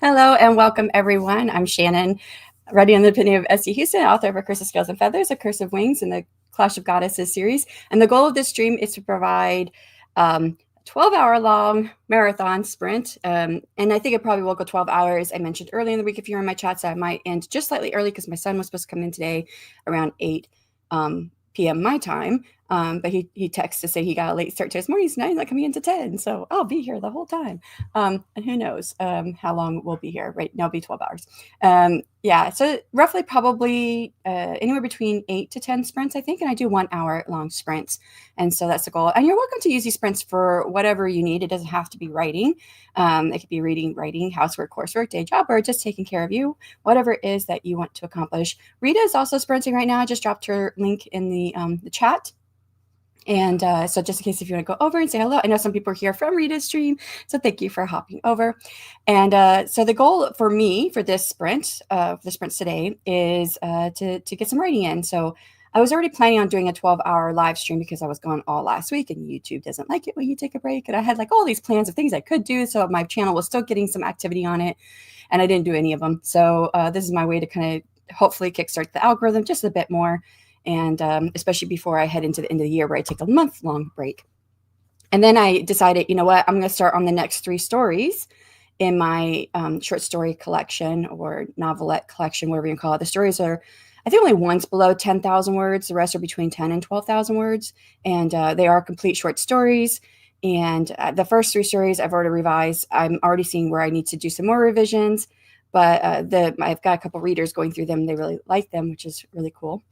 Hello and welcome, everyone. I'm Shanon, writing on the opinion of S.C. Huston, author of A Curse of Scales and Feathers, A Curse of Wings, and the Clash of Goddesses series. And the goal of this stream is to provide a 12-hour-long marathon sprint. And I think it probably will go 12 hours. I mentioned earlier in the week, if you're in my chat, so I might end just slightly early because my son was supposed to come in today around 8 p.m. my time. But he texted to say he got a late start to his morning, so now he's not coming into 10. So I'll be here the whole time. And who knows how long we'll be here. Right now, it'll be 12 hours. Yeah, so roughly probably anywhere between 8 to 10 sprints, I think. And I do 1 hour long sprints. And so that's the goal. And you're welcome to use these sprints for whatever you need. It doesn't have to be writing. It could be reading, writing, housework, coursework, day job, or just taking care of you, whatever it is that you want to accomplish. Rita is also sprinting right now. I just dropped her link in the chat. And so just in case if you want to go over and say hello, I know some people are here from Rita's stream, so thank you for hopping over. And so the goal for me for this sprint, the sprints today, is to get some writing in. So I was already planning on doing a 12-hour live stream because I was gone all last week, and YouTube doesn't like it when you take a break. And I had like all these plans of things I could do, so my channel was still getting some activity on it, and I didn't do any of them. So this is my way to kind of hopefully kickstart the algorithm just a bit more. And especially before I head into the end of the year where I take a month-long break. And then I decided, you know what, I'm going to start on the next 3 stories in my short story collection or novelette collection, whatever you can call it. The stories are, I think only one's below 10,000 words. The rest are between 10 and 12,000 words. And they are complete short stories. And the first 3 stories I've already revised. I'm already seeing where I need to do some more revisions. But I've got a couple readers going through them. They really like them, which is really cool.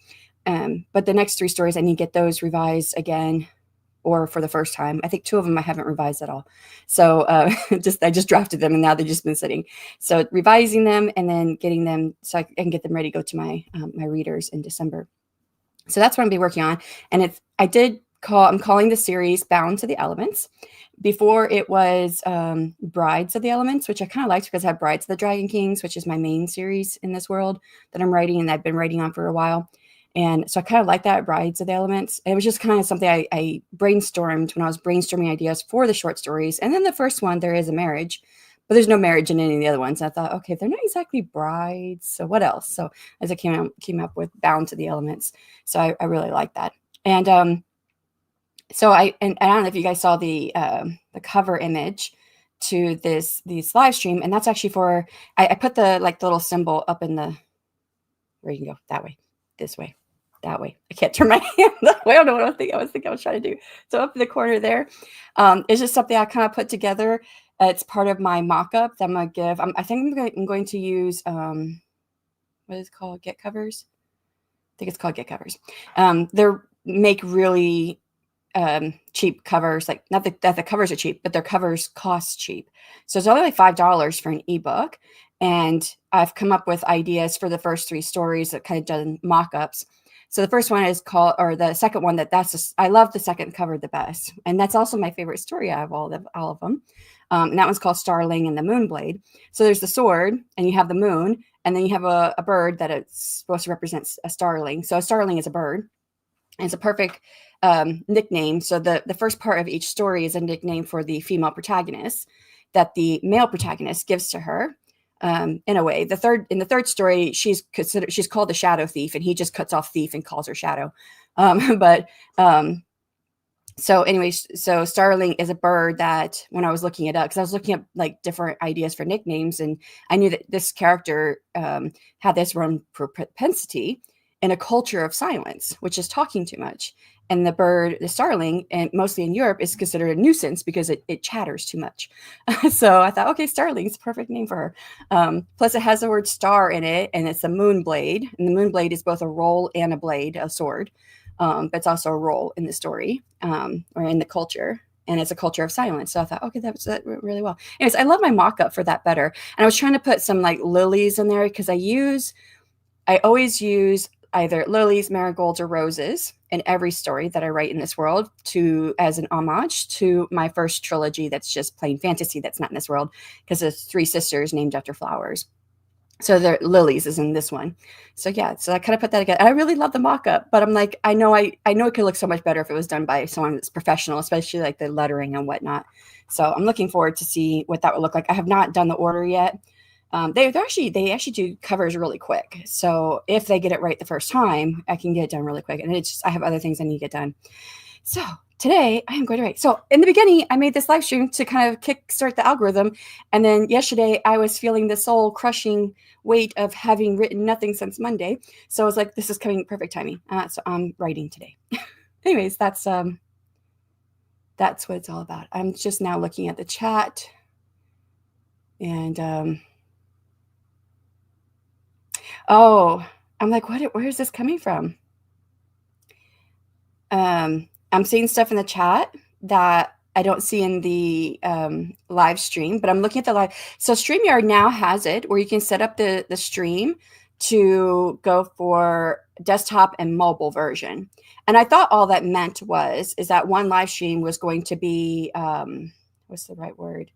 But the next 3 stories, I need to get those revised again, or for the first time. I think 2 of them I haven't revised at all. So I just drafted them, and now they've just been sitting. So revising them and then getting them so I can get them ready to go to my my readers in December. So that's what I'm going to be working on. And I'm calling the series Bound to the Elements. Before it was Brides of the Elements, which I kind of liked because I have Brides of the Dragon Kings, which is my main series in this world that I'm writing and I've been writing on for a while. And so I kind of like that, Brides of the Elements. It was just kind of something I brainstormed when I was brainstorming ideas for the short stories. And then the first one, there is a marriage, but there's no marriage in any of the other ones. And I thought, okay, they're not exactly brides, so what else? So as I came up with Bound to the Elements. So I really like that. And so I don't know if you guys saw the cover image to this live stream, and that's actually for I put the little symbol up in the where you can go that way, this way, that way. I can't turn my hand that way. I don't know what I was trying to do. So up in the corner there, it's just something I kind of put together. It's part of my mock-up that I'm going to give. I think I'm going to use, what is it called? Get covers? I think it's called Get Covers. They're make really cheap covers. Like, not that the covers are cheap, but their covers cost cheap. So it's only like $5 for an ebook. And I've come up with ideas for the first 3 stories that kind of done mock-ups. So the first one is called, or the second one I love the second cover the best. And that's also my favorite story out of all of them. And that one's called Starling and the Moonblade. So there's the sword and you have the moon, and then you have a bird that it's supposed to represent a starling. So a starling is a bird, and it's a perfect nickname. So the first part of each story is a nickname for the female protagonist that the male protagonist gives to her. In a way, in the third story, she's called the Shadow Thief, and he just cuts off thief and calls her Shadow. So anyways, so Starling is a bird that when I was looking it up, because I was looking up like different ideas for nicknames, and I knew that this character had this one propensity in a culture of silence, which is talking too much. And the bird, the starling, and mostly in Europe, is considered a nuisance because it chatters too much. So I thought, okay, starling is a perfect name for her. Plus, it has the word star in it, and it's a moon blade. And the moon blade is both a roll and a blade, a sword. But it's also a roll in the story or in the culture. And it's a culture of silence. So I thought, okay, that really well. Anyways, I love my mock-up for that better. And I was trying to put some like lilies in there because I always use either lilies, marigolds, or roses in every story that I write in this world as an homage to my first trilogy that's just plain fantasy that's not in this world, because it's 3 sisters named after flowers. So the lilies is in this one. So yeah, so I kind of put that together. I really love the mock-up, but I'm like, I know it could look so much better if it was done by someone that's professional, especially like the lettering and whatnot. So I'm looking forward to see what that would look like. I have not done the order yet. they actually do covers really quick. So if they get it right the first time, I can get it done really quick. And it's just, I have other things I need to get done. So today I am going to write. So in the beginning, I made this live stream to kind of kickstart the algorithm. And then yesterday I was feeling the soul crushing weight of having written nothing since Monday. So I was like, this is coming perfect timing. So I'm writing today. Anyways, that's what it's all about. I'm just now looking at the chat, and oh, I'm like, where is this coming from? I'm seeing stuff in the chat that I don't see in the live stream, but I'm looking at the live. So StreamYard now has it where you can set up the stream to go for desktop and mobile version. And I thought all that meant is that one live stream was going to be, what's the right word?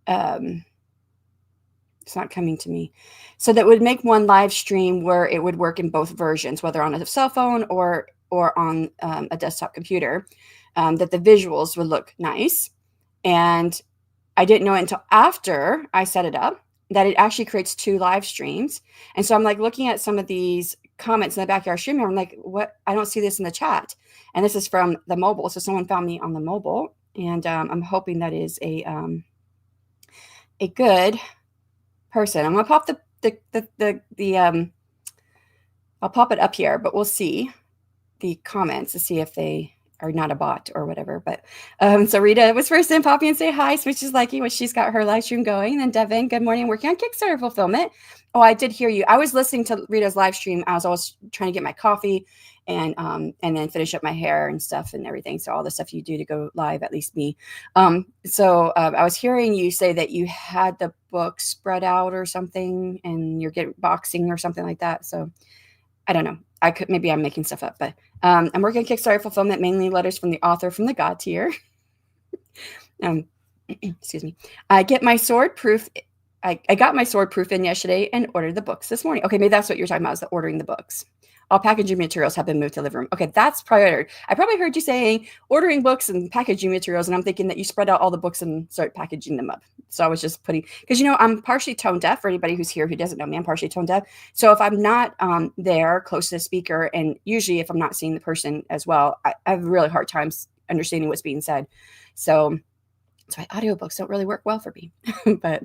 It's not coming to me. So that would make one live stream where it would work in both versions, whether on a cell phone or on a desktop computer, that the visuals would look nice. And I didn't know it until after I set it up that it actually creates 2 live streams. And so I'm like looking at some of these comments in the backyard stream. I'm like, what? I don't see this in the chat. And this is from the mobile. So someone found me on the mobile, and I'm hoping that is a good person. I'm gonna pop I'll pop it up here, but we'll see the comments to see if they are not a bot or whatever. But so Rita was first in. Poppy and say hi. Switch is liking what she's got her live stream going. And then Devin, good morning. Working on Kickstarter fulfillment. Oh, I did hear you. I was listening to Rita's live stream. I was always trying to get my coffee and then finish up my hair and stuff and everything. So all the stuff you do to go live, at least me. So I was hearing you say that you had the book spread out or something, and you're getting boxing or something like that. So I don't know. Maybe I'm making stuff up, but I'm working on Kickstarter fulfillment, mainly letters from the author from the God tier. Excuse me. I got my sword proof in yesterday and ordered the books this morning. Okay, maybe that's what you're talking about, is the ordering the books. All packaging materials have been moved to the living room. Okay, that's priority. I probably heard you saying ordering books and packaging materials, and I'm thinking that you spread out all the books and start packaging them up. So I was just putting, because I'm partially tone deaf. For anybody who's here who doesn't know me, I'm partially tone deaf. So if I'm not there close to the speaker, and usually if I'm not seeing the person as well, I have really hard times understanding what's being said. So that's why audiobooks don't really work well for me. But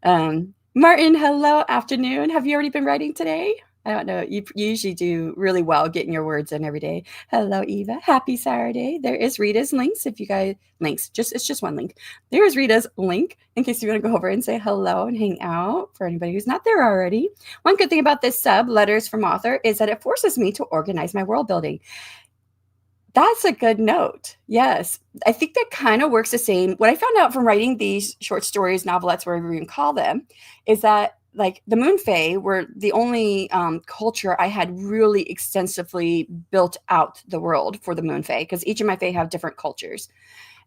Martin, hello, afternoon. Have you already been writing today? I don't know. You usually do really well getting your words in every day. Hello, Eva. Happy Saturday. There is Rita's links. If you guys it's just one link. There is Rita's link in case you want to go over and say hello and hang out for anybody who's not there already. One good thing about this sub, Letters from Author, is that it forces me to organize my world building. That's a good note. Yes. I think that kind of works the same. What I found out from writing these short stories, novelettes, whatever you can call them, is that like the Moon Fae were the only culture I had really extensively built out the world for the Moon Fae, because each of my Fae have different cultures.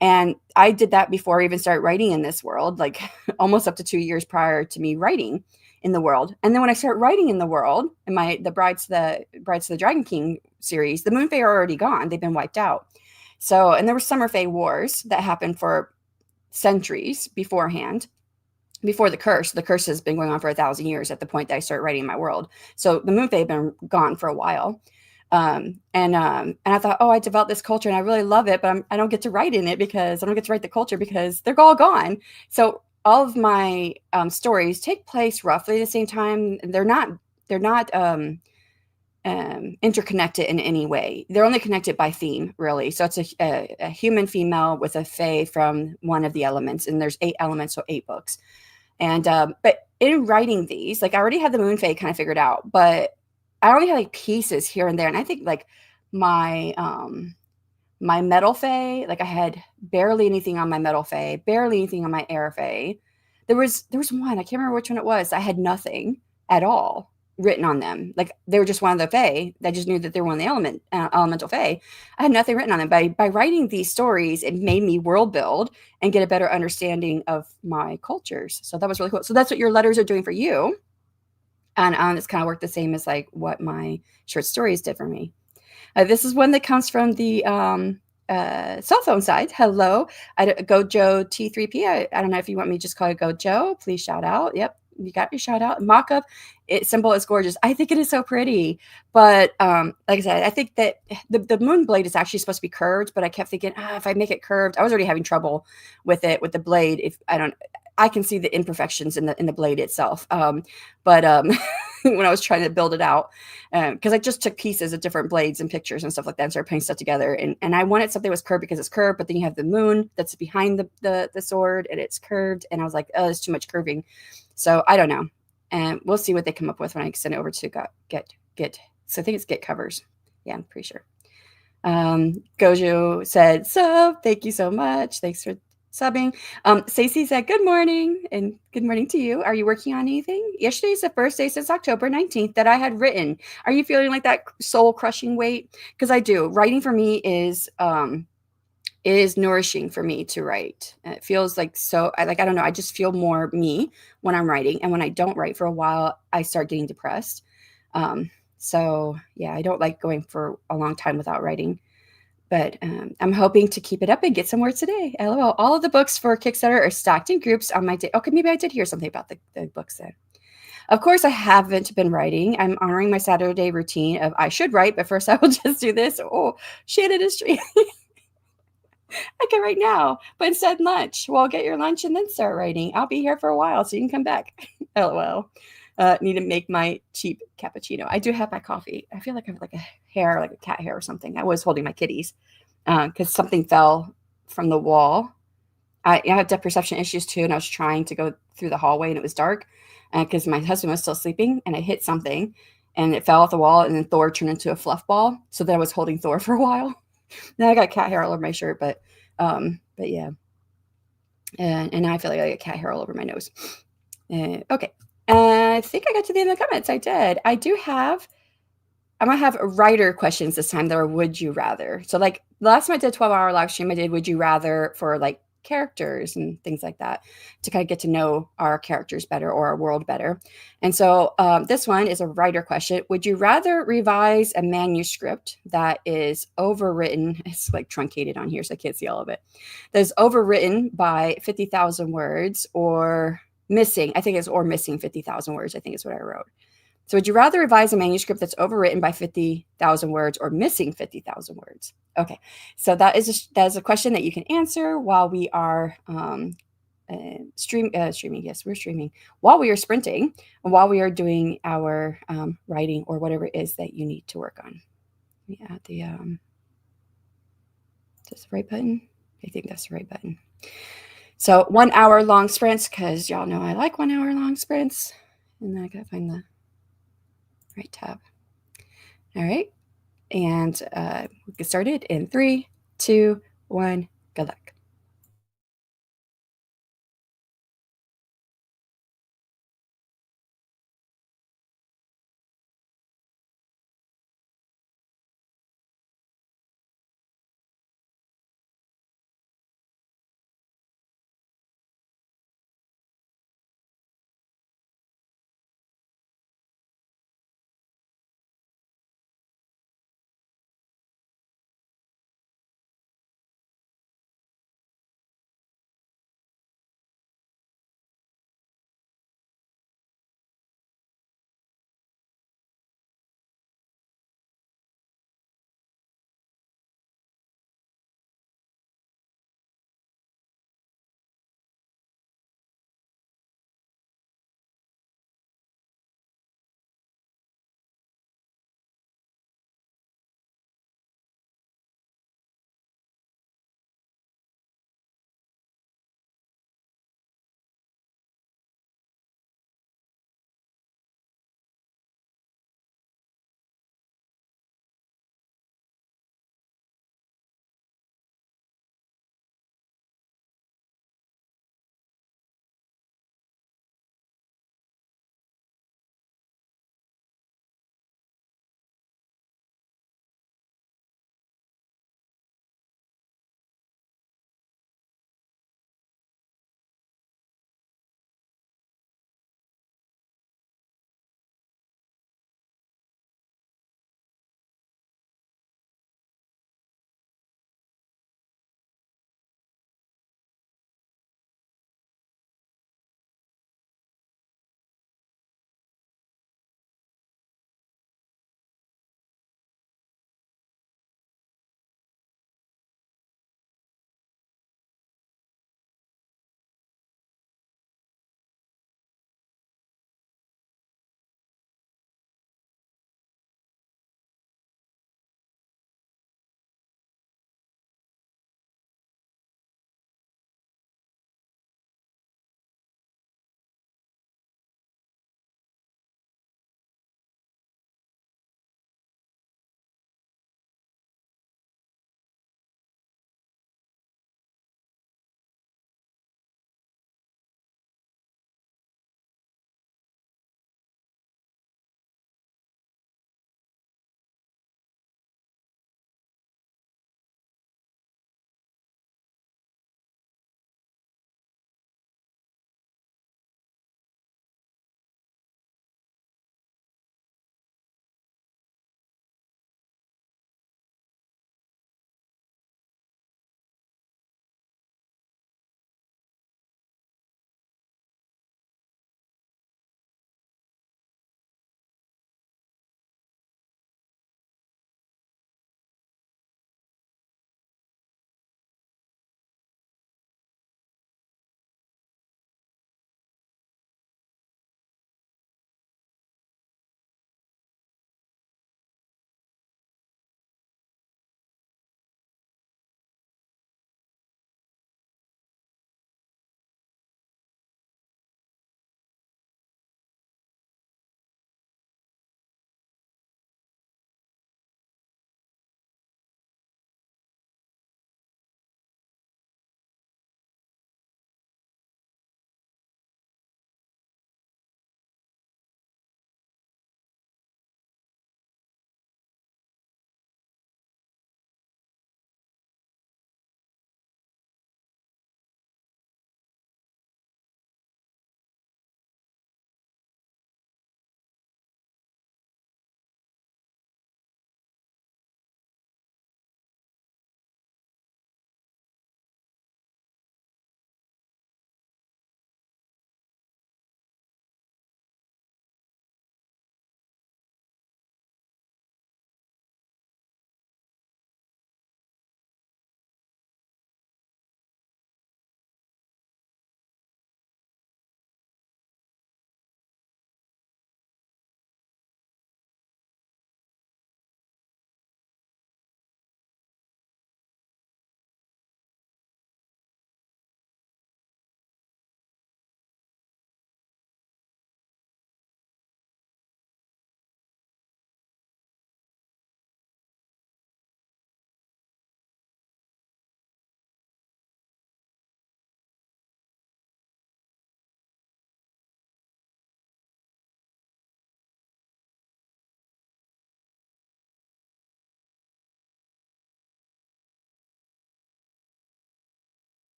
And I did that before I even started writing in this world, like almost up to 2 years prior to me writing in the world. And then when I start writing in the world, in the Brides to the Dragon King series, the Moon Fae are already gone. They've been wiped out. So, and there were Summer Fae wars that happened for centuries beforehand. Before the curse has been going on for 1,000 years at the point that I started writing my world. So the Moon Fae have been gone for a while. And I thought, I developed this culture and I really love it, but I don't get to write in it because I don't get to write the culture because they're all gone. So all of my stories take place roughly the same time. They're not interconnected in any way. They're only connected by theme, really. So it's a human female with a fae from one of the elements, and there's 8 elements, so 8 books. And but in writing these, like I already had the Moon Fae kind of figured out, but I only had like pieces here and there. And I think like my Metal Fae, like I had barely anything on my Metal Fae, barely anything on my Air Fae. There was one, I can't remember which one it was. I had nothing at all written on them. Like they were just one of the Fae. I just knew that they were one of the elemental Fae. I had nothing written on them. By writing these stories, it made me world build and get a better understanding of my cultures. So that was really cool. So that's what your letters are doing for you. And it's kind of worked the same as like what my short stories did for me. This is one that comes from the cell phone side. Hello, Gojo T3P. I don't know if you want me to just call it Gojo. Please shout out. Yep. you got your shout out. Mock-up symbol is gorgeous. I think it is so pretty. But like I said, I think that the moon blade is actually supposed to be curved, but I kept thinking, if I make it curved, I was already having trouble with it, with the blade. If I can see the imperfections in the blade itself. But when I was trying to build it out, because I just took pieces of different blades and pictures and stuff like that and started putting stuff together. And I wanted something that was curved because it's curved, but then you have the moon that's behind the sword and it's curved. And I was like, oh, there's too much curving. So I don't know. And we'll see what they come up with when I send it over to get. So I think it's Get Covers. Yeah, I'm pretty sure. Gojo said, thank you so much. Thanks for subbing. Stacey said, good morning, and good morning to you. Are you working on anything? Yesterday is the first day since October 19th that I had written. Are you feeling like that soul crushing weight? Because I do. Writing for me is nourishing for me to write. And it feels like I don't know. I just feel more me when I'm writing. And when I don't write for a while, I start getting depressed. So yeah, I don't like going for a long time without writing. But I'm hoping to keep it up and get somewhere today. LOL. All of the books for Kickstarter are stacked in groups on my day. Okay, maybe I did hear something about the books then. Of course, I haven't been writing. I'm honoring my Saturday routine of I should write, but first I will just do this. Oh, Shannon is streaming. I can write now, but instead lunch. Well, get your lunch and then start writing. I'll be here for a while, so you can come back. LOL. Need to make my cheap cappuccino. I do have my coffee. I feel like I have like a hair, like a cat hair or something. I was holding my kitties because something fell from the wall. I have depth perception issues too, and I was trying to go through the hallway and it was dark because my husband was still sleeping, and I hit something and it fell off the wall, and then Thor turned into a fluff ball. So then I was holding Thor for a while. Now I got cat hair all over my shirt, but yeah. And now I feel like I got cat hair all over my nose. Okay. I think I got to the end of the comments. I did. I'm going to have writer questions this time that are would you rather. So like the last time I did a 12-hour live stream, I did would you rather for like characters and things like that to kind of get to know our characters better or our world better. And so this one is a writer question. Would you rather revise a manuscript that is overwritten? It's like truncated on here, so I can't see all of it. That's overwritten by 50,000 words or missing 50,000 words, I think is what I wrote. So would you rather revise a manuscript that's overwritten by 50,000 words or missing 50,000 words? Okay, so that is a question that you can answer while we are streaming. Yes, we're streaming while we are sprinting and while we are doing our writing or whatever it is that you need to work on. Let me add the is this the right button? I think that's the right button. So 1 hour long sprints, because y'all know I like 1 hour long sprints. And then I gotta find the right tab. All right. And we'll get started in 3, 2, 1. Good luck.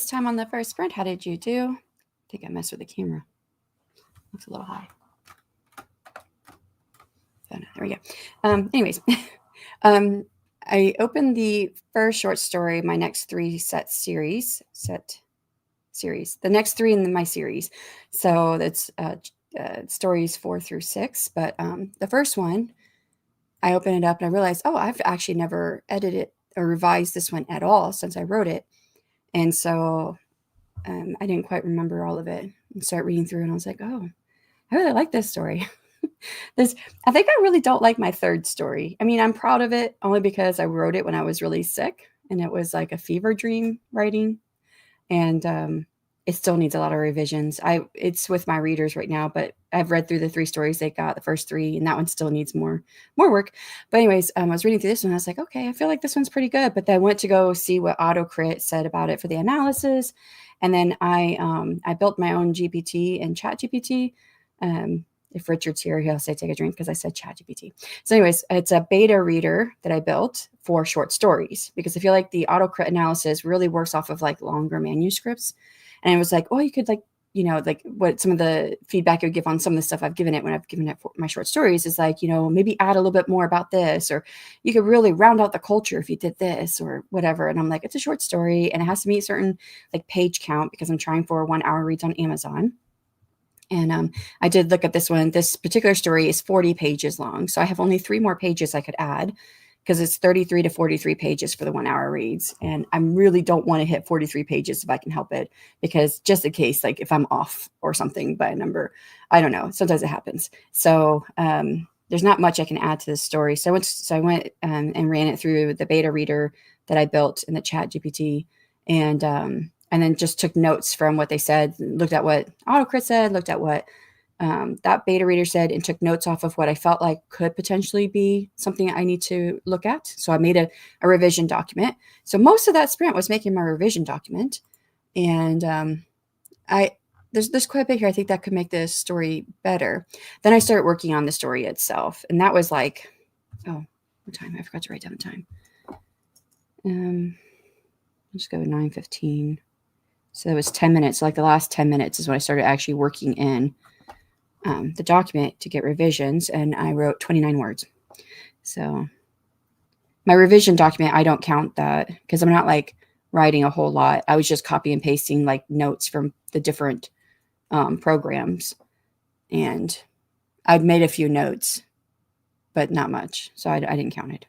was time on the first sprint. How did you do? I think I messed with the camera. Looks a little high. Oh, no, there we go. Anyways, I opened the first short story, my next three series, the next three in my series. So that's stories 4 through 6. But the first one, I opened it up and I realized, oh, I've actually never edited or revised this one at all since I wrote it. And so I didn't quite remember all of it and start reading through. And I was like, oh, I really like this story. I think I really don't like my third story. I mean, I'm proud of it only because I wrote it when I was really sick and it was like a fever dream writing. And it still needs a lot of revisions. It's with my readers right now, but I've read through the 3 stories they got, the first 3, and that one still needs more work. But anyways, I was reading through this one. I was like, okay, I feel like this one's pretty good. But then I went to go see what AutoCrit said about it for the analysis, and then I built my own GPT and ChatGPT. If Richard's here, he'll say take a drink because I said ChatGPT. So anyways, it's a beta reader that I built for short stories because I feel like the AutoCrit analysis really works off of like longer manuscripts. And it was like, oh, you could like, like what some of the feedback I would give on some of the stuff I've given it when I've given it for my short stories is like, maybe add a little bit more about this, or you could really round out the culture if you did this or whatever. And I'm like, it's a short story and it has to meet certain like page count because I'm trying for 1 hour reads on Amazon. And I did look at this one. This particular story is 40 pages long. So I have only 3 more pages I could add because it's 33 to 43 pages for the 1 hour reads. And I really don't want to hit 43 pages if I can help it, because just in case, like if I'm off or something by a number, I don't know. Sometimes it happens. So there's not much I can add to this story. So I went and ran it through the beta reader that I built in the ChatGPT, and then just took notes from what they said, looked at what AutoCrit said, looked at what that beta reader said, and took notes off of what I felt like could potentially be something I need to look at. So I made a revision document. So most of that sprint was making my revision document. And there's quite a bit here I think that could make this story better. Then I started working on the story itself. And that was like, oh, what time? I forgot to write down the time. I'll just go 9:15. So it was 10 minutes. Like the last 10 minutes is when I started actually working in the document to get revisions. And I wrote 29 words. So my revision document, I don't count that because I'm not like writing a whole lot. I was just copy and pasting like notes from the different programs. And I'd made a few notes, but not much. So I didn't count it.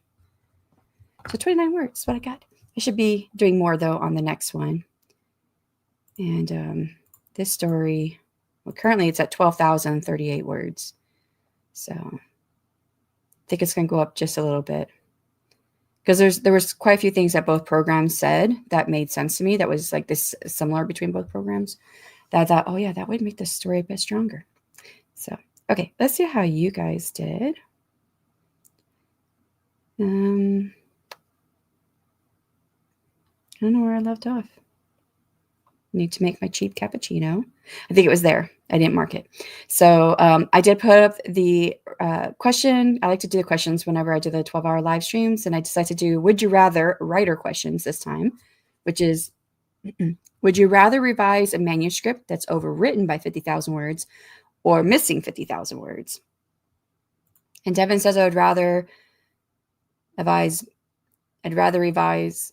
So 29 words is what I got. I should be doing more though on the next one. And this story, well, currently it's at 12,038 words. So I think it's going to go up just a little bit. Because there was quite a few things that both programs said that made sense to me. That was like this similar between both programs. That I thought, oh yeah, that would make the story a bit stronger. So, okay, let's see how you guys did. I don't know where I left off. Need to make my cheap cappuccino. I think it was there. I didn't mark it. So I did put up the question. I like to do the questions whenever I do the 12-hour live streams. And I decided to do would you rather writer questions this time, which is would you rather revise a manuscript that's overwritten by 50,000 words or missing 50,000 words? And Devin says I'd rather revise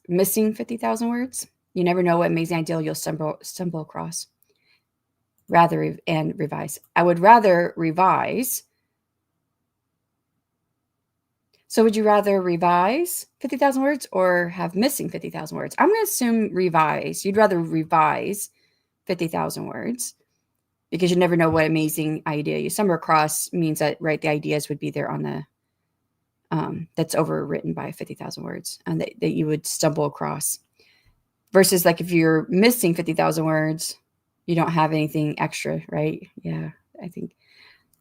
missing 50,000 words. You never know what amazing ideal you'll stumble across. And revise. I would rather revise. So would you rather revise 50,000 words or have missing 50,000 words? I'm going to assume revise. You'd rather revise 50,000 words because you never know what amazing idea you stumble across means that, right, the ideas would be there on the that's overwritten by 50,000 words and that you would stumble across. Versus like if you're missing 50,000 words, you don't have anything extra, right? Yeah, I think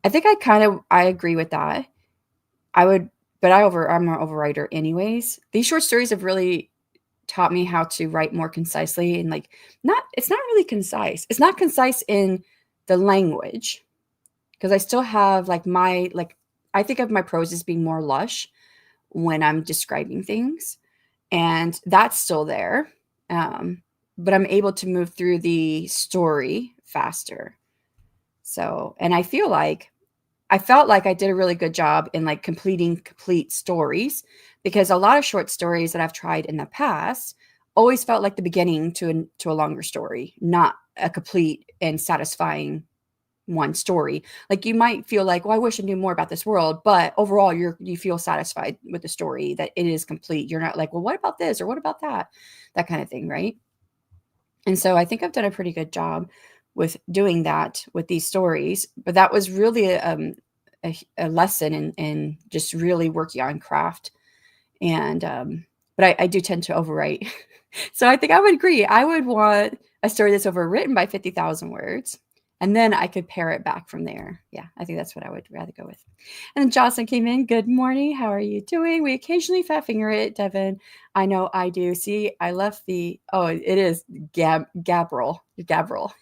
I agree with that. I'm an overwriter anyways. These short stories have really taught me how to write more concisely and like it's not really concise. It's not concise in the language because I still have I think of my prose as being more lush when I'm describing things, and that's still there. but I'm able to move through the story faster. So, and I felt like I did a really good job in like completing complete stories, because a lot of short stories that I've tried in the past always felt like the beginning to a longer story, not a complete and satisfying one story. Like you might feel like, well, I wish I knew more about this world, but overall you feel satisfied with the story, that it is complete. You're not like, well, what about this or what about that? That kind of thing, right? And so I think I've done a pretty good job with doing that with these stories. But that was really a lesson in just really working on craft. And but I do tend to overwrite. So I think I would agree. I would want a story that's overwritten by 50,000 words. And then I could pare it back from there. Yeah, I think that's what I would rather go with. And then Jocelyn came in. Good morning. How are you doing? We occasionally fat finger it, Devin. I know I do. See, I left the, oh, it is Gabriel. Gabriel.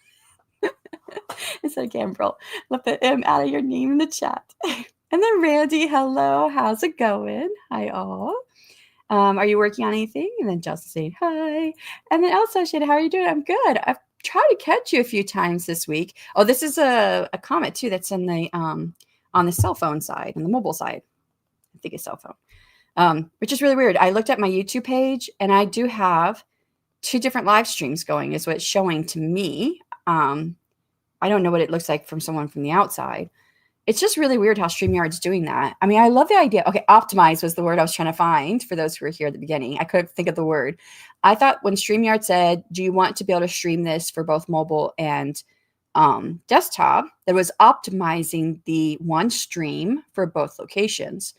Instead of Gabriel. Left the M out of your name in the chat. And then Randy, hello. How's it going? Hi, all. Are you working on anything? And then Justin saying hi. And then Elsa, Shana, how are you doing? I'm good. I've tried to catch you a few times this week. Oh, this is a comment too that's in the on the cell phone side, on the mobile side. I think it's cell phone. Which is really weird. I looked at my YouTube page and I do have 2 different live streams going, is what it's showing to me. I don't know what it looks like from someone from the outside. It's just really weird how StreamYard's doing that. I mean, I love the idea. Okay, optimize was the word I was trying to find for those who were here at the beginning. I couldn't think of the word. I thought when StreamYard said, do you want to be able to stream this for both mobile and desktop, that was optimizing the one stream for both locations.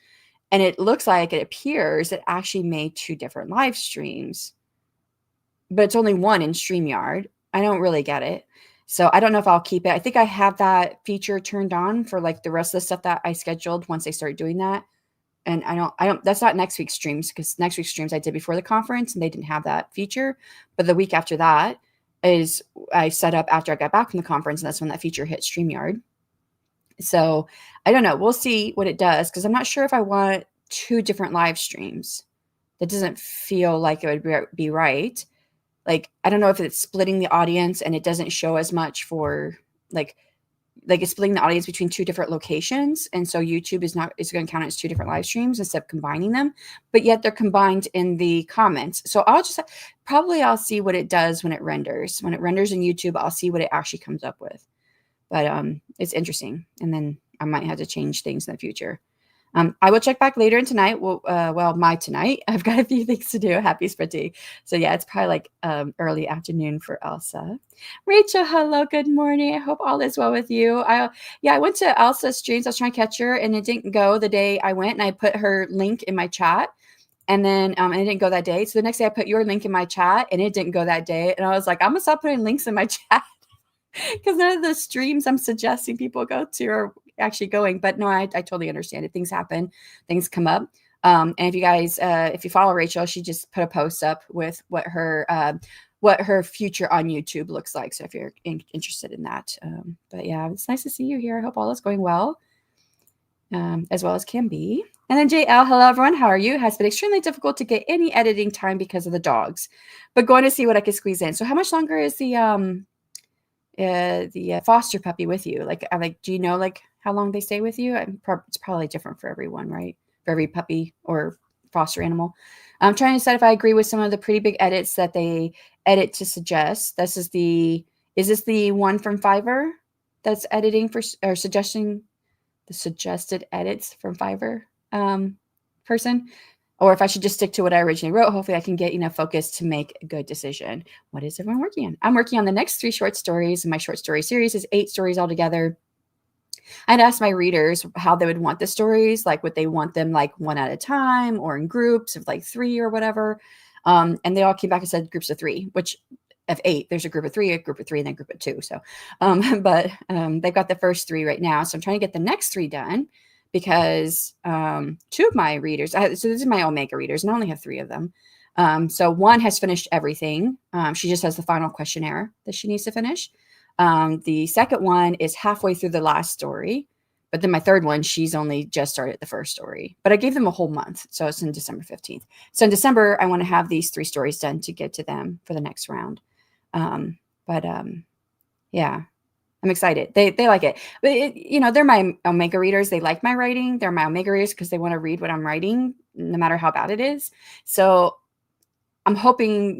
And it looks like, it appears, it actually made 2 different live streams, but it's only one in StreamYard. I don't really get it. So I don't know if I'll keep it. I think I have that feature turned on for like the rest of the stuff that I scheduled once they started doing that. And I don't, that's not next week's streams, because next week's streams I did before the conference and they didn't have that feature. But the week after that is I set up after I got back from the conference, and that's when that feature hit StreamYard. So I don't know. We'll see what it does, because I'm not sure if I want 2 different live streams. That doesn't feel like it would be right. Like, I don't know if it's splitting the audience and it doesn't show as much for like it's splitting the audience between 2 different locations. And so YouTube is going to count it as 2 different live streams instead of combining them, but yet they're combined in the comments. So I'll see what it does when it renders. When it renders in YouTube, I'll see what it actually comes up with. But it's interesting. And then I might have to change things in the future. I will check back later in tonight. My tonight. I've got a few things to do. Happy sprinting. So yeah, it's probably like early afternoon for Elsa. Rachel, hello, good morning. I hope all is well with you. I went to Elsa's streams. I was trying to catch her, and it didn't go the day I went. And I put her link in my chat, and then and it didn't go that day. So the next day, I put your link in my chat, and it didn't go that day. And I was like, I'm gonna stop putting links in my chat, because none of the streams I'm suggesting people go to are actually going. But no, I totally understand it. Things happen, things come up. And if you guys, if you follow Rachel, she just put a post up with what her future on YouTube looks like. So if you're interested in that, but yeah, it's nice to see you here. I hope all is going well, as well as can be. And then JL, hello everyone. How are you? It has been extremely difficult to get any editing time because of the dogs, but going to see what I can squeeze in. So how much longer is the foster puppy with you? Like, do you know like how long they stay with you? It's probably different for everyone, right? For every puppy or foster animal. I'm trying to decide if I agree with some of the pretty big edits that they edit to suggest. Is this the one from Fiverr that's editing for or suggesting the suggested edits from Fiverr person? Or if I should just stick to what I originally wrote, hopefully I can get enough focus to make a good decision. What is everyone working on? I'm working on the next 3 short stories, and my short story series is 8 stories altogether. I'd asked my readers how they would want the stories, like would they want them like one at a time or in groups of like 3 or whatever. And they all came back and said groups of 3, which of 8, there's a group of 3, and then a group of 2. So, they've got the first 3 right now. So I'm trying to get the next 3 done, because 2 of my readers, so this is my Omega readers, and I only have 3 of them. So one has finished everything. She just has the final questionnaire that she needs to finish. The second one is halfway through the last story, but then my third one, she's only just started the first story, but I gave them a whole month. So it's in December 15th. So in December, I want to have these 3 stories done to get to them for the next round. But yeah, I'm excited. They like it. But they're my Omega readers. They like my writing. They're my Omega readers because they want to read what I'm writing, no matter how bad it is. So I'm hoping,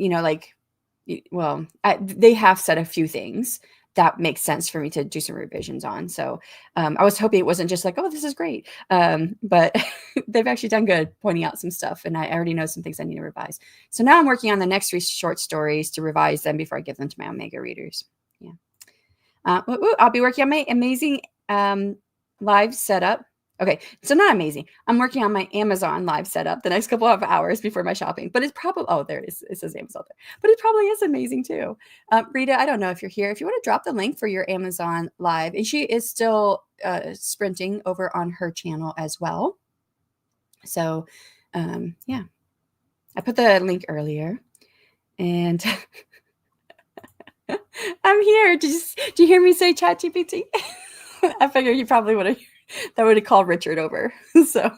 they have said a few things that make sense for me to do some revisions on. So I was hoping it wasn't just like, oh, this is great. But they've actually done good pointing out some stuff, and I already know some things I need to revise. So now I'm working on the next 3 short stories to revise them before I give them to my Omega readers. Yeah. I'll be working on my amazing live setup. Okay, so not amazing. I'm working on my Amazon live setup the next couple of hours before my shopping. But it's probably, oh, there it is. It says Amazon there. But it probably is amazing too. Rita, I don't know if you're here. If you want to drop the link for your Amazon live, and she is still sprinting over on her channel as well. So, yeah, I put the link earlier, and I'm here. Do you hear me say ChatGPT? I figured you probably would have called Richard over. So,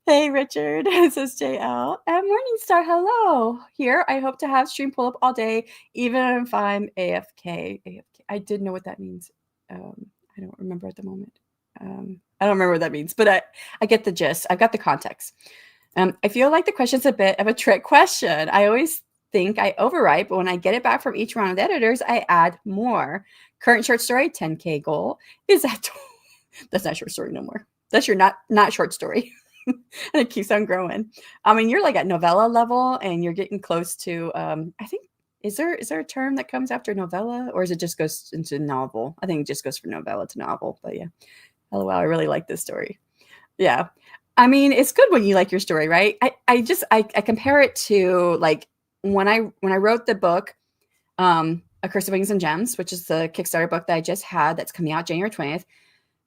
hey, Richard, says JL. Morningstar, hello. Here, I hope to have stream pull up all day, even if I'm AFK. I did know what that means. I don't remember at the moment. I don't remember what that means, but I get the gist. I've got the context. I feel like the question's a bit of a trick question. I always think I overwrite, but when I get it back from each round of the editors, I add more. Current short story, 10K goal. Is that that's not short story no more. That's your not short story. And it keeps on growing. I mean, you're like at novella level, and you're getting close to I think is there a term that comes after novella, or is it just goes into novel? I think it just goes from novella to novel. But yeah. LOL, I really like this story. Yeah. I mean, it's good when you like your story, right? I compare it to like when I wrote the book, A Curse of Wings and Gems, which is the Kickstarter book that I just had that's coming out January 20th,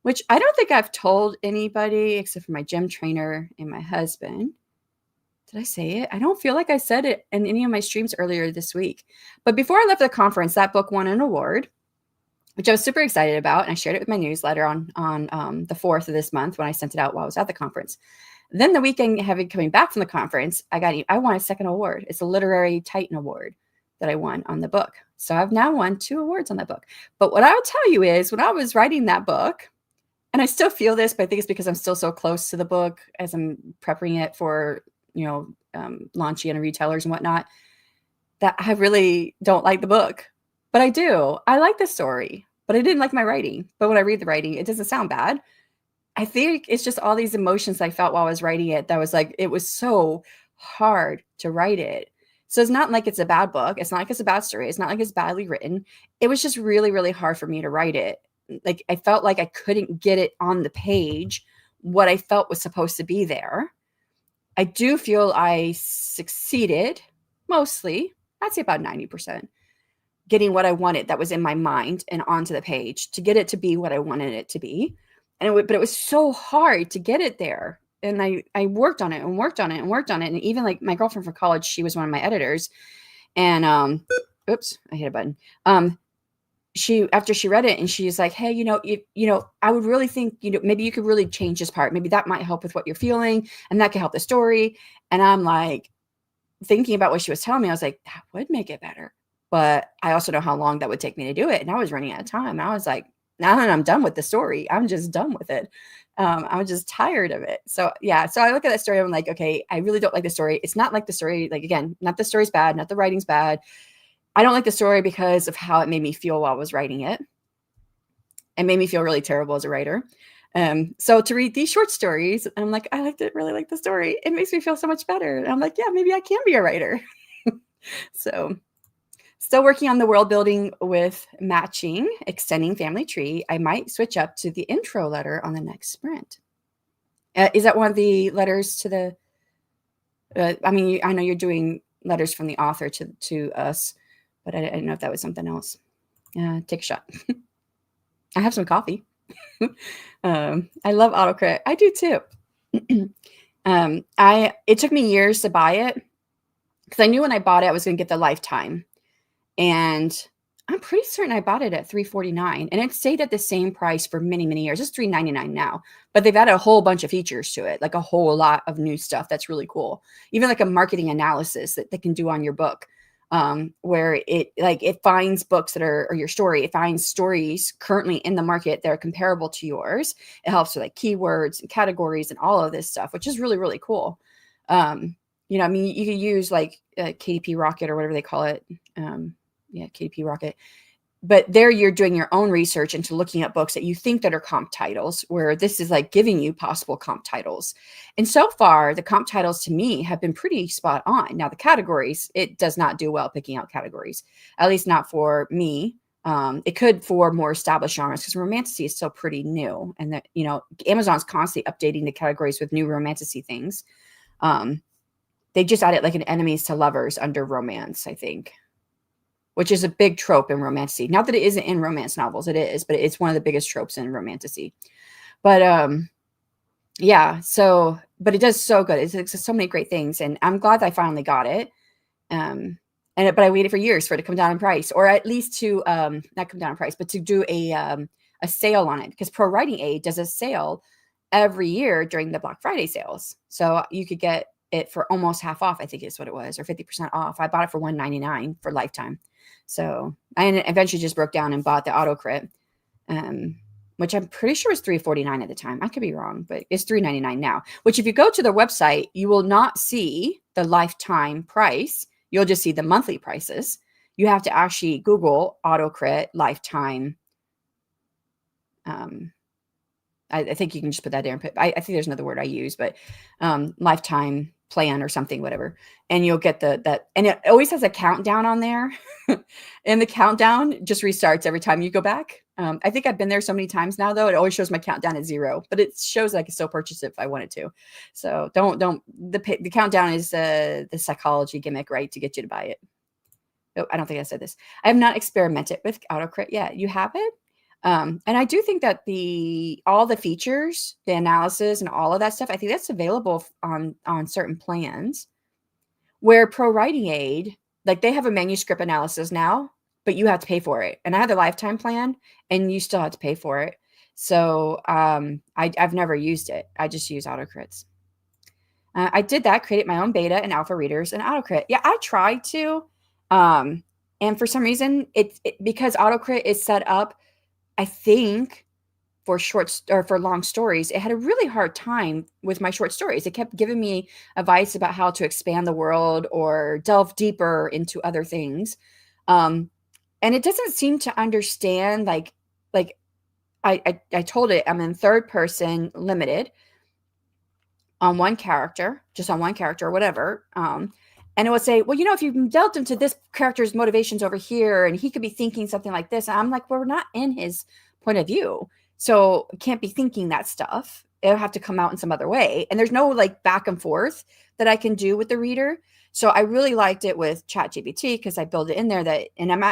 which I don't think I've told anybody except for my gym trainer and my husband. Did I say it? I don't feel like I said it in any of my streams earlier this week. But before I left the conference, that book won an award, which I was super excited about. And I shared it with my newsletter on the 4th of this month when I sent it out while I was at the conference. Then the weekend, coming back from the conference, I won a second award. It's a Literary Titan Award that I won on the book. So I've now won 2 awards on that book. But what I will tell you is when I was writing that book, and I still feel this, but I think it's because I'm still so close to the book as I'm prepping it for, launching and retailers and whatnot, that I really don't like the book. But I do. I like the story, but I didn't like my writing. But when I read the writing, it doesn't sound bad. I think it's just all these emotions I felt while I was writing it that was like, it was so hard to write it. So it's not like it's a bad book. It's not like it's a bad story. It's not like it's badly written. It was just really, really hard for me to write it. Like I felt like I couldn't get it on the page, what I felt was supposed to be there. I do feel I succeeded mostly. I'd say about 90%. Getting what I wanted that was in my mind and onto the page to get it to be what I wanted it to be. But it was so hard to get it there. And I worked on it and worked on it and worked on it. And even like my girlfriend from college, she was one of my editors. And oops, I hit a button. After she read it and she's like, hey, I would really think, maybe you could really change this part. Maybe that might help with what you're feeling and that could help the story. And I'm like thinking about what she was telling me. I was like, that would make it better. But I also know how long that would take me to do it. And I was running out of time. And I was like, now that I'm done with the story, I'm just done with it. I'm just tired of it. So yeah. So I look at that story. I'm like, okay, I really don't like the story. It's not like the story. Like, again, not the story's bad, not the writing's bad. I don't like the story because of how it made me feel while I was writing it. It made me feel really terrible as a writer. So to read these short stories, I'm like, really like the story. It makes me feel so much better. And I'm like, yeah, maybe I can be a writer. So still working on the world building with matching, extending family tree. I might switch up to the intro letter on the next sprint. Is that one of the letters to the, I know you're doing letters from the author to us, but I didn't know if that was something else. Take a shot. I have some coffee. I love autocorrect. I do too. It took me years to buy it because I knew when I bought it, I was going to get the lifetime. And I'm pretty certain I bought it at $349 and it stayed at the same price for many, many years. It's $399 now, but they've added a whole bunch of features to it, like a whole lot of new stuff. That's really cool. Even like a marketing analysis that they can do on your book. where it finds books that are, or your story, it finds stories currently in the market that are comparable to yours. It helps with like keywords and categories and all of this stuff, which is really, really cool. I mean, you could use like KDP Rocket or whatever they call it. Yeah, KDP Rocket. But there you're doing your own research into looking at books that you think that are comp titles, where this is like giving you possible comp titles. And so far, the comp titles to me have been pretty spot on. Now, the categories, it does not do well picking out categories, at least not for me. It could for more established genres, because romantasy is still pretty new. And that, Amazon's constantly updating the categories with new romantasy things. They just added like an enemies to lovers under romance, I think, which is a big trope in romantasy. Not that it isn't in romance novels, it is, but it's one of the biggest tropes in romantasy. But yeah, but it does so good. It's so many great things, and I'm glad that I finally got it. But I waited for years for it to come down in price, or at least to not come down in price, but to do a sale on it, because Pro Writing Aid does a sale every year during the Black Friday sales. So you could get it for almost half off, I think is what it was, or 50% off. I bought it for $1.99 for lifetime. So I eventually just broke down and bought the AutoCrit, which I'm pretty sure was $3.49 at the time. I could be wrong, but it's $3.99 now, which if you go to their website, you will not see the lifetime price. You'll just see the monthly prices. You have to actually Google AutoCrit lifetime. I think you can just put that there. I think there's another word I use, but lifetime plan or something, whatever. And you'll get that. And it always has a countdown on there. And the countdown just restarts every time you go back. I think I've been there so many times now, though. It always shows my countdown at 0, but it shows I can still purchase it if I wanted to. So the countdown is the psychology gimmick, right? To get you to buy it. Oh, I don't think I said this. I have not experimented with AutoCrit yet. You have it? And I do think that all the features, the analysis and all of that stuff, I think that's available on certain plans, where Pro Writing Aid, like they have a manuscript analysis now, but you have to pay for it. And I have the lifetime plan and you still have to pay for it. So I've never used it. I just use AutoCrits. I did that, created my own beta and alpha readers and AutoCrit. Yeah, I tried to. And for some reason, because AutoCrit is set up, I think, for for long stories, it had a really hard time with my short stories. It kept giving me advice about how to expand the world or delve deeper into other things. And it doesn't seem to understand, like I told it I'm in third person limited on one character, just on one character or whatever. And it would say, well, if you delved into this character's motivations over here, and he could be thinking something like this. And I'm like, well, we're not in his point of view. So I can't be thinking that stuff. It'll have to come out in some other way. And there's no like back and forth that I can do with the reader. So I really liked it with ChatGPT, because I built it in there I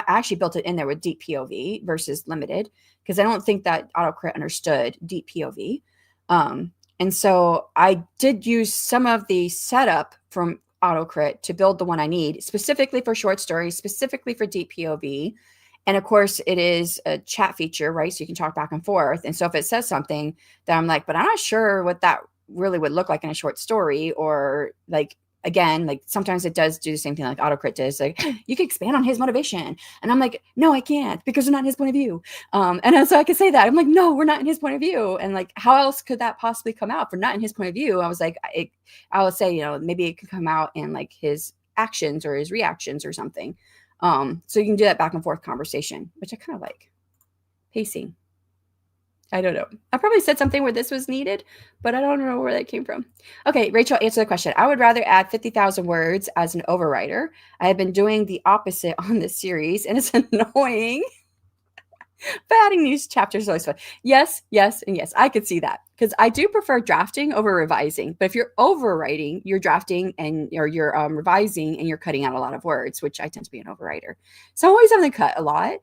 actually built it in there with deep POV versus limited, because I don't think that AutoCrit understood deep POV. And so I did use some of the setup from AutoCrit to build the one I need, specifically for short stories, specifically for deep POV. And of course, it is a chat feature, right? So you can talk back and forth. And so if it says something that I'm like, but I'm not sure what that really would look like in a short story, or like, again, like sometimes it does do the same thing like AutoCrit does. Like, you can expand on his motivation. And I'm like, no, I can't, because we're not in his point of view. And so I could say that. I'm like, no, we're not in his point of view. And like, how else could that possibly come out if we're not in his point of view? I was like, I would say, maybe it could come out in like his actions or his reactions or something. So you can do that back and forth conversation, which I kind of like. Pacing. I don't know. I probably said something where this was needed, but I don't know where that came from. Okay, Rachel, answer the question. I would rather add 50,000 words as an overwriter. I have been doing the opposite on this series, and it's annoying. But adding these chapters is always fun. Yes, and yes. I could see that, because I do prefer drafting over revising. But if you're overwriting, you're drafting or you're revising, and you're cutting out a lot of words, which I tend to be an overwriter. So I'm always having to cut a lot.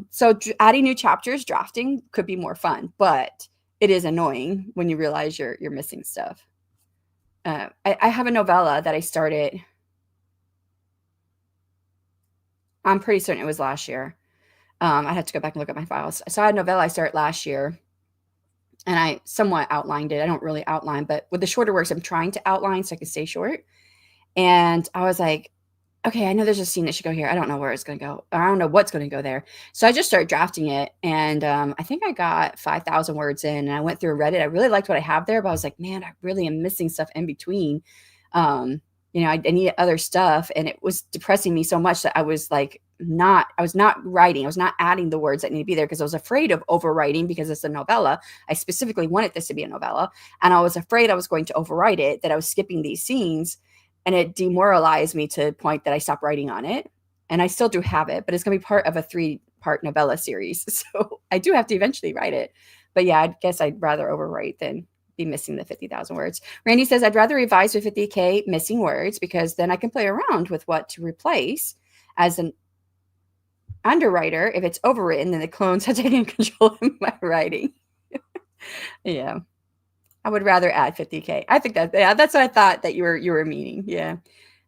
So adding new chapters, drafting could be more fun, but it is annoying when you realize you're missing stuff. I have a novella that I started. I'm pretty certain it was last year. I'd have to go back and look at my files. So I had a novella I started last year, and I somewhat outlined it. I don't really outline, but with the shorter works, I'm trying to outline so I can stay short. And I was like, okay, I know there's a scene that should go here. I don't know where it's going to go. I don't know what's going to go there. So I just started drafting it, and I think I got 5,000 words in, and I went through Reddit. I really liked what I have there, but I was like, man, I really am missing stuff in between. Um, I need other stuff, and it was depressing me so much that I was like, I was not writing. I was not adding the words that need to be there because I was afraid of overwriting because it's a novella. I specifically wanted this to be a novella, and I was afraid I was going to overwrite it, that I was skipping these scenes, and it demoralized me to the point that I stopped writing on it. And I still do have it, but it's going to be part of a 3-part novella series. So I do have to eventually write it. But yeah, I guess I'd rather overwrite than be missing the 50,000 words. Randy says, I'd rather revise with 50K missing words because then I can play around with what to replace. As an underwriter, if it's overwritten, then the clones have taken control of my writing. Yeah. I would rather add 50K. I think that's what I thought that you were meaning. Yeah.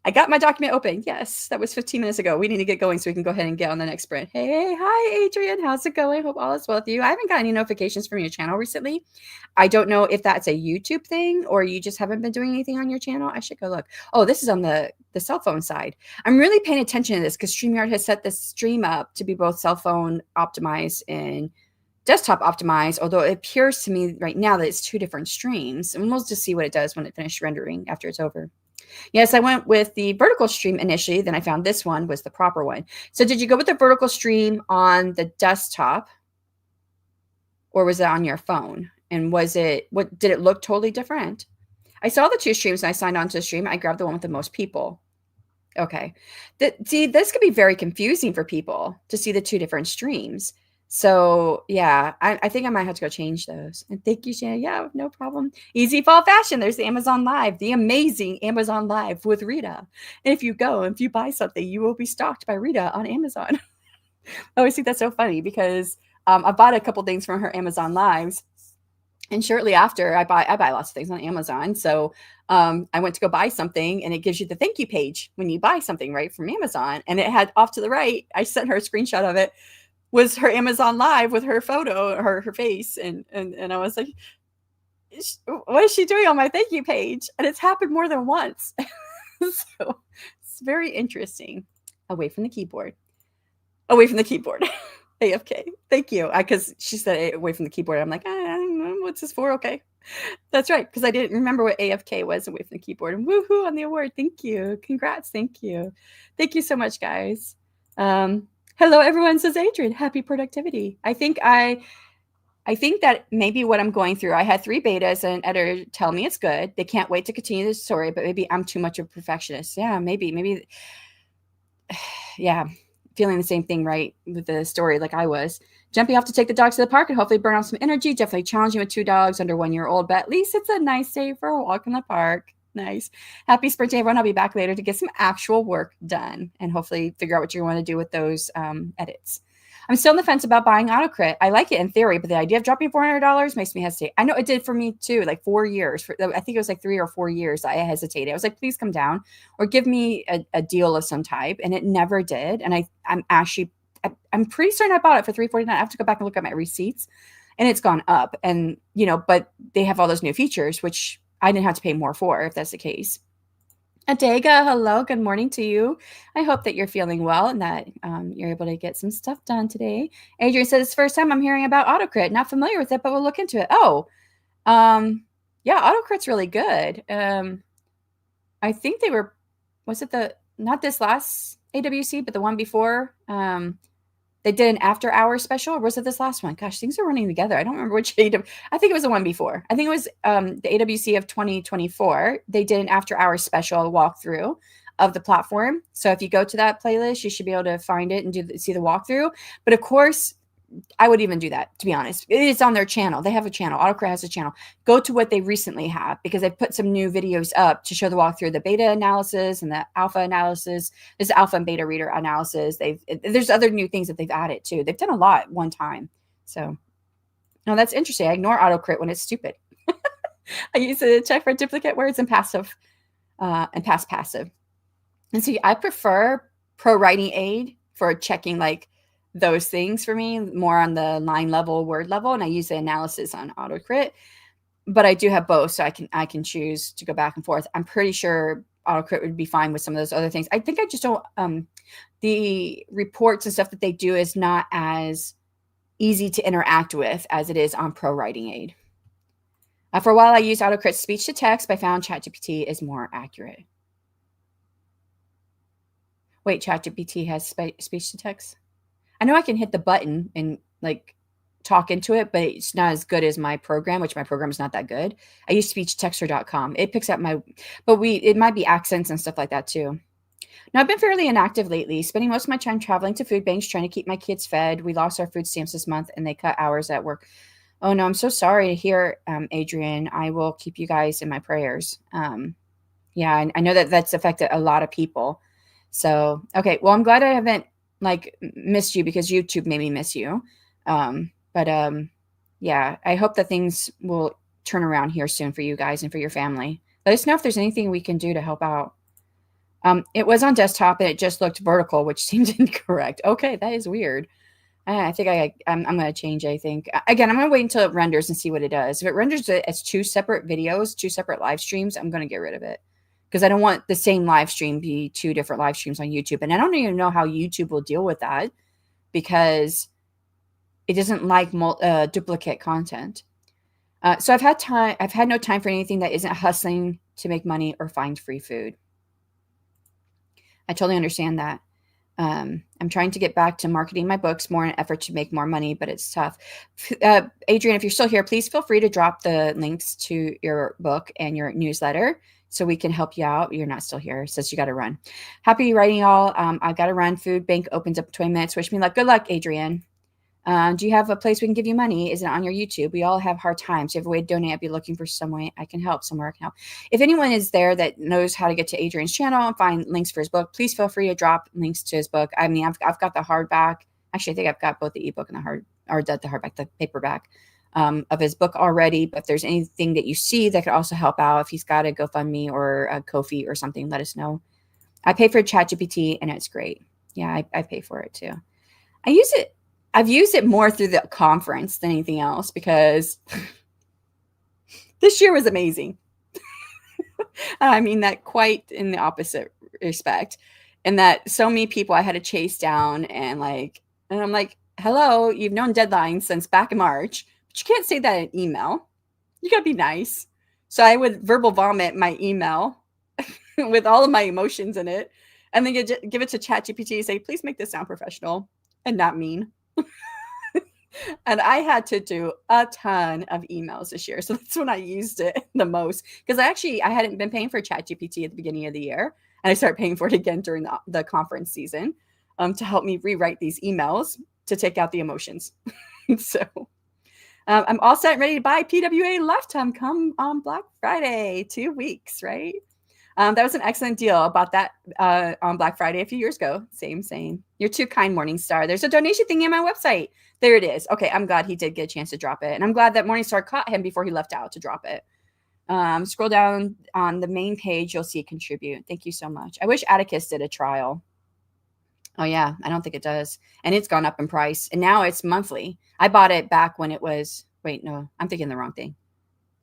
I got my document open. Yes, that was 15 minutes ago. We need to get going so we can go ahead and get on the next sprint. Hey, hi, Adrian. How's it going? Hope all is well with you. I haven't got any notifications from your channel recently. I don't know if that's a YouTube thing or you just haven't been doing anything on your channel. I should go look. Oh, this is on the cell phone side. I'm really paying attention to this because StreamYard has set this stream up to be both cell phone optimized and desktop optimized, although it appears to me right now that it's 2 different streams. And we'll just see what it does when it finishes rendering after it's over. Yes, I went with the vertical stream initially. Then I found this one was the proper one. So did you go with the vertical stream on the desktop or was it on your phone? And did it look totally different? I saw the 2 streams and I signed on to the stream. I grabbed the one with the most people. Okay. See, this could be very confusing for people to see the 2 different streams. So yeah, I think I might have to go change those. And thank you, Shannon. Yeah, no problem. Easy Fall Fashion. There's the Amazon Live, the amazing Amazon Live with Rita. And if you buy something, you will be stalked by Rita on Amazon. I always think that's so funny because I bought a couple things from her Amazon Lives. And shortly after, I buy lots of things on Amazon. So I went to go buy something, and it gives you the thank you page when you buy something, right, from Amazon. And it had off to the right, I sent her a screenshot of it, was her Amazon Live with her photo, her face. And I was like, what is she doing on my thank you page? And it's happened more than once. So it's very interesting. Away from the keyboard. AFK. Thank you. Because she said away from the keyboard. I'm like, I don't know. What's this for? Okay. That's right. Because I didn't remember what AFK was, away from the keyboard. And woohoo on the award. Thank you. Congrats. Thank you. Thank you so much, guys. Hello, everyone, says Adrian. Happy productivity. I think that maybe what I'm going through, I had 3 betas and an editor tell me it's good. They can't wait to continue the story, but maybe I'm too much of a perfectionist. Yeah, maybe. Yeah, feeling the same thing, right, with the story like I was. Jumping off to take the dogs to the park and hopefully burn off some energy. Definitely challenging with 2 dogs under 1-year-old, but at least it's a nice day for a walk in the park. Nice. Happy spring, everyone. I'll be back later to get some actual work done and hopefully figure out what you want to do with those edits. I'm still on the fence about buying AutoCrit. I like it in theory, but the idea of dropping $400 makes me hesitate. I know it did for me too, like 4 years. I think it was like 3 or 4 years I hesitated. I was like, please come down or give me a deal of some type. And it never did. And I'm pretty certain I bought it for $349. I have to go back and look at my receipts and it's gone up. And, but they have all those new features, which I didn't have to pay more for if that's the case. Adega, hello. Good morning to you. I hope that you're feeling well and that you're able to get some stuff done today. Adrian says, it's the first time I'm hearing about AutoCrit. Not familiar with it, but we'll look into it. Oh, yeah, AutoCrit's really good. I think not this last AWC, but the one before. They did an after hours special, or was it this last one? Gosh, things are running together. I don't remember which I think it was the one before. I think it was the AWC of 2024. They did an after hours special walkthrough of the platform. So if you go to that playlist, you should be able to find it and see the walkthrough. But of course, I would even do that, to be honest. It's on their channel. They have a channel. AutoCrit has a channel. Go to what they recently have because they've put some new videos up to show the walkthrough, the beta analysis and the alpha analysis. There's alpha and beta reader analysis. There's other new things that they've added too. They've done a lot one time. So, no, that's interesting. I ignore AutoCrit when it's stupid. I use it to check for duplicate words and passive and past passive. And so I prefer Pro Writing Aid for checking like those things for me, more on the line level, word level, and I use the analysis on AutoCrit. But I do have both, so I can choose to go back and forth. I'm pretty sure autocorrect would be fine with some of those other things. I think I just don't, the reports and stuff that they do is not as easy to interact with as it is on Pro Writing Aid. For a while, I used autocorrect speech to text, but I found ChatGPT is more accurate. Wait, ChatGPT has speech to text? I know I can hit the button and like talk into it, but it's not as good as my program, which my program is not that good. I use speechtexter.com. It picks up it might be accents and stuff like that too. Now, I've been fairly inactive lately, spending most of my time traveling to food banks, trying to keep my kids fed. We lost our food stamps this month and they cut hours at work. Oh no, I'm so sorry to hear, Adrian. I will keep you guys in my prayers. Yeah, I know that that's affected a lot of people. So, okay. Well, I'm glad I haven't like missed you because YouTube made me miss you. Yeah, I hope that things will turn around here soon for you guys and for your family. Let us know if there's anything we can do to help out. It was on desktop and it just looked vertical, which seems incorrect. Okay, that is weird. I think I'm going to change, I think. Again, I'm going to wait until it renders and see what it does. If it renders it as 2 separate videos, 2 separate live streams, I'm going to get rid of it. Because I don't want the same live stream be 2 different live streams on YouTube. And I don't even know how YouTube will deal with that because it doesn't like duplicate content. So I've had no time for anything that isn't hustling to make money or find free food. I totally understand that. I'm trying to get back to marketing my books more in an effort to make more money, but it's tough. Adrian, if you're still here, please feel free to drop the links to your book and your newsletter so we can help you out. You're not still here. It says you got to run. Happy writing, y'all. I've got to run. Food bank opens up in 20 minutes. Wish me luck. Good luck, Adrian. Do you have a place we can give you money? Is it on your YouTube? We all have hard times. If you have a way to donate, I'd be looking for some way I can help, somewhere I can help. If anyone is there that knows how to get to Adrian's channel and find links for his book, please feel free to drop links to his book. I mean, I've got the hardback. Actually, I think I've got both the ebook and the paperback of his book already. But if there's anything that you see that could also help out, if he's got a GoFundMe or a Ko-fi or something, let us know. I pay for ChatGPT and it's great. Yeah, I pay for it too. I've used it more through the conference than anything else because this year was amazing. I mean that quite in the opposite respect. And that so many people I had to chase down and I'm like, hello, you've known deadlines since back in March, but you can't say that in email. You gotta be nice. So I would verbal vomit my email with all of my emotions in it and then give it to ChatGPT and say, please make this sound professional and not mean. And I had to do a ton of emails this year. So that's when I used it the most because I hadn't been paying for ChatGPT at the beginning of the year. And I started paying for it again during the conference season to help me rewrite these emails to take out the emotions. So I'm all set and ready to buy PWA Lifetime come on Black Friday, 2 weeks, right? That was an excellent deal. I bought that on Black Friday a few years ago. Same. You're too kind, Morningstar. There's a donation thing on my website. There it is. Okay, I'm glad he did get a chance to drop it. And I'm glad that Morningstar caught him before he left out to drop it. Scroll down on the main page. You'll see contribute. Thank you so much. I wish Atticus did a trial. Oh, yeah. I don't think it does. And it's gone up in price. And now it's monthly. I bought it back when it was – wait, no. I'm thinking the wrong thing.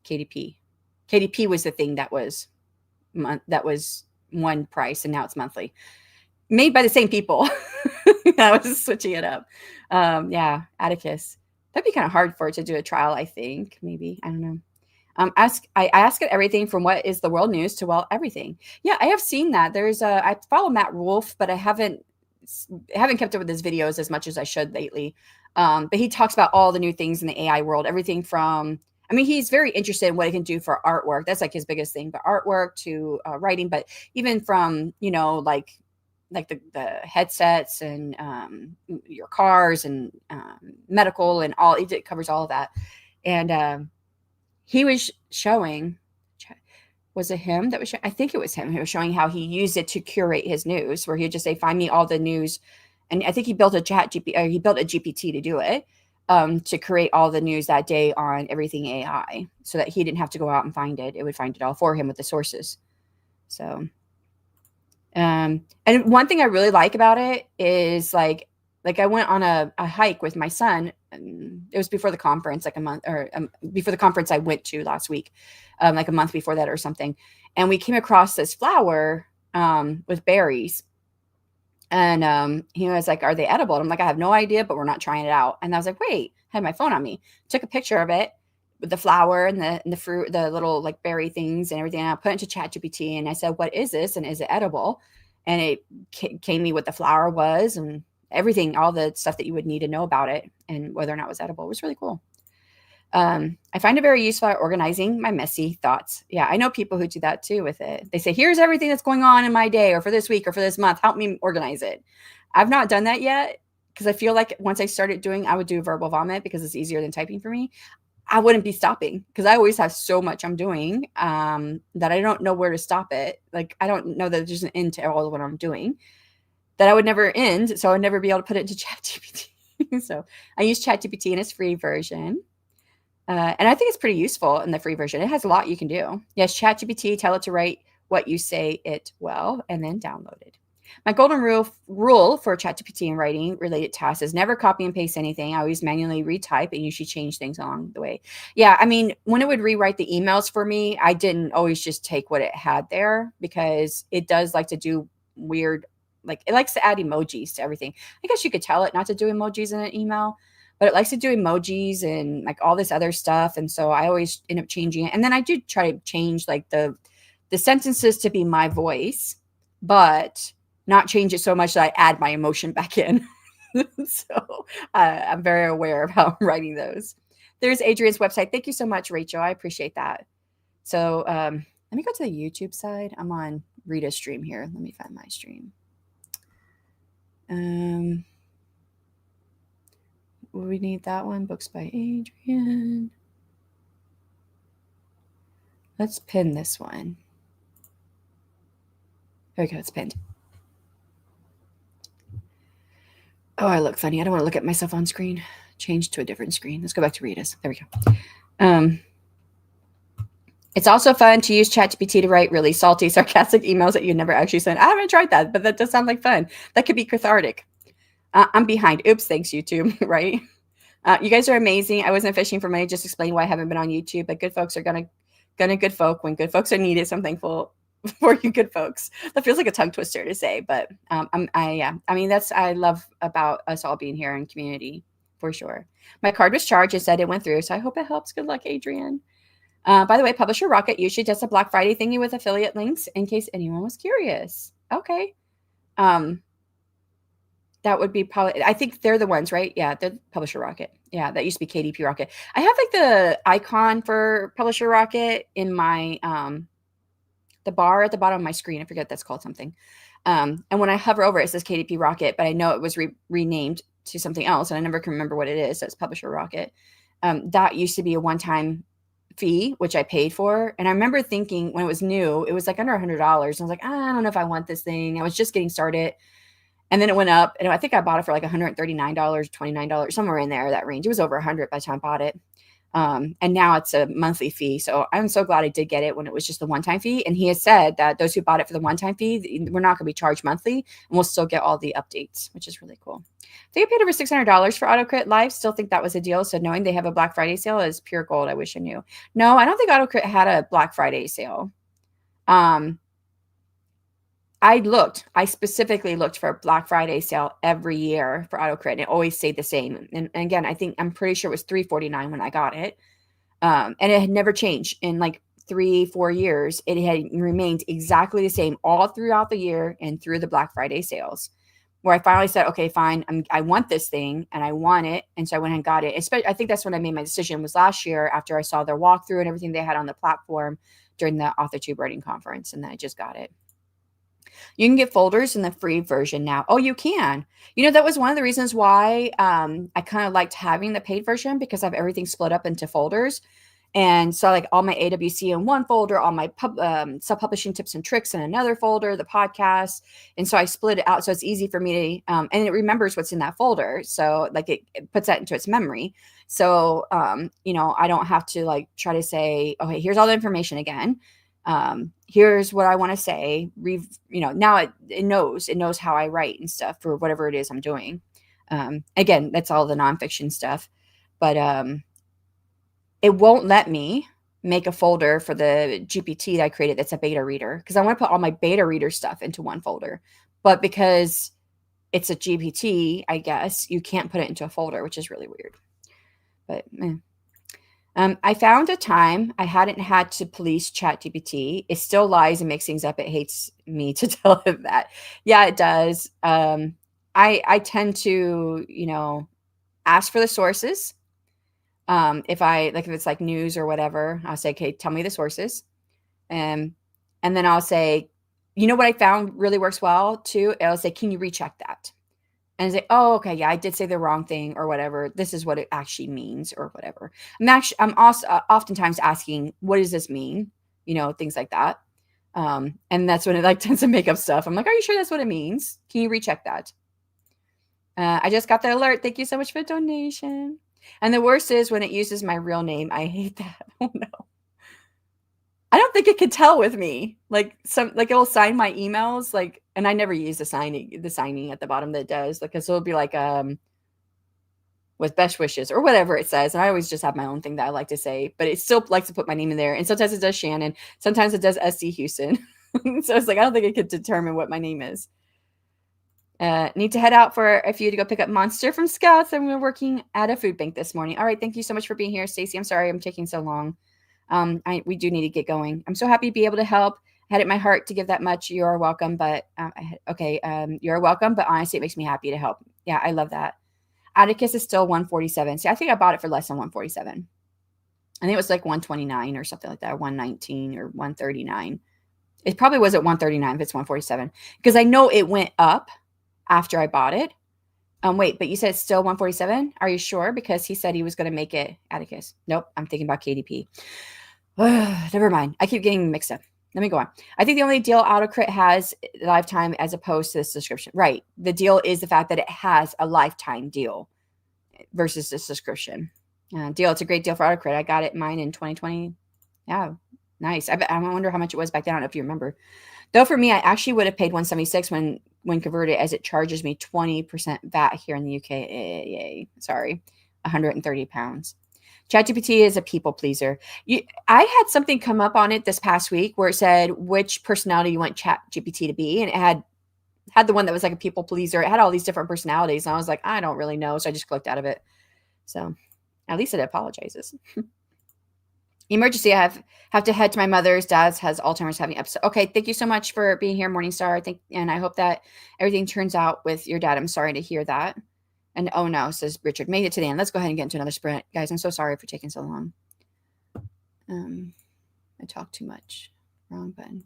KDP. KDP was the thing that was one price, and now it's monthly. Made by the same people. I was switching it up. Yeah, Atticus. That'd be kind of hard for it to do a trial, I think. Maybe. I don't know. I ask it everything from what is the world news to everything. Yeah, I have seen that. I follow Matt Wolf, but I haven't kept up with his videos as much as I should lately. But he talks about all the new things in the AI world, everything from, I mean, he's very interested in what it can do for artwork. That's like his biggest thing, but artwork to writing, but even from, like the headsets and your cars and medical and all, it covers all of that. And he was showing, was it him that was I think it was him who was showing how he used it to curate his news, where he'd just say, find me all the news. And I think he built a GPT to do it, to create all the news that day on everything AI so that he didn't have to go out and find it. It would find it all for him with the sources. So, and one thing I really like about it is like Like I went on a hike with my son. And it was before the conference, like a month or before the conference I went to last week, like a month before that or something. And we came across this flower with berries. And he was like, "Are they edible?" And I'm like, "I have no idea, but we're not trying it out." And I was like, "Wait," I had my phone on me, took a picture of it with the flower and the fruit, the little like berry things and everything. And I put it into ChatGPT and I said, "What is this? And is it edible?" And it came me what the flower was and everything, all the stuff that you would need to know about it and whether or not it was edible. It was really cool. I find it very useful at organizing my messy thoughts. Yeah, I know people who do that too with it. They say, "Here's everything that's going on in my day or for this week or for this month. Help me organize it." I've not done that yet because I feel like once I started doing, I would do verbal vomit because it's easier than typing for me. I wouldn't be stopping because I always have so much I'm doing that I don't know where to stop it. Like, I don't know that there's an end to all of what I'm doing that I would never end. So I would never be able to put it into ChatGPT. So I use ChatGPT in its free version. And I think it's pretty useful in the free version. It has a lot you can do. Yes, ChatGPT, tell it to write what you say it well, and then download it. My golden rule for ChatGPT and writing related tasks is never copy and paste anything. I always manually retype and usually change things along the way. Yeah, I mean, when it would rewrite the emails for me, I didn't always just take what it had there because it does like to do weird, like it likes to add emojis to everything. I guess you could tell it not to do emojis in an email, but it likes to do emojis and like all this other stuff. And so I always end up changing it. And then I do try to change like the sentences to be my voice, but not change it so much that I add my emotion back in. So I'm very aware of how I'm writing those. There's Adrian's website. Thank you so much, Rachel. I appreciate that. So let me go to the YouTube side. I'm on Rita's stream here. Let me find my stream. We need that one. Books by Adrian. Let's pin this one. There we go. It's pinned. Oh, I look funny. I don't want to look at myself on screen. Change to a different screen. Let's go back to Rita's. There we go. It's also fun to use ChatGPT to write really salty, sarcastic emails that you never actually sent. I haven't tried that, but that does sound like fun. That could be cathartic. I'm behind. Oops, thanks, YouTube, right? You guys are amazing. I wasn't fishing for money. Just explain why I haven't been on YouTube. But good folks are gonna good folk when good folks are needed. So I'm thankful for you, good folks. That feels like a tongue twister to say, but I mean that's I love about us all being here in community for sure. My card was charged. It said it went through, so I hope it helps. Good luck, Adrian. By the way, Publisher Rocket usually does a Black Friday thingy with affiliate links in case anyone was curious. Okay. That would be probably, I think they're the ones, right? Yeah, they're Publisher Rocket. Yeah, that used to be KDP Rocket. I have like the icon for Publisher Rocket in my, the bar at the bottom of my screen. I forget that's called something. And when I hover over it, it says KDP Rocket, but I know it was renamed to something else and I never can remember what it is. So it's Publisher Rocket. That used to be a one-time fee, which I paid for. And I remember thinking when it was new, it was like under $100. I was like, I don't know if I want this thing. I was just getting started. And then it went up, and I think I bought it for like $139, $29, somewhere in there, that range. It was over 100 by the time I bought it. And now it's a monthly fee. So I'm so glad I did get it when it was just the one-time fee. And he has said that those who bought it for the one-time fee, we're not going to be charged monthly, and we'll still get all the updates, which is really cool. I think I paid over $600 for AutoCrit Live. Still think that was a deal. So knowing they have a Black Friday sale is pure gold. I wish I knew. No, I don't think AutoCrit had a Black Friday sale. I specifically looked for a Black Friday sale every year for AutoCrit, and it always stayed the same. And again, I'm pretty sure it was $349 when I got it. And it had never changed in like 3-4 years. It had remained exactly the same all throughout the year and through the Black Friday sales, where I finally said, okay, fine. I want this thing and I want it. And so I went and got it. I think that's when I made my decision, was last year after I saw their walkthrough and everything they had on the platform during the AuthorTube writing conference. And then I just got it. You can get folders in the free version now. Oh, you can. You know, that was one of the reasons why I kind of liked having the paid version, because I have everything split up into folders. And so like all my AWC in one folder, all my self-publishing tips and tricks in another folder, the podcast. And so I split it out. So it's easy for me to, and it remembers what's in that folder. So like it puts that into its memory. So, you know, I don't have to like try to say, okay, here's all the information again. Here's what I want to say. You know, now it knows how I write and stuff for whatever it is I'm doing. Again, that's all the nonfiction stuff, but it won't let me make a folder for the GPT that I created that's a beta reader because I want to put all my beta reader stuff into one folder. But because it's a GPT, I guess you can't put it into a folder, which is really weird. But I found a time I hadn't had to police ChatGPT. It still lies and makes things up. It hates me to tell it that. Yeah, it does. I tend to, ask for the sources. If it's like news or whatever, I'll say, okay, tell me the sources. And then I'll say, what I found really works well too? I'll say, can you recheck that? And say, oh, okay, yeah, I did say the wrong thing or whatever. This is what it actually means or whatever. I'm also oftentimes asking, what does this mean? Things like that. And that's when it like tends to make up stuff. I'm like, are you sure that's what it means? Can you recheck that? I just got the alert. Thank you so much for the donation. And the worst is when it uses my real name. I hate that. Oh no. I don't think it could tell with me. Like it will sign my emails, and I never use the signing at the bottom that it does. Because it'll be like with best wishes or whatever it says. And I always just have my own thing that I like to say, but it still likes to put my name in there. And sometimes it does Shanon, sometimes it does SC Houston. So it's like I don't think it could determine what my name is. Need to head out for a few to go pick up Monster from Scouts, and we're working at a food bank this morning. All right, thank you so much for being here, Stacy. I'm sorry I'm taking so long. We do need to get going. I'm so happy to be able to help. I had it in my heart to give that much. You are welcome, but you're welcome. But honestly, it makes me happy to help. Yeah, I love that. Atticus is still 147. See, I think I bought it for less than 147. I think it was like 129 or something like that, 119 or 139. It probably was at 139 if it's 147 because I know it went up after I bought it. Wait, but you said it's still 147? Are you sure? Because he said he was going to make it Atticus. Nope, I'm thinking about KDP. Never mind. I keep getting mixed up. Let me go on. I think the only deal AutoCrit has lifetime as opposed to the subscription. Right. The deal is the fact that it has a lifetime deal versus the subscription deal. It's a great deal for AutoCrit. I got mine in 2020. Yeah, nice. I wonder how much it was back then. I don't know if you remember. Though for me, I actually would have paid 176 when converted, as it charges me 20% VAT here in the UK. Yay. Sorry, 130 pounds. ChatGPT is a people pleaser. I had something come up on it this past week where it said which personality you want ChatGPT to be, and it had the one that was like a people pleaser. It had all these different personalities, and I was like, I don't really know, so I just clicked out of it. So at least it apologizes. Emergency. I have to head to my mother's. Dad's has Alzheimer's having episode. Okay, thank you so much for being here, Morningstar. And I hope that everything turns out with your dad. I'm sorry to hear that. And oh no, says Richard, made it to the end. Let's go ahead and get into another sprint, guys. I'm so sorry for taking so long. I talk too much. Wrong button,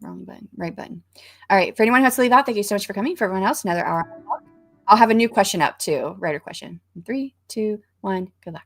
right button. All right, for anyone who has to leave out, thank you so much for coming. For everyone else, another hour. I'll have a new question up too. Writer question. 3, 2, 1. Good luck.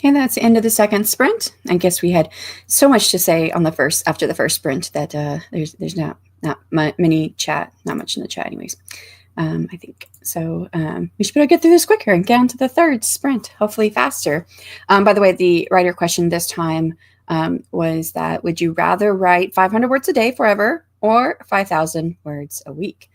Okay, that's the end of the second sprint. I guess we had so much to say on after the first sprint that there's not many chat, not much in the chat, anyways. I think so. We should be able to get through this quicker and get on to the third sprint, hopefully faster. By the way, the writer question this time was that: would you rather write 500 words a day forever or 5,000 words a week?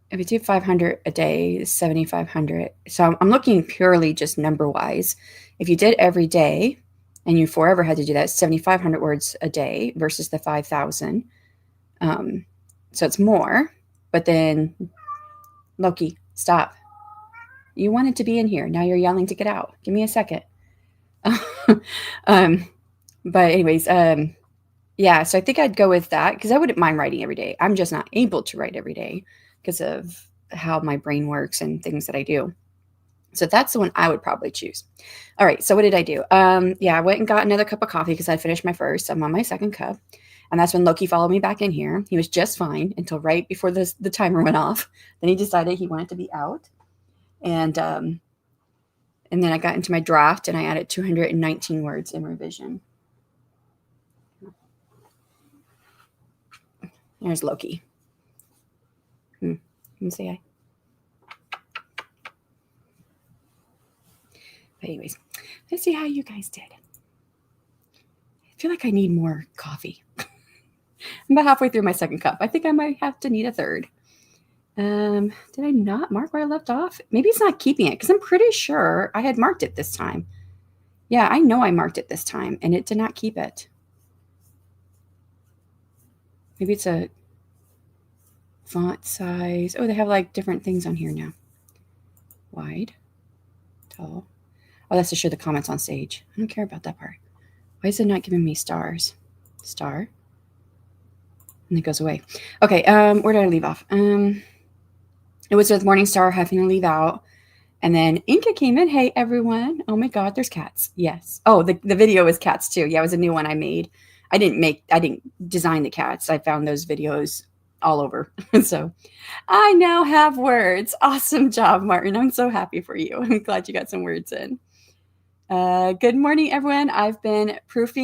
If we do 500 a day, 7,500. So I'm looking purely just number wise. If you did every day and you forever had to do that, 7,500 words a day versus the 5,000. So it's more, but then Loki, stop. You wanted to be in here. Now you're yelling to get out. Give me a second. But anyways, yeah, so I think I'd go with that because I wouldn't mind writing every day. I'm just not able to write every day because of how my brain works and things that I do. So that's the one I would probably choose. All right, so what did I do? Yeah, I went and got another cup of coffee because I finished my first. I'm on my second cup. And that's when Loki followed me back in here. He was just fine until right before the timer went off. Then he decided he wanted to be out. And then I got into my draft and I added 219 words in revision. There's Loki. Let me say hi. But anyways, let's see how you guys did. I feel like I need more coffee. I'm about halfway through my second cup. I think I might have to need a third. Did I not mark where I left off? Maybe it's not keeping it because I'm pretty sure I had marked it this time. Yeah, I know I marked it this time and it did not keep it. Maybe it's a font size. Oh, they have like different things on here now. Wide, tall. Oh, that's to show the comments on stage. I don't care about that part. Why is it not giving me stars? Star. And it goes away. Okay, where did I leave off? It was with Morningstar having to leave out. And then Inca came in. Hey, everyone. Oh, my God, there's cats. Yes. Oh, the video was cats, too. Yeah, it was a new one I made. I didn't design the cats. I found those videos all over. So I now have words. Awesome job, Martin. I'm so happy for you. I'm glad you got some words in. Good morning, everyone. I've been proof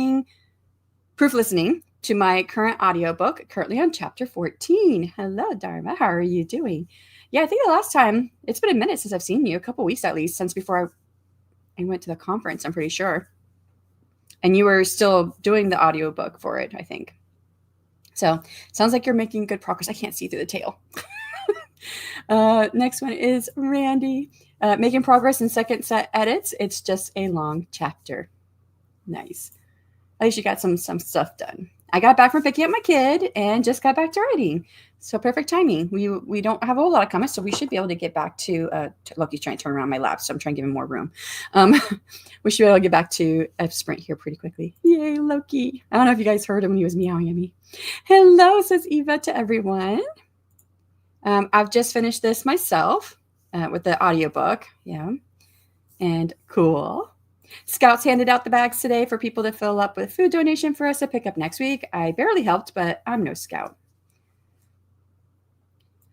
listening to my current audiobook, currently on chapter 14. Hello, Dharma. How are you doing? Yeah, I think the last time, it's been a minute since I've seen you, a couple weeks at least, since before I went to the conference, I'm pretty sure. And you were still doing the audiobook for it, I think. So sounds like you're making good progress. I can't see through the tail. Next one is Randy. Making progress in second set edits. It's just a long chapter. Nice. At least you got some stuff done. I got back from picking up my kid and just got back to writing. So perfect timing. We don't have a whole lot of comments, so we should be able to get back to Loki's trying to turn around my lap, so I'm trying to give him more room. We should be able to get back to a sprint here pretty quickly. Yay, Loki. I don't know if you guys heard him when he was meowing at me. Hello, says Eva to everyone. I've just finished this myself with the audiobook. Yeah. And cool. Scouts handed out the bags today for people to fill up with food donation for us to pick up next week. I barely helped, but I'm no scout.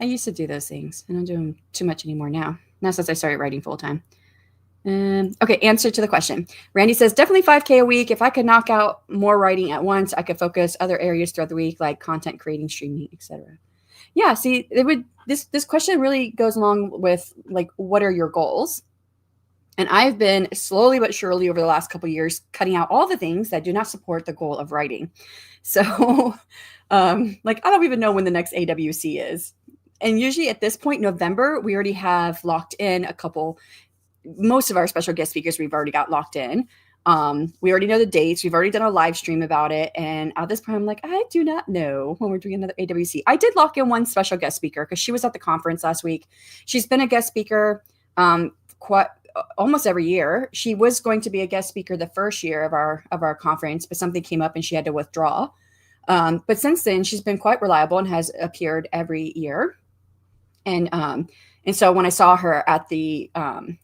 I used to do those things. I don't do them too much anymore now. Not since I started writing full time. Okay, answer to the question. Randy says, definitely 5K a week. If I could knock out more writing at once, I could focus other areas throughout the week, like content creating, streaming, etc. Yeah, see, this question really goes along with, like, what are your goals? And I've been slowly but surely over the last couple of years cutting out all the things that do not support the goal of writing. So, like, I don't even know when the next AWC is. And usually at this point, November, we already have locked in most of our special guest speakers we've already got locked in. We already know the dates. We've already done a live stream about it. And at this point, I'm like, I do not know when we're doing another AWC. I did lock in one special guest speaker because she was at the conference last week. She's been a guest speaker almost every year. She was going to be a guest speaker the first year of our conference, but something came up and she had to withdraw. But since then, she's been quite reliable and has appeared every year. And so when I saw her at the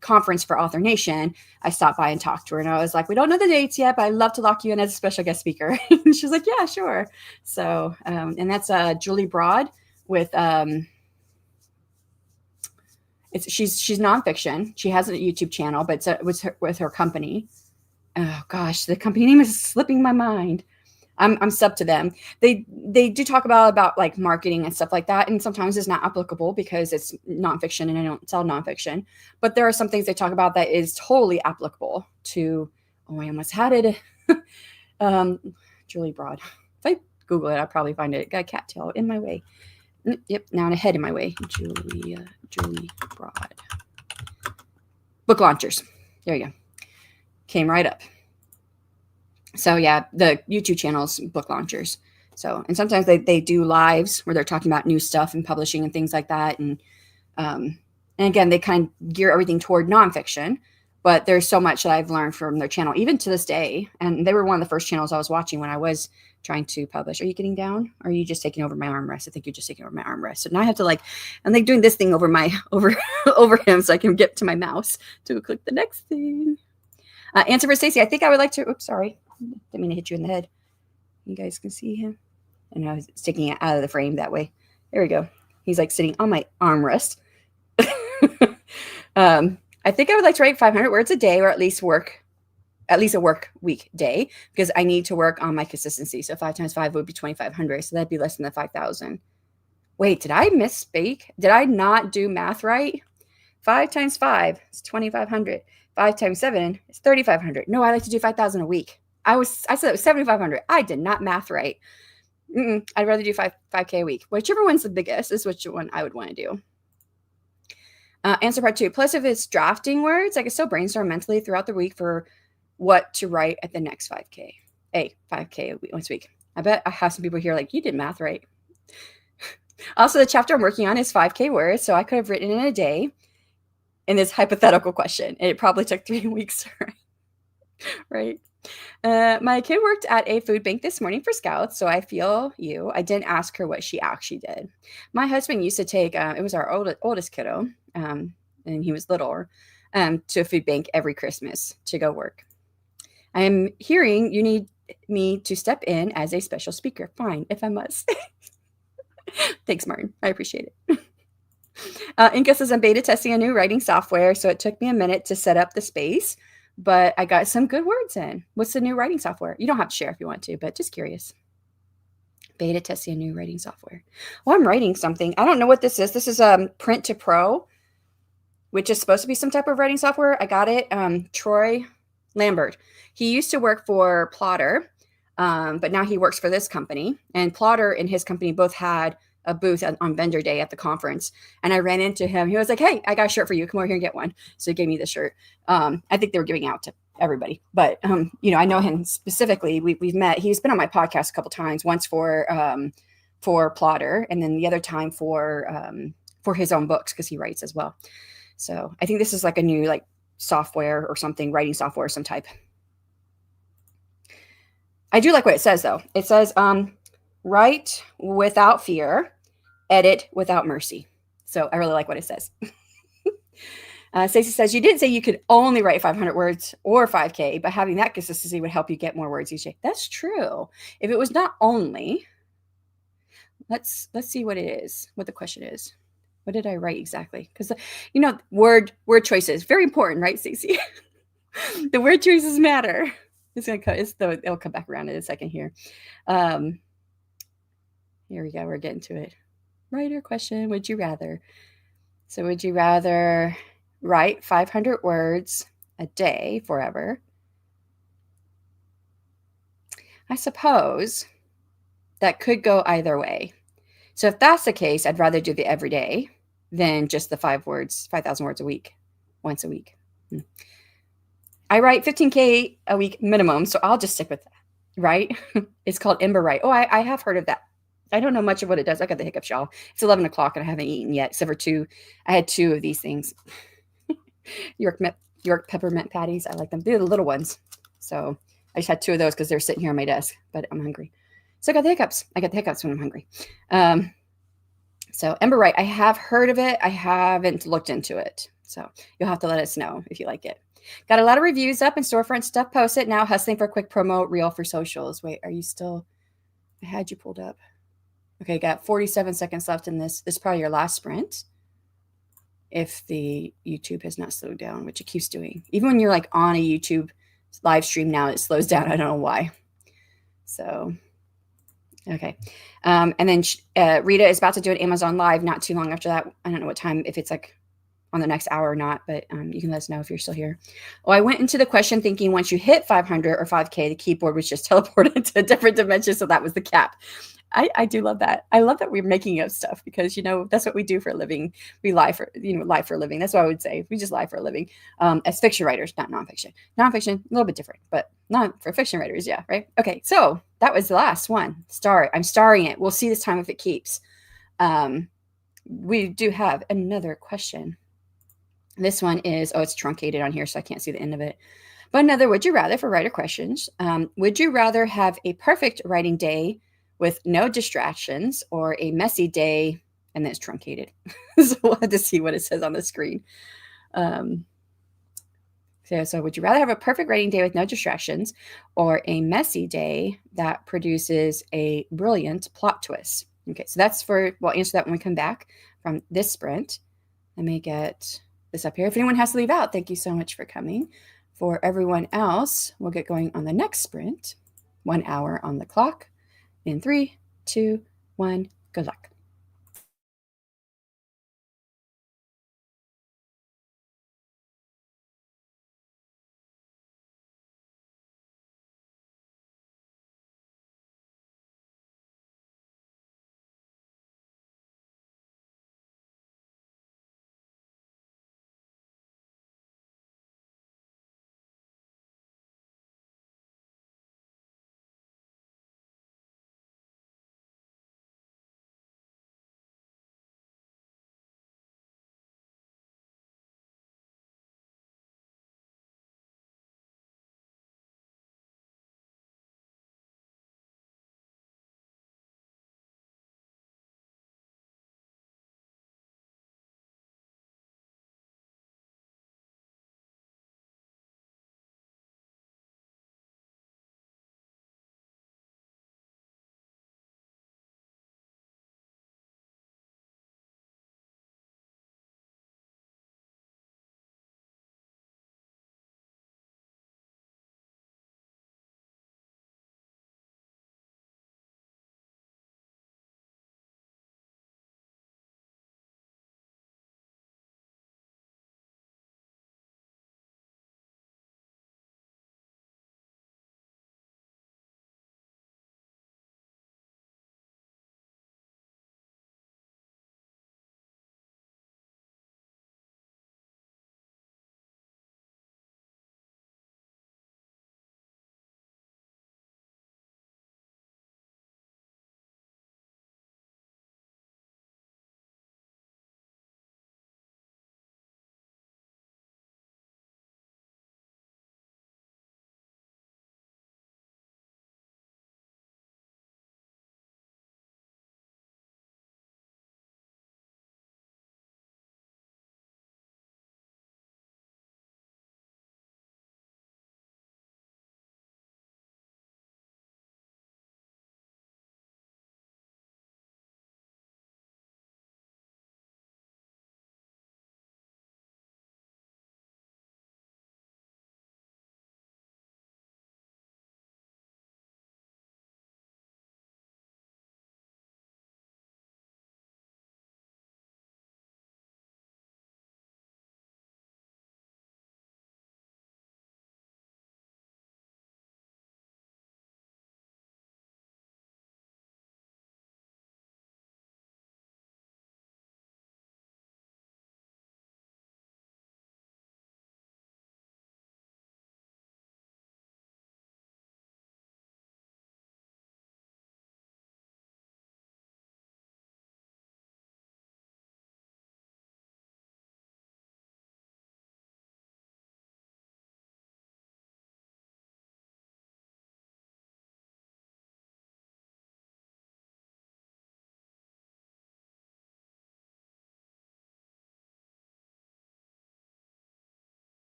conference for Author Nation, I stopped by and talked to her. And I was like, we don't know the dates yet, but I'd love to lock you in as a special guest speaker. And she's like, yeah, sure. So, and that's Julie Broad with She's nonfiction. She has a YouTube channel, but it was with her company. Oh gosh, the company name is slipping my mind. I'm sub to them. They do talk about like marketing and stuff like that, and sometimes it's not applicable because it's nonfiction and I don't sell nonfiction. But there are some things they talk about that is totally applicable to. Oh, I almost had it. Julie Broad. If I Google it, I'll probably find it. Got a cattail in my way. Yep, now a head in my way. Julie Broad. Book launchers. There you go. Came right up. So yeah, the YouTube channels, book launchers. So, and sometimes they do lives where they're talking about new stuff and publishing and things like that. And again, they kind of gear everything toward nonfiction, but there's so much that I've learned from their channel, even to this day. And they were one of the first channels I was watching when I was trying to publish. Are you getting down? Or are you just taking over my armrest? I think you're just taking over my armrest. So now I have to I'm like doing this thing over over him so I can get to my mouse to click the next thing. Answer for Stacy. I think I would like to, oops, sorry. Didn't mean to hit you in the head. You guys can see him. And I was sticking it out of the frame that way. There we go. He's like sitting on my armrest. I think I would like to write 500 words a day, or at least a work week day, because I need to work on my consistency. So 5 times 5 would be 2,500. So that'd be less than the 5,000. Wait, did I misspeak? Did I not do math right? 5 times 5 is 2,500. 5 times 7 is 3,500. No, I like to do 5,000 a week. I said it was 7,500. I did not math right. I'd rather do 5K a week. Whichever one's the biggest is which one I would want to do. Answer part 2. Plus, if it's drafting words, I can still brainstorm mentally throughout the week for what to write at the next 5K. 5K a week, once a week. I bet I have some people here like, you did math right. Also, the chapter I'm working on is 5K words, so I could have written in a day in this hypothetical question. And it probably took 3 weeks to write. Right? My kid worked at a food bank this morning for Scouts, so I feel you. I didn't ask her what she actually did. My husband used to take, it was our oldest kiddo, and he was little, to a food bank every Christmas to go work. I am hearing you need me to step in as a special speaker. Fine, if I must. Thanks, Martin. I appreciate it. Inca says I'm beta testing a new writing software, so it took me a minute to set up the space, but I got some good words in. What's the new writing software? You don't have to share if you want to, but just curious. Beta testing a new writing software. Well, I'm writing something. I don't know what this is. This is Print to Pro, which is supposed to be some type of writing software. I got it. Troy Lambert. He used to work for Plotter, but now he works for this company. And Plotter and his company both had a booth on vendor day at the conference. And I ran into him. He was like, hey, I got a shirt for you. Come over here and get one. So he gave me the shirt. I think they were giving out to everybody, but I know him specifically. We've met. He's been on my podcast a couple times, once for Plotter, and then the other time for his own books, because he writes as well. So I think this is like a new software or something, writing software of some type. I do like what it says though. It says, write without fear, edit without mercy. So I really like what it says. Stacey says, you didn't say you could only write 500 words or 5K, but having that consistency would help you get more words each day. That's true. If it was not only, let's see what it is, what the question is. What did I write exactly? Because, word choices, very important, right, Stacey? The word choices matter. It'll come back around in a second here. Here we go. We're getting to it. Writer question. Would you rather? So would you rather write 500 words a day forever? I suppose that could go either way. So if that's the case, I'd rather do the everyday than just the 5,000 words a week, once a week. I write 15K a week minimum, so I'll just stick with that, right? It's called Ember Write. Oh, I have heard of that. I don't know much of what it does. I got the hiccups, y'all. It's 11 o'clock and I haven't eaten yet, except for 2. I had 2 of these things. York peppermint patties. I like them. They're the little ones. So I just had 2 of those because they're sitting here on my desk, but I'm hungry. So I got the hiccups. I get the hiccups when I'm hungry. So Ember Write, I have heard of it. I haven't looked into it. So you'll have to let us know if you like it. Got a lot of reviews up and storefront stuff posted. Now hustling for a quick promo reel for socials. Wait, are you still? I had you pulled up. Okay, got 47 seconds left in this. This is probably your last sprint. if the YouTube has not slowed down, which it keeps doing. Even when you're like on a YouTube live stream now, it slows down. I don't know why. So, okay. And then Rita is about to do an Amazon Live not too long after that. I don't know what time, if it's like on the next hour or not, but you can let us know if you're still here. Well, I went into the question thinking once you hit 500 or 5K, the keyboard was just teleported to a different dimension. So that was the cap. I do love that. I love that we're making up stuff because, that's what we do for a living. We lie for a living. That's what I would say. We just lie for a living as fiction writers, not nonfiction. Nonfiction, a little bit different, but not for fiction writers. Yeah, right. Okay, so that was the last one. I'm starring it. We'll see this time if it keeps. We do have another question. This one is, it's truncated on here, so I can't see the end of it. But another would you rather for writer questions. Would you rather have a perfect writing day with no distractions or a messy day and then it's truncated? So we'll have to see what it says on the screen. So would you rather have a perfect writing day with no distractions or a messy day that produces a brilliant plot twist? Okay, so we'll answer that when we come back from this sprint. Let me get this up here. If anyone has to leave out, thank you so much for coming. For everyone else, we'll get going on the next sprint. 1 hour on the clock. In 3, 2, 1, good luck.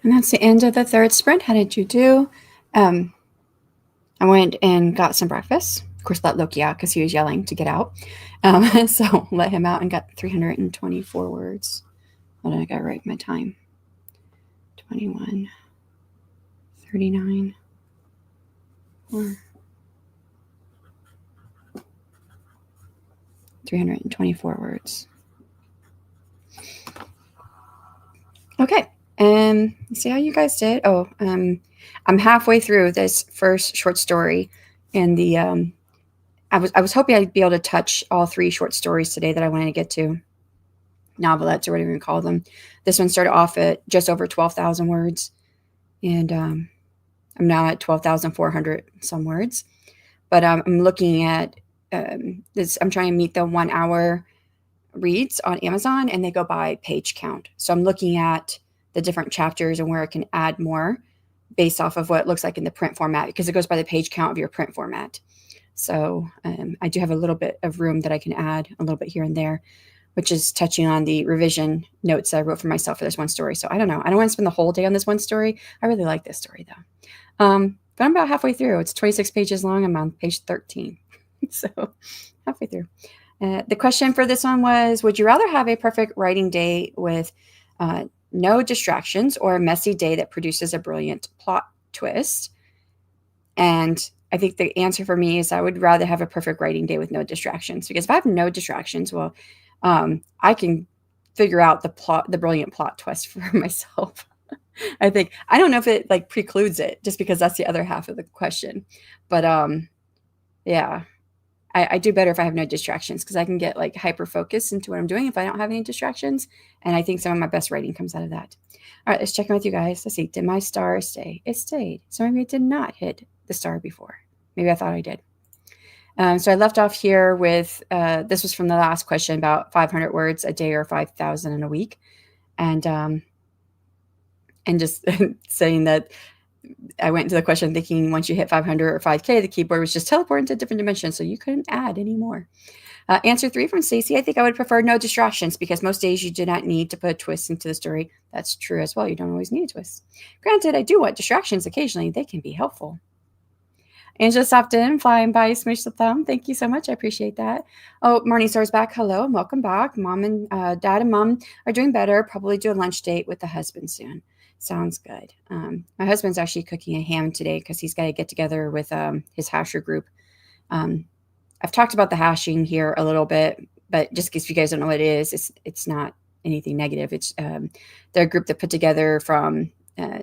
And that's the end of the third sprint. How did you do? I went and got some breakfast. Of course, let Loki out because he was yelling to get out. So let him out and got 324 words. Hold on, I gotta write my time. 21, 39, 324 words. Okay, let's see how you guys did. Oh, I'm halfway through this first short story, and the I was hoping I'd be able to touch all 3 short stories today that I wanted to get to, novelettes or whatever you call them. This one started off at just over 12,000 words, and I'm now at 12,400 some words. But I'm looking at this. I'm trying to meet the 1 hour reads on Amazon, and they go by page count. So I'm looking at the different chapters and where I can add more based off of what it looks like in the print format, because it goes by the page count of your print format. So I do have a little bit of room that I can add a little bit here and there, which is touching on the revision notes that I wrote for myself for this one story. So I don't know. I don't want to spend the whole day on this one story. I really like this story though. But I'm about halfway through. It's 26 pages long. I'm on page 13. So halfway through. The question for this one was, would you rather have a perfect writing day with no distractions or a messy day that produces a brilliant plot twist? And I think the answer for me is I would rather have a perfect writing day with no distractions, because if I have no distractions, well, I can figure out the brilliant plot twist for myself. I think, I don't know if it like precludes it, just because that's the other half of the question. But yeah, I do better if I have no distractions, because I can get like hyper focused into what I'm doing if I don't have any distractions. And I think some of my best writing comes out of that. All right, let's check in with you guys. Let's see. Did my star stay? It stayed. So maybe it did not hit the star before. Maybe I thought I did. So I left off here with, this was from the last question about 500 words a day or 5,000 in a week. And just saying that I went into the question thinking once you hit 500 or 5K, the keyboard was just teleporting to a different dimension, so you couldn't add anymore. Answer 3 from Stacy. I think I would prefer no distractions, because most days you do not need to put a twist into the story. That's true as well. You don't always need a twist. Granted, I do want distractions occasionally. They can be helpful. Angela stopped in, flying by, smushed the thumb. Thank you so much. I appreciate that. Oh, Morningstar's back. Hello, welcome back. Mom and Dad and Mom are doing better. Probably do a lunch date with the husband soon. Sounds good. My husband's actually cooking a ham today because he's got to get together with his hasher group. I've talked about the hashing here a little bit, but just in case you guys don't know what it is, it's not anything negative. It's they're a group that put together from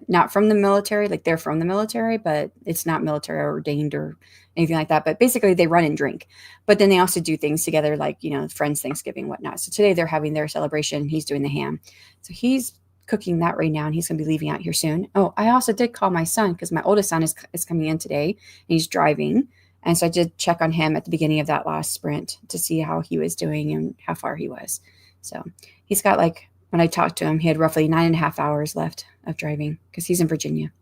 not from the military, like they're from the military, but it's not military ordained or anything like that. But basically, they run and drink. But then they also do things together, like Friends Thanksgiving, whatnot. So today they're having their celebration. He's doing the ham, so he's cooking that right now, and he's going to be leaving out here soon. Oh, I also did call my son, because my oldest son is coming in today, and he's driving. And so I did check on him at the beginning of that last sprint to see how he was doing and how far he was. So he's got, like, when I talked to him, he had roughly 9.5 hours left of driving, because he's in Virginia.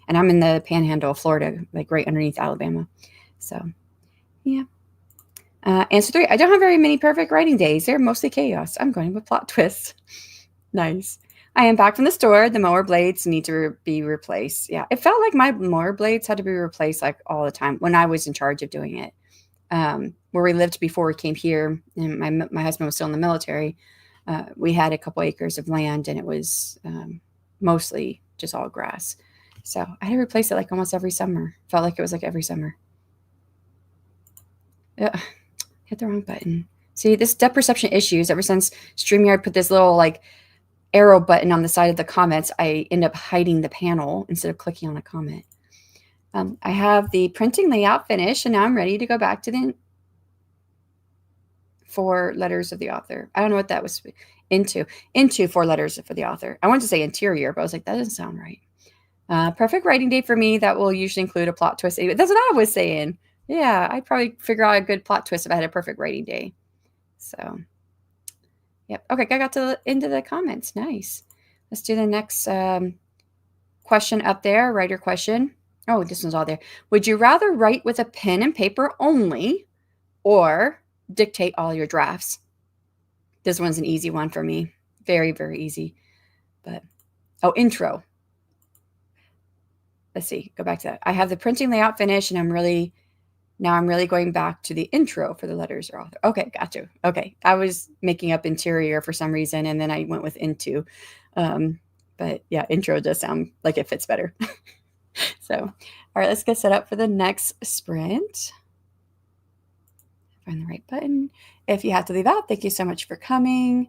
And I'm in the panhandle of Florida, like right underneath Alabama. So, yeah. Answer 3. I don't have very many perfect writing days. They're mostly chaos. I'm going with plot twists. Nice. I am back from the store. The mower blades need to be replaced. Yeah, it felt like my mower blades had to be replaced like all the time when I was in charge of doing it. Where we lived before we came here, and my husband was still in the military, we had a couple acres of land, and it was mostly just all grass. So I had to replace it like almost every summer. Felt like it was like every summer. Hit the wrong button. See, this depth perception issues ever since StreamYard put this little like arrow button on the side of the comments, I end up hiding the panel instead of clicking on a comment. I have the printing layout finished, and now I'm ready to go back to the 4 letters of the author. I don't know what that was. Into 4 letters for the author. I wanted to say interior, but I was like, that doesn't sound right. Perfect writing day for me, that will usually include a plot twist. That's what I was saying. Yeah, I'd probably figure out a good plot twist if I had a perfect writing day. So yep. Okay, I got to the end of the comments. Nice. Let's do the next question up there. Writer question. Oh, this one's all there. Would you rather write with a pen and paper only, or dictate all your drafts? This one's an easy one for me. Very, very easy. But intro. let's see, go back to that. I have the printing layout finished, and I'm really going back to the intro for the letters or author. Okay, gotcha. Okay, I was making up interior for some reason, and then I went with into. But yeah, intro does sound like it fits better. So, all right, let's get set up for the next sprint. Find the right button. If you have to leave out, thank you so much for coming.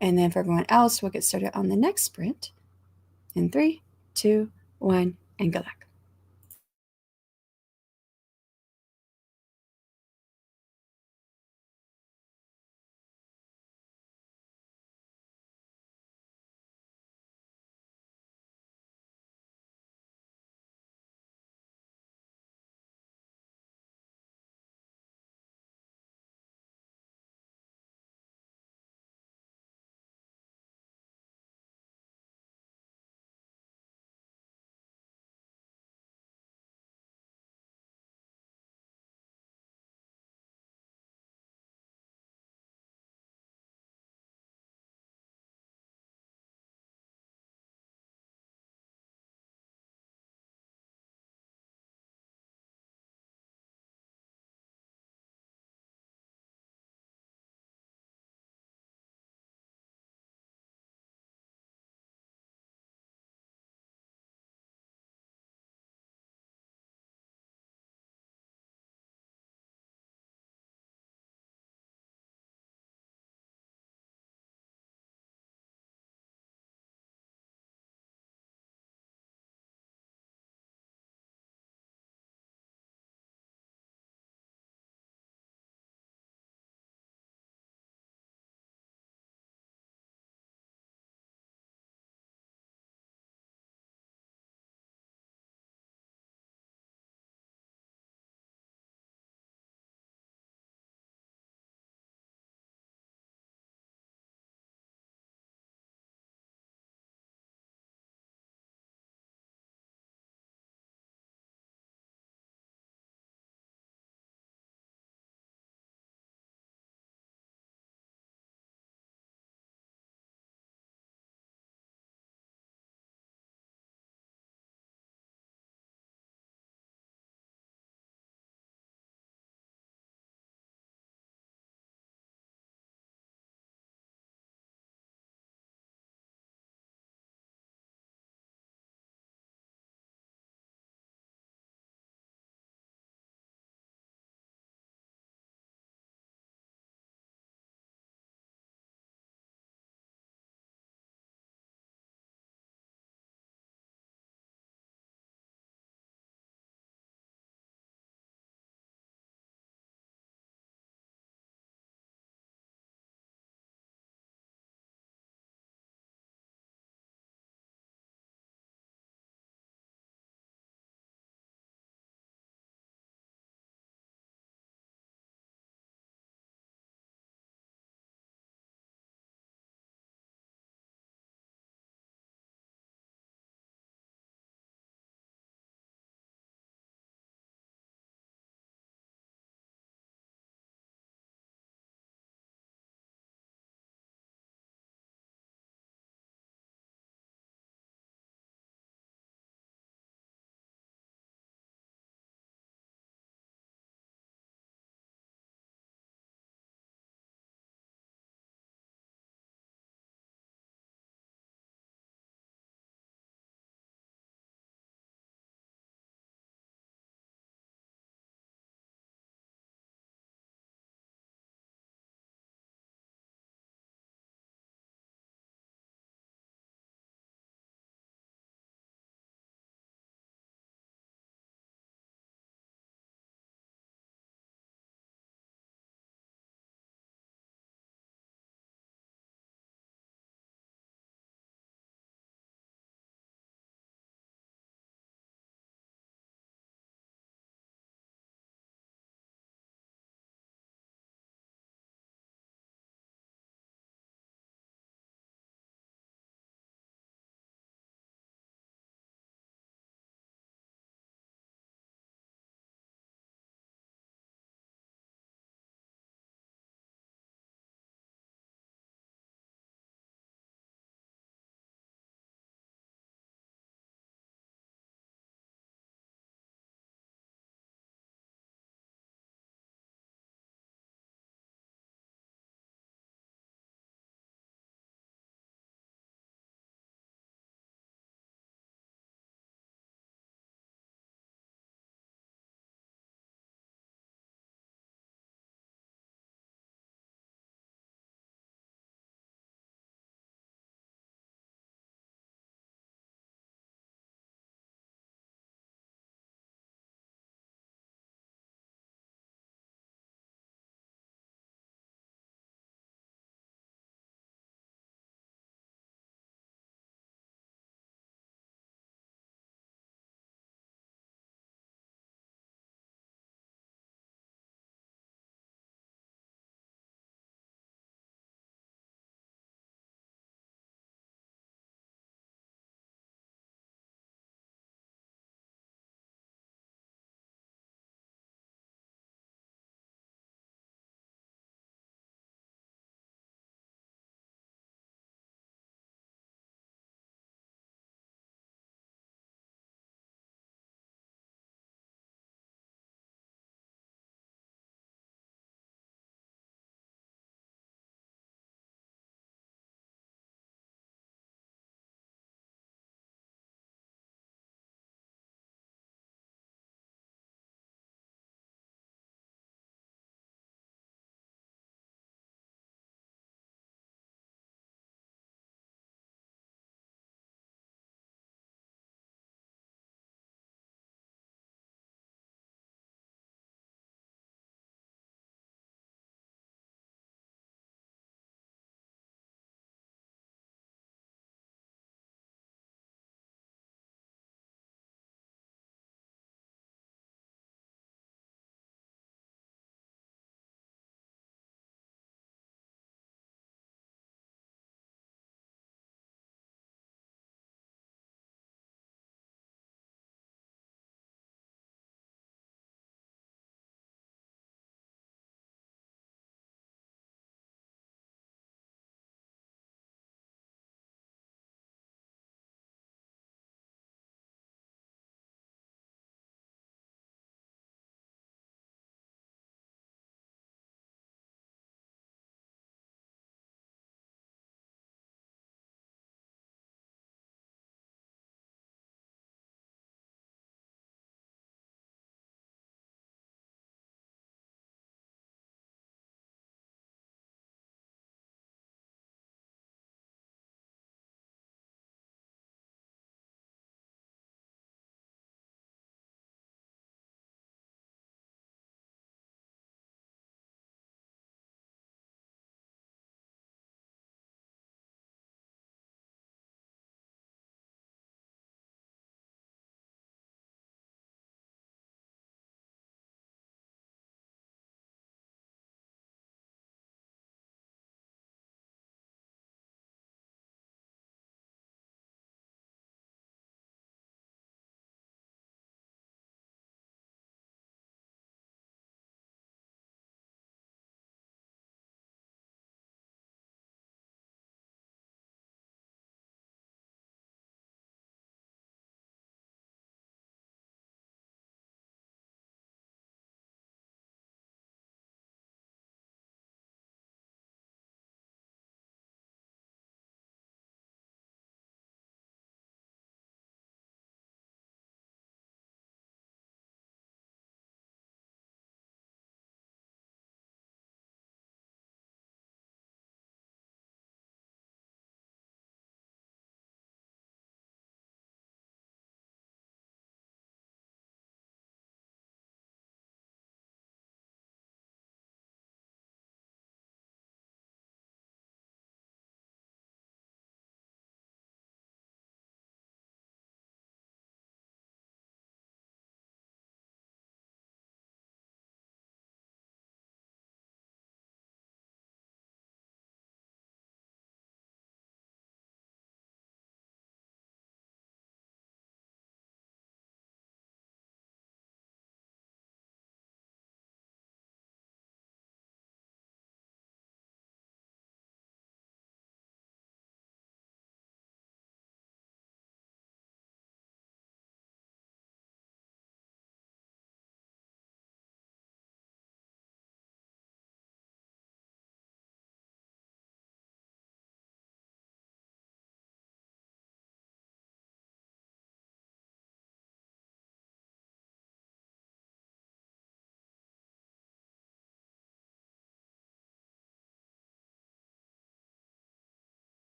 And then for everyone else, we'll get started on the next sprint in 3, 2, 1, and go back.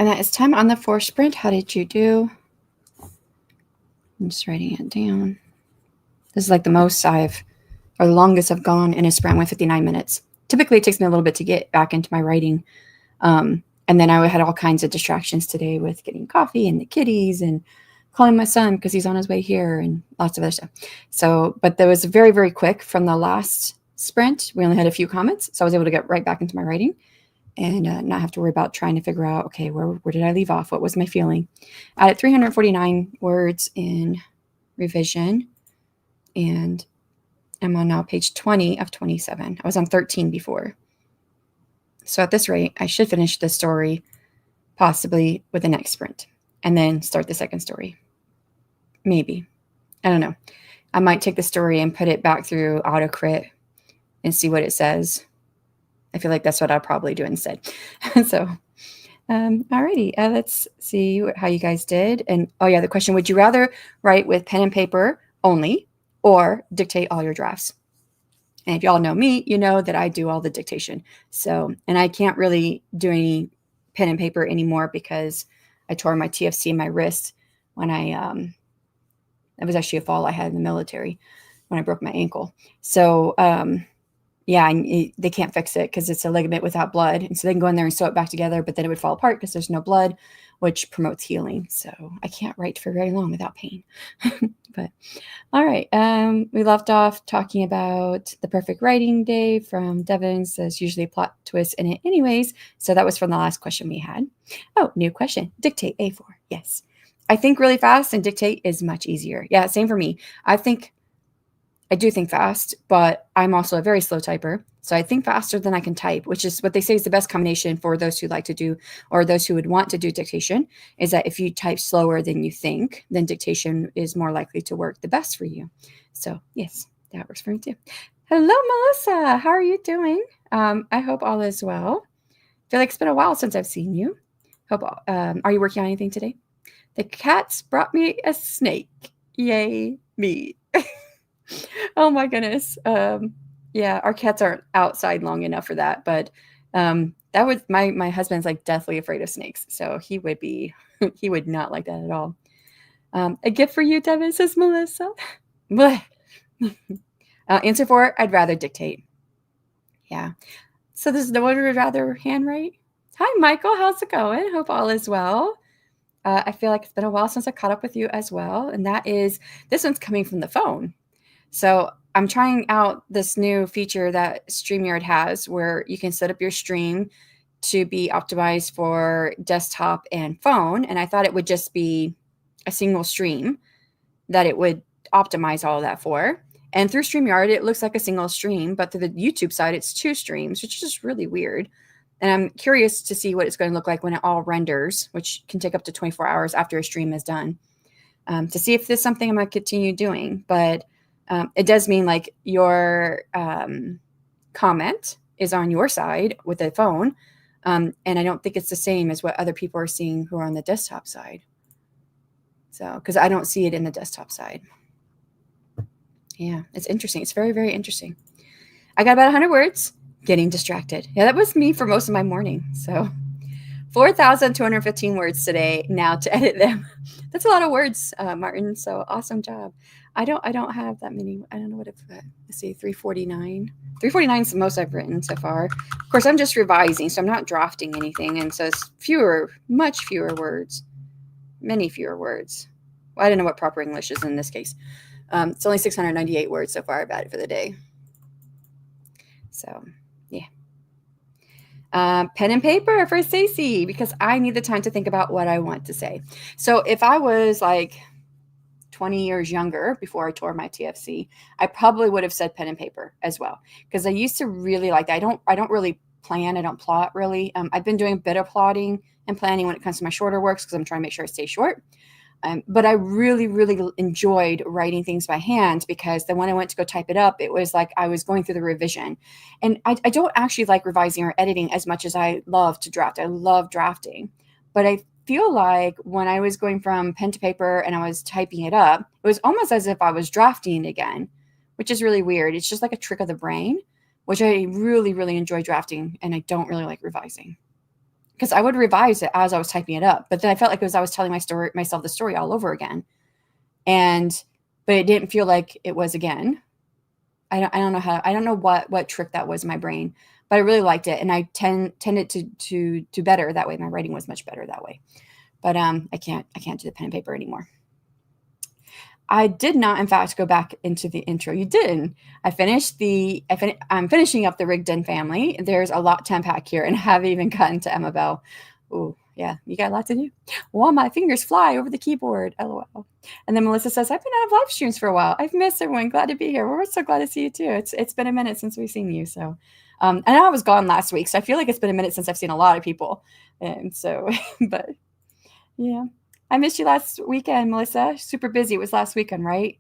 And that is time on the 4 sprint. How did you do? I'm just writing it down. This is like the most or the longest I've gone in a sprint with 59 minutes. Typically, it takes me a little bit to get back into my writing. And then I had all kinds of distractions today with getting coffee and the kitties and calling my son because he's on his way here and lots of other stuff. So, but that was very, very quick from the last sprint. We only had a few comments, so I was able to get right back into my writing and not have to worry about trying to figure out, okay, where did I leave off? What was my feeling? I had 349 words in revision, and I'm on now page 20 of 27. I was on 13 before. So at this rate, I should finish the story possibly with the next sprint and then start the second story. Maybe. I don't know. I might take the story and put it back through autocrit and see what it says. I feel like that's what I'll probably do instead. So, alrighty. Let's see how you guys did. And oh yeah, the question, would you rather write with pen and paper only or dictate all your drafts? And if y'all know me, you know that I do all the dictation. So, and I can't really do any pen and paper anymore because I tore my TFC in my wrist when it was actually a fall I had in the military when I broke my ankle. So, yeah, they can't fix it because it's a ligament without blood. And so they can go in there and sew it back together, but then it would fall apart because there's no blood, which promotes healing. So I can't write for very long without pain. But all right. We left off talking about the perfect writing day from Devin. Says usually plot twist in it anyways. So that was from the last question we had. Oh, new question. Dictate A4. Yes. I think really fast and dictate is much easier. Yeah, same for me. I do think fast, but I'm also a very slow typer. So I think faster than I can type, which is what they say is the best combination for those who like to do, or those who would want to do dictation, is that if you type slower than you think, then dictation is more likely to work the best for you. So yes, that works for me too. Hello, Melissa. How are you doing? I hope all is well. I feel like it's been a while since I've seen you. Are you working on anything today? The cats brought me a snake. Yay, me. Oh my goodness. Yeah, our cats aren't outside long enough for that, but that was my husband's like deathly afraid of snakes. So he would not like that at all. A gift for you, Devin, says Melissa. Answer 4, I'd rather dictate. Yeah. So this is the one would rather handwrite. Hi, Michael. How's it going? Hope all is well. I feel like it's been a while since I caught up with you as well. And this one's coming from the phone. So I'm trying out this new feature that StreamYard has where you can set up your stream to be optimized for desktop and phone. And I thought it would just be a single stream that it would optimize all of that for. And through StreamYard, it looks like a single stream, but through the YouTube side, it's 2 streams, which is just really weird. And I'm curious to see what it's going to look like when it all renders, which can take up to 24 hours after a stream is done, to see if there's something I'm going to continue doing. But it does mean like your comment is on your side with the phone. And I don't think it's the same as what other people are seeing who are on the desktop side. So, because I don't see it in the desktop side. Yeah, it's interesting. It's very, very interesting. I got about 100 words, getting distracted. Yeah, that was me for most of my morning. So 4,215 words today now to edit them. That's a lot of words, Martin. So awesome job. I don't have that many. I don't know what I've got. Let's see, 349. 349 is the most I've written so far. Of course, I'm just revising, so I'm not drafting anything. And so it's much fewer words, many fewer words. Well, I don't know what proper English is in this case. It's only 698 words so far I've added for the day. So, yeah. Pen and paper for Stacey, because I need the time to think about what I want to say. So if I was like 20 years younger before I tore my TFC, I probably would have said pen and paper as well, because I used to really like that. I don't really plan. I don't plot really. I've been doing a bit of plotting and planning when it comes to my shorter works because I'm trying to make sure I stay short. But I really, really enjoyed writing things by hand, because then when I went to go type it up, it was like I was going through the revision. And I don't actually like revising or editing as much as I love to draft. I love drafting. But I feel like when I was going from pen to paper and I was typing it up, it was almost as if I was drafting again, which is really weird. It's just like a trick of the brain, which I really, really enjoy drafting. And I don't really like revising, because I would revise it as I was typing it up. But then I felt like it was I was telling myself the story all over again. But it didn't feel like it was again. I don't know what trick that was in my brain, but I really liked it, and I tended to better that way. My writing was much better that way. But I can't do the pen and paper anymore. I did not, in fact, go back into the intro. You didn't. I'm finishing up the Rigdon family. There's a lot to unpack here, and I haven't even gotten to Emma Bell. Ooh, yeah, you got a lot to do. Well, my fingers fly over the keyboard. LOL. And then Melissa says, I've been out of live streams for a while. I've missed everyone. Glad to be here. We're so glad to see you too. It's been a minute since we've seen you. So I know I was gone last week, so I feel like it's been a minute since I've seen a lot of people. And so, but yeah. I missed you last weekend, Melissa. Super busy. It was last weekend, right?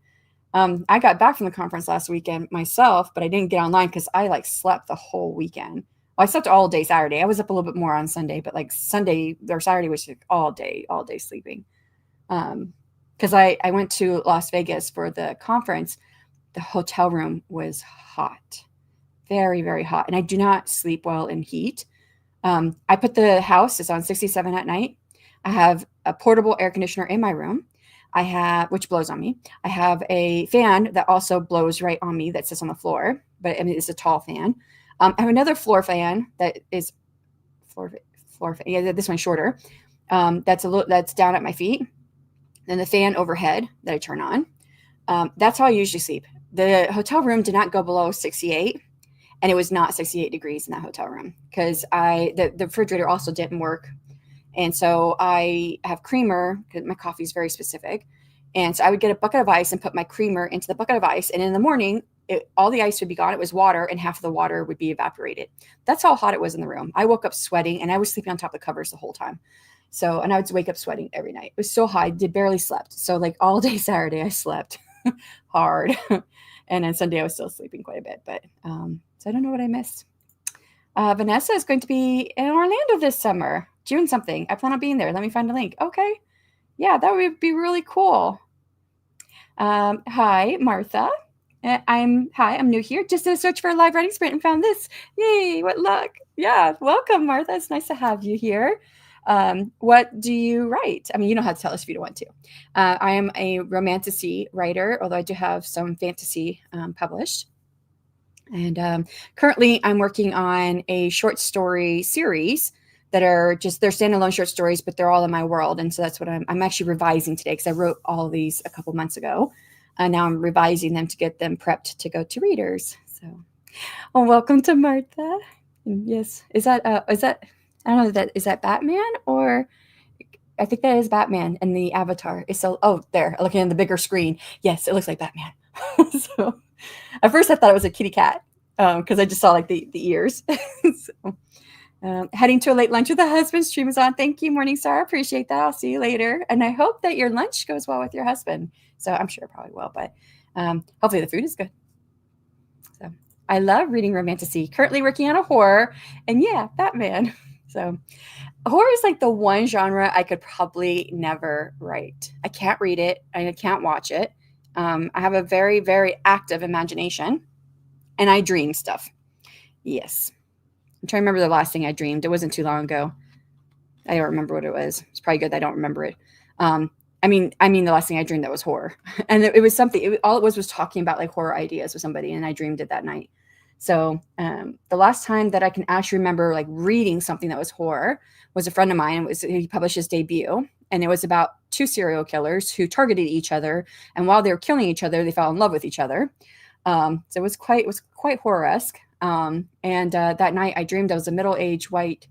I got back from the conference last weekend myself, but I didn't get online because I slept the whole weekend. Well, I slept all day Saturday. I was up a little bit more on Sunday, but Sunday or Saturday was all day sleeping. Because I went to Las Vegas for the conference. The hotel room was hot, very, very hot. And I do not sleep well in heat. I put the house is on 67 at night. I have a portable air conditioner in my room. Which blows on me. I have a fan that also blows right on me that sits on the floor, but I mean, it's a tall fan. I have another floor fan that is floor fan. Yeah, this one's shorter. That's down at my feet. Then the fan overhead that I turn on. That's how I usually sleep. The hotel room did not go below 68, and it was not 68 degrees in that hotel room because the refrigerator also didn't work. And so I have creamer because my coffee is very specific. And so I would get a bucket of ice and put my creamer into the bucket of ice. And in the morning, all the ice would be gone. It was water, and half of the water would be evaporated. That's how hot it was in the room. I woke up sweating, and I was sleeping on top of the covers the whole time. And I would wake up sweating every night. It was so hot. I barely slept. So all day Saturday, I slept hard. And then Sunday, I was still sleeping quite a bit. But so I don't know what I missed. Vanessa is going to be in Orlando this summer. June something. I plan on being there. Let me find a link. Okay. Yeah, that would be really cool. Hi, Martha. I'm new here. Just did a search for a live writing sprint and found this. Yay, what luck. Yeah, welcome, Martha. It's nice to have you here. What do you write? I mean, you don't have to tell us if you don't want to. I am a romantasy writer, although I do have some fantasy published. And currently I'm working on a short story series that are they're standalone short stories, but they're all in my world. And so that's what I'm actually revising today because I wrote all of these a couple months ago. And now I'm revising them to get them prepped to go to readers. So, welcome to Martha. Yes. Is that, I don't know, is that Batman or I think that is Batman and the avatar is there, looking at the bigger screen. Yes, it looks like Batman. So at first I thought it was a kitty cat because I just saw the ears. So, heading to a late lunch with the husband. Stream is on. Thank you, Morningstar. Appreciate that. I'll see you later. And I hope that your lunch goes well with your husband. So I'm sure it probably will, but hopefully the food is good. So I love reading romantasy. Currently working on a horror, and yeah, Batman. So horror is the one genre I could probably never write. I can't read it. I can't watch it. I have a very, very active imagination, and I dream stuff. Yes. I'm trying to remember the last thing I dreamed. It wasn't too long ago. I don't remember what it was. It's probably good that I don't remember it. I mean, the last thing I dreamed that was horror, and it was something. All it was talking about horror ideas with somebody, and I dreamed it that night. So the last time that I can actually remember reading something that was horror was a friend of mine. He published his debut, and it was about two serial killers who targeted each other, and while they were killing each other, they fell in love with each other. So it was quite horror-esque. And that night I dreamed I was a middle-aged white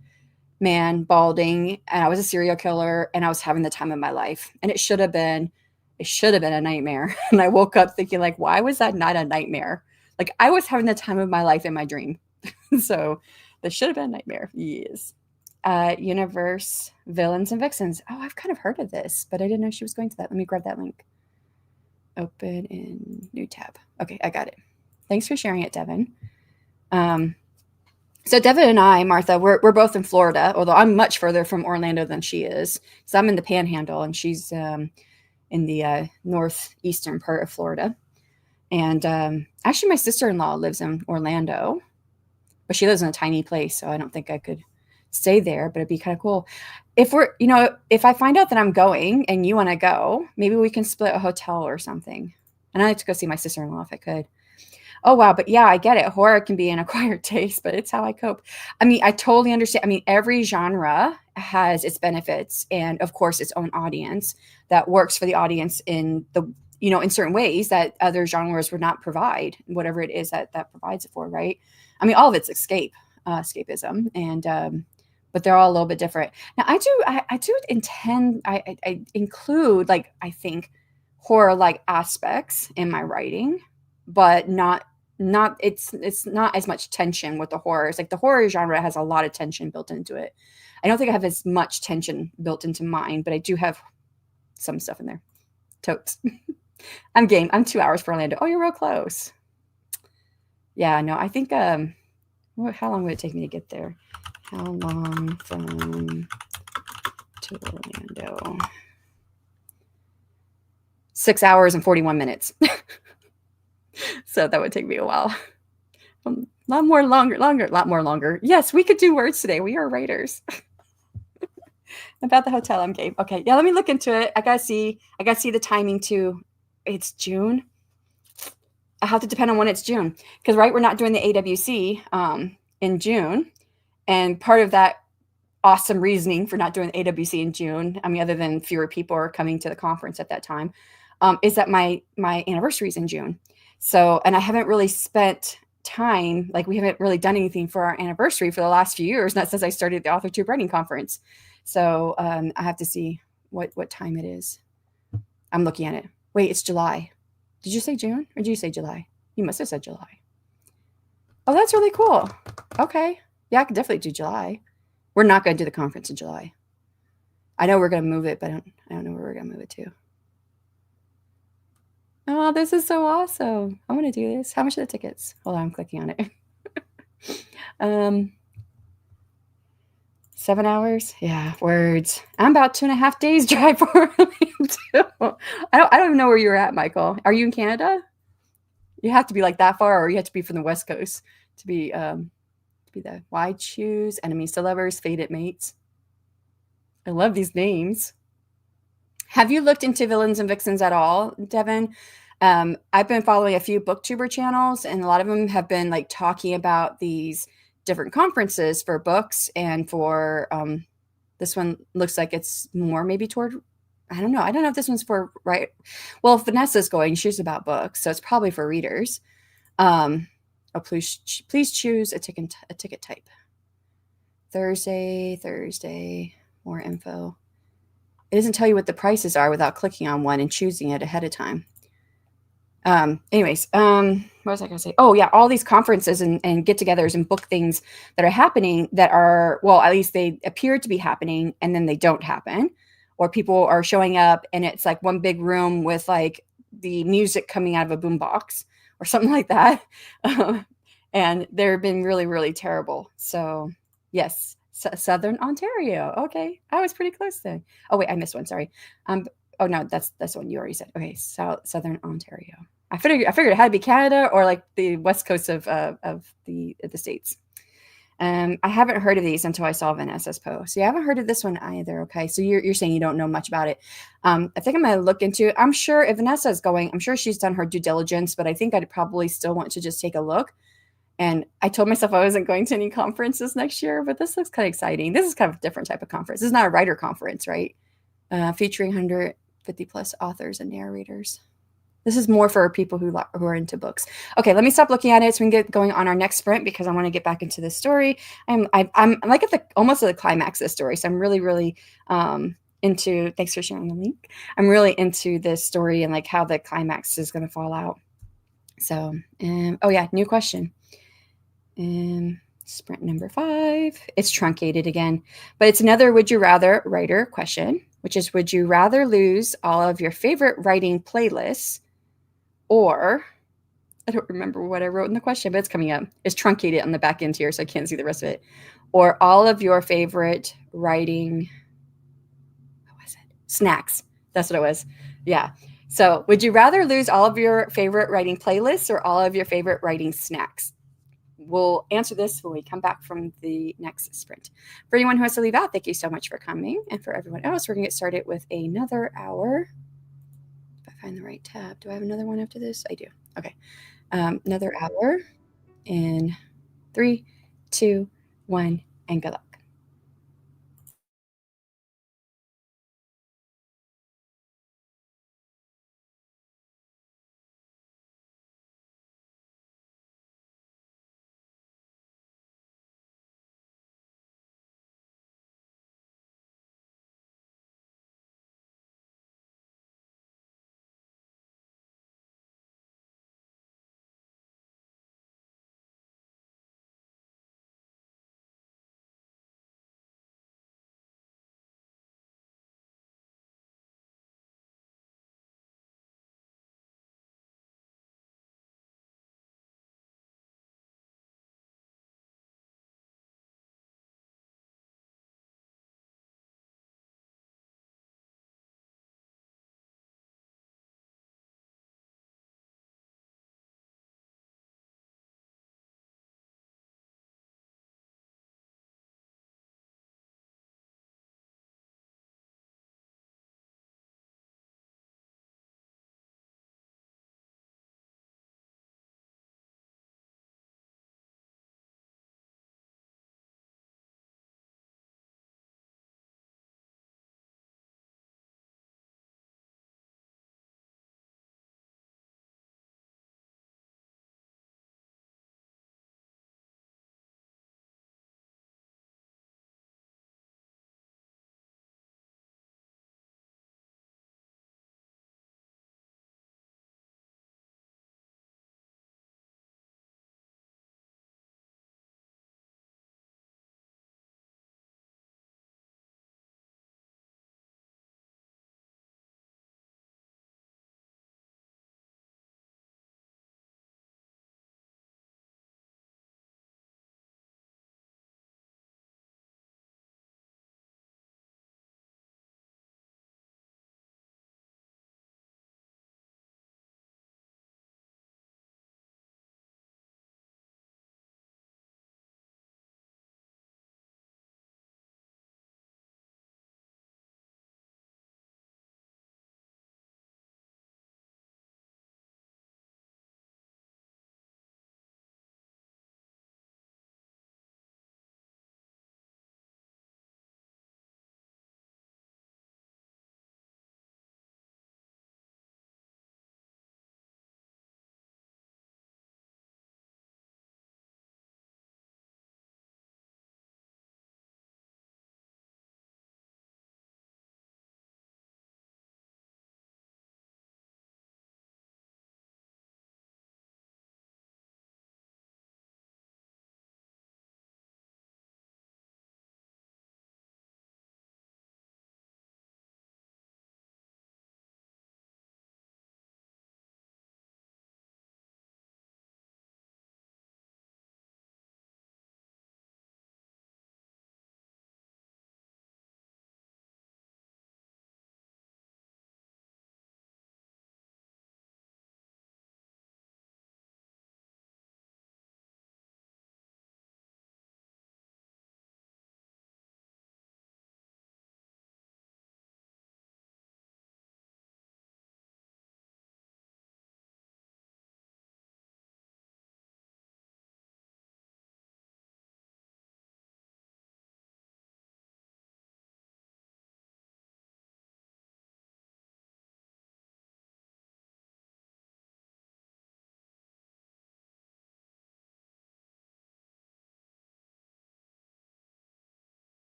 man, balding, and I was a serial killer, and I was having the time of my life. And it should have been a nightmare. And I woke up thinking why was that not a nightmare? I was having the time of my life in my dream. So this should have been a nightmare. Yes. Universe, Villains and Vixens. Oh, I've kind of heard of this, but I didn't know she was going to that. Let me grab that link. Open in new tab. Okay, I got it. Thanks for sharing it, Devin. So Devin and I, Martha, we're both in Florida, although I'm much further from Orlando than she is. So I'm in the Panhandle, and she's in the northeastern part of Florida. And actually, my sister-in-law lives in Orlando, but she lives in a tiny place, so I don't think I could stay there, but it'd be kind of cool. If we're, if I find out that I'm going and you want to go, maybe we can split a hotel or something. And I'd like to go see my sister-in-law if I could. Oh, wow. But yeah, I get it. Horror can be an acquired taste, but it's how I cope. I mean, I totally understand. I mean, every genre has its benefits and, of course, its own audience that works for the audience in in certain ways that other genres would not provide, whatever it is that provides it for, right? I mean, all of it's escapism, and but they're all a little bit different. Now, I do intend, I include, like, I think horror-like aspects in my writing, but it's not as much tension with the horrors. Like, the horror genre has a lot of tension built into it. I don't think I have as much tension built into mine, but I do have some stuff in there. Totes. I'm game. I'm 2 hours for Orlando. Oh, you're real close. Yeah, no, I think how long would it take me to get there? How long from to Orlando? 6 hours and 41 minutes. So that would take me a while. A lot more longer. Yes, we could do words today. We are writers. About the hotel, I'm game. Okay, yeah, let me look into it. I gotta see the timing too. It's June. I have to depend on when it's June, because right, we're not doing the AWC in June, and part of that awesome reasoning for not doing the AWC in June, I mean, other than fewer people are coming to the conference at that time, is that my anniversary is in June. So, and I haven't really spent time, like, we haven't really done anything for our anniversary for the last few years, not since I started the AuthorTube Writing Conference. So I have to see what time it is. I'm looking at it. Wait, it's July. Did you say June or did you say July? You must have said July. Oh, that's really cool. Okay. Yeah, I could definitely do July. We're not going to do the conference in July. I know we're going to move it, but I don't know where we're going to move it to. Oh, this is so awesome. I want to do this. How much are the tickets? Hold on, I'm clicking on it. 7 hours? Yeah, words. I'm about 2.5 days drive for Orlando. I don't even know where you're at, Michael. Are you in Canada? You have to be like that far, or you have to be from the West Coast to be the Why Choose, Enemies to Lovers, Fated Mates. I love these names. Have you looked into Villains and Vixens at all, Devin? I've been following a few booktuber channels, and a lot of them have been like talking about these different conferences for books, and for this one looks like it's more maybe toward, I don't know if this one's for, right? Well, if Vanessa's going, she's about books, so it's probably for readers. Please choose a ticket type. Thursday, more info. It doesn't tell you what the prices are without clicking on one and choosing it ahead of time. Anyways, what was I going to say? Oh yeah, all these conferences and get-togethers and book things that are happening that are, well, at least they appear to be happening, and then they don't happen, or people are showing up and it's like one big room with like the music coming out of a boombox or something like that. And they've been really, really terrible. So yes, Southern Ontario. Okay, I was pretty close then. Oh wait, I missed one. Sorry. Oh no, that's the one you already said. Okay, Southern Ontario. I figured it had to be Canada or like the west coast of the States. I haven't heard of these until I saw Vanessa's post. So you haven't heard of this one either. Okay, so you're saying you don't know much about it. I think I'm gonna look into it. I'm sure if Vanessa is going, I'm sure she's done her due diligence, but I think I'd probably still want to just take a look. And I told myself I wasn't going to any conferences next year, but this looks kind of exciting. This is kind of a different type of conference. This is not a writer conference, right? Featuring 150 plus authors and narrators. This is more for people who are into books. Okay, let me stop looking at it so we can get going on our next sprint, because I want to get back into this story. I'm like almost at the climax of the story. So I'm really, really into, thanks for sharing the link. I'm really into this story and like how the climax is going to fall out. So, oh yeah, new question. Sprint number 5. It's truncated again, but it's another would you rather writer question, which is, would you rather lose all of your favorite writing playlists, or, I don't remember what I wrote in the question, but it's coming up. It's truncated on the back end here, so I can't see the rest of it. Or all of your favorite writing, what was it? Snacks. That's what it was. Yeah. So would you rather lose all of your favorite writing playlists or all of your favorite writing snacks? we'll answer this when we come back from the next sprint. For anyone who has to leave out, thank you so much for coming. And for everyone else, we're going to get started with another hour. If I find the right tab, do I have another one after this? I do. Okay. Another hour in 3, 2, 1, and good luck.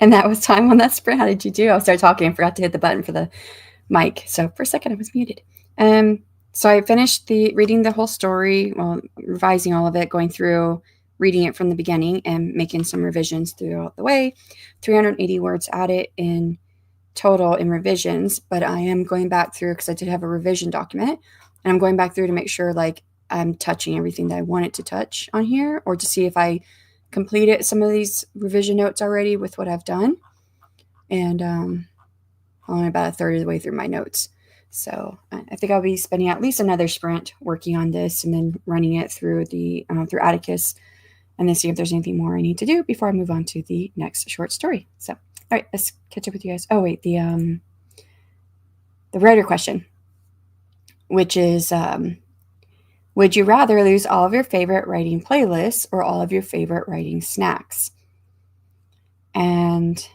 And that was time on that sprint. How did you do? I started talking and forgot to hit the button for the mic. So for a second I was muted. So I finished reading the whole story, well, revising all of it, going through, reading it from the beginning and making some revisions throughout the way. 380 words added in total in revisions, but I am going back through because I did have a revision document, and I'm going back through to make sure like I'm touching everything that I wanted to touch on here, or to see if I completed some of these revision notes already with what I've done. And only about a third of the way through my notes. So I think I'll be spending at least another sprint working on this, and then running it through through Atticus, and then see if there's anything more I need to do before I move on to the next short story. So, all right, let's catch up with you guys. Oh wait, the writer question, which is, would you rather lose all of your favorite writing playlists or all of your favorite writing snacks? And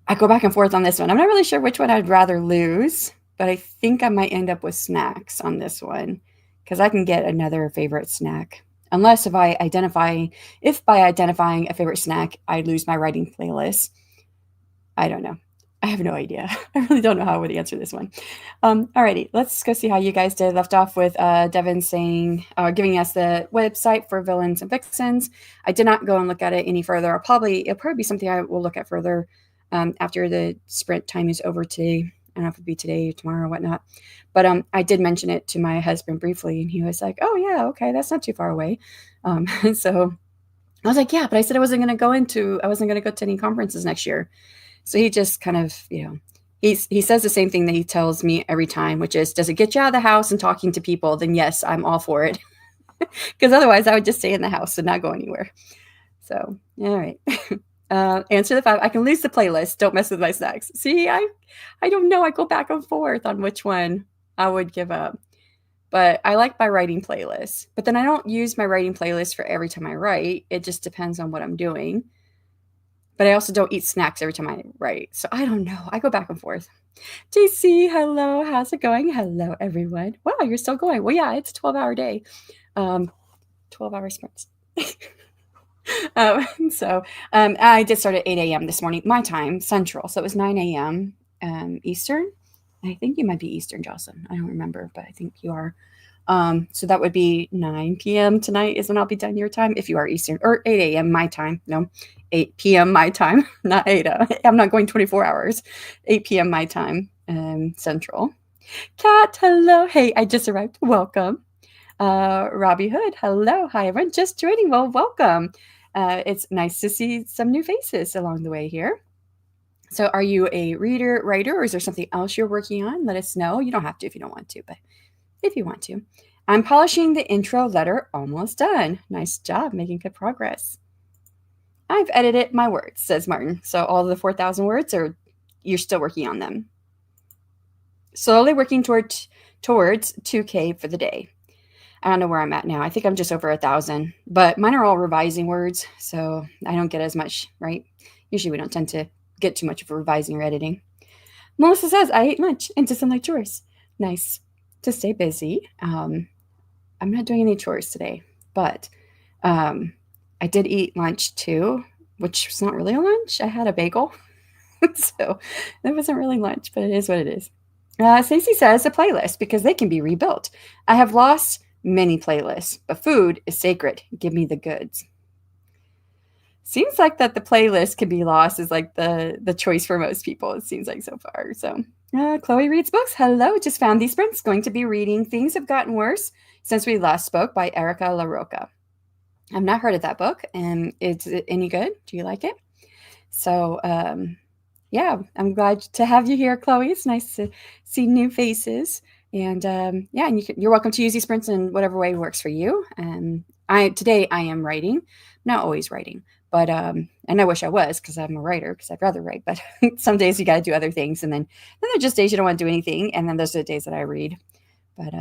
I go back and forth on this one. I'm not really sure which one I'd rather lose, but I think I might end up with snacks on this one, because I can get another favorite snack. Unless if by identifying a favorite snack, I lose my writing playlist. I don't know. I have no idea. I really don't know how I would answer this one. Alrighty, let's go see how you guys did. Left off with Devin saying, giving us the website for Villains and Vixens. I did not go and look at it any further. It'll probably be something I will look at further after the sprint time is over today. I don't know if it'll be today or tomorrow or whatnot. But I did mention it to my husband briefly, and he was like, oh, yeah, okay, that's not too far away. So I was like, yeah, but I said I wasn't going to go to any conferences next year. So he just kind of, he says the same thing that he tells me every time, which is, does it get you out of the house and talking to people? Then yes, I'm all for it. Because otherwise I would just stay in the house and not go anywhere. So, all right. Answer the 5. I can lose the playlist. Don't mess with my snacks. See, I don't know. I go back and forth on which one I would give up. But I like my writing playlist. But then I don't use my writing playlist for every time I write. It just depends on what I'm doing. But I also don't eat snacks every time I write. So I don't know. I go back and forth. JC, hello. How's it going? Hello, everyone. Wow, you're still going. Well, yeah, it's a 12-hour day. 12-hour sprints. I did start at 8 a.m. this morning, my time, Central. So it was 9 a.m. Eastern. I think you might be Eastern, Jocelyn. I don't remember, but I think you are. So that would be 9 p.m. tonight is when I'll be done your time, if you are Eastern, or 8 a.m. my time. No, 8 p.m. my time, not 8. I'm not going 24 hours. 8 p.m. my time, Central. Kat, hello. Hey, I just arrived. Welcome. Robbie Hood, hello. Hi, everyone. Just joining. Well, welcome. It's nice to see some new faces along the way here. So are you a reader, writer, or is there something else you're working on? Let us know. You don't have to if you don't want to, but if you want to. I'm polishing the intro letter, almost done. Nice job, making good progress. I've edited my words, says Martin. So all of the 4,000 words, or you're still working on them? Slowly working towards 2K for the day. I don't know where I'm at now. I think I'm just over 1,000, but mine are all revising words, so I don't get as much, right? Usually we don't tend to get too much of a revising or editing. Melissa says, I ate lunch and did some light chores. Nice to stay busy. I'm not doing any chores today, but I did eat lunch too, which was not really a lunch. I had a bagel, so that wasn't really lunch, but it is what it is. Stacey says a playlist because they can be rebuilt. I have lost many playlists, but food is sacred. Give me the goods. Seems like that the playlist can be lost is like the choice for most people. It seems like so far. So Chloe reads books. Hello, just found these sprints. Going to be reading Things Have Gotten Worse Since We Last Spoke by Erica LaRocca. I've not heard of that book. And is it any good? Do you like it? So yeah, I'm glad to have you here, Chloe. It's nice to see new faces. And yeah, and you're welcome to use these sprints in whatever way works for you. Today I am writing, not always writing, but and I wish I was, because I'm a writer, because I'd rather write. But some days you got to do other things, and then there are just days you don't want to do anything, and then those are the days that I read. But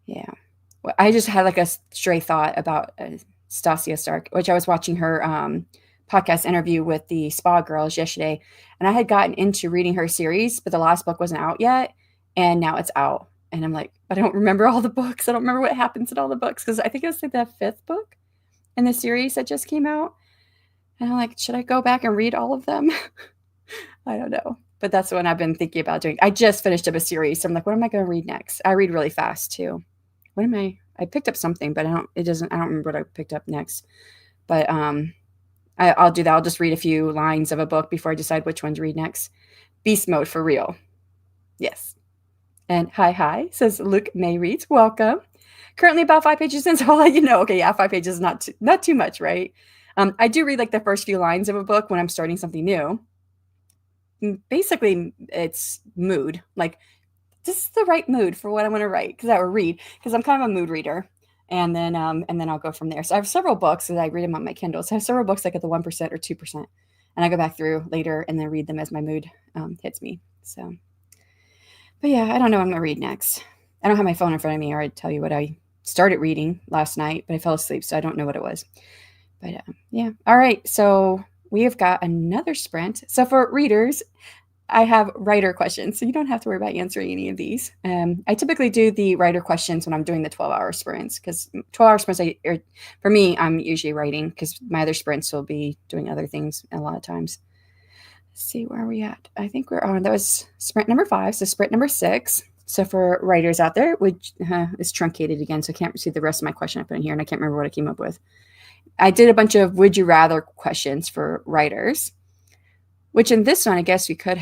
yeah, well, I just had like a stray thought about Stasia Stark, which I was watching her podcast interview with the Spa Girls yesterday, and I had gotten into reading her series, but the last book wasn't out yet, and now it's out, and I'm like, I don't remember all the books. I don't remember what happens in all the books, because I think it was like the 5th book in the series that just came out. And I'm like, should I go back and read all of them? I don't know. But that's what I've been thinking about doing. I just finished up a series. So I'm like, what am I going to read next? I read really fast too. What am I picked up something, but I don't remember what I picked up next. But I'll do that. I'll just read a few lines of a book before I decide which one to read next. Beast mode for real. Yes. And hi, says Luke May reads. Welcome. Currently about 5 pages in, so I'll let you know. Okay, yeah, 5 pages is not too much, right? I do read like the first few lines of a book when I'm starting something new. Basically, it's mood. Like, this is the right mood for what I want to write because I will read because I'm kind of a mood reader, and then I'll go from there. So I have several books that I read them on my Kindle. So I have several books like at the 1% or 2%, and I go back through later and then read them as my mood hits me. So, but yeah, I don't know what I'm gonna read next. I don't have my phone in front of me, or I'd tell you what I started reading last night, but I fell asleep, so I don't know what it was. But yeah, all right. So we have got another sprint. So for readers, I have writer questions, so you don't have to worry about answering any of these. I typically do the writer questions when I'm doing the 12-hour sprints because 12-hour sprints, for me, I'm usually writing because my other sprints will be doing other things a lot of times. Let's see, where are we at? I think we're on, that was sprint number 5, so sprint number 6. So for writers out there, which is truncated again, so I can't see the rest of my question I put in here, and I can't remember what I came up with. I did a bunch of would you rather questions for writers, which in this one, I guess we could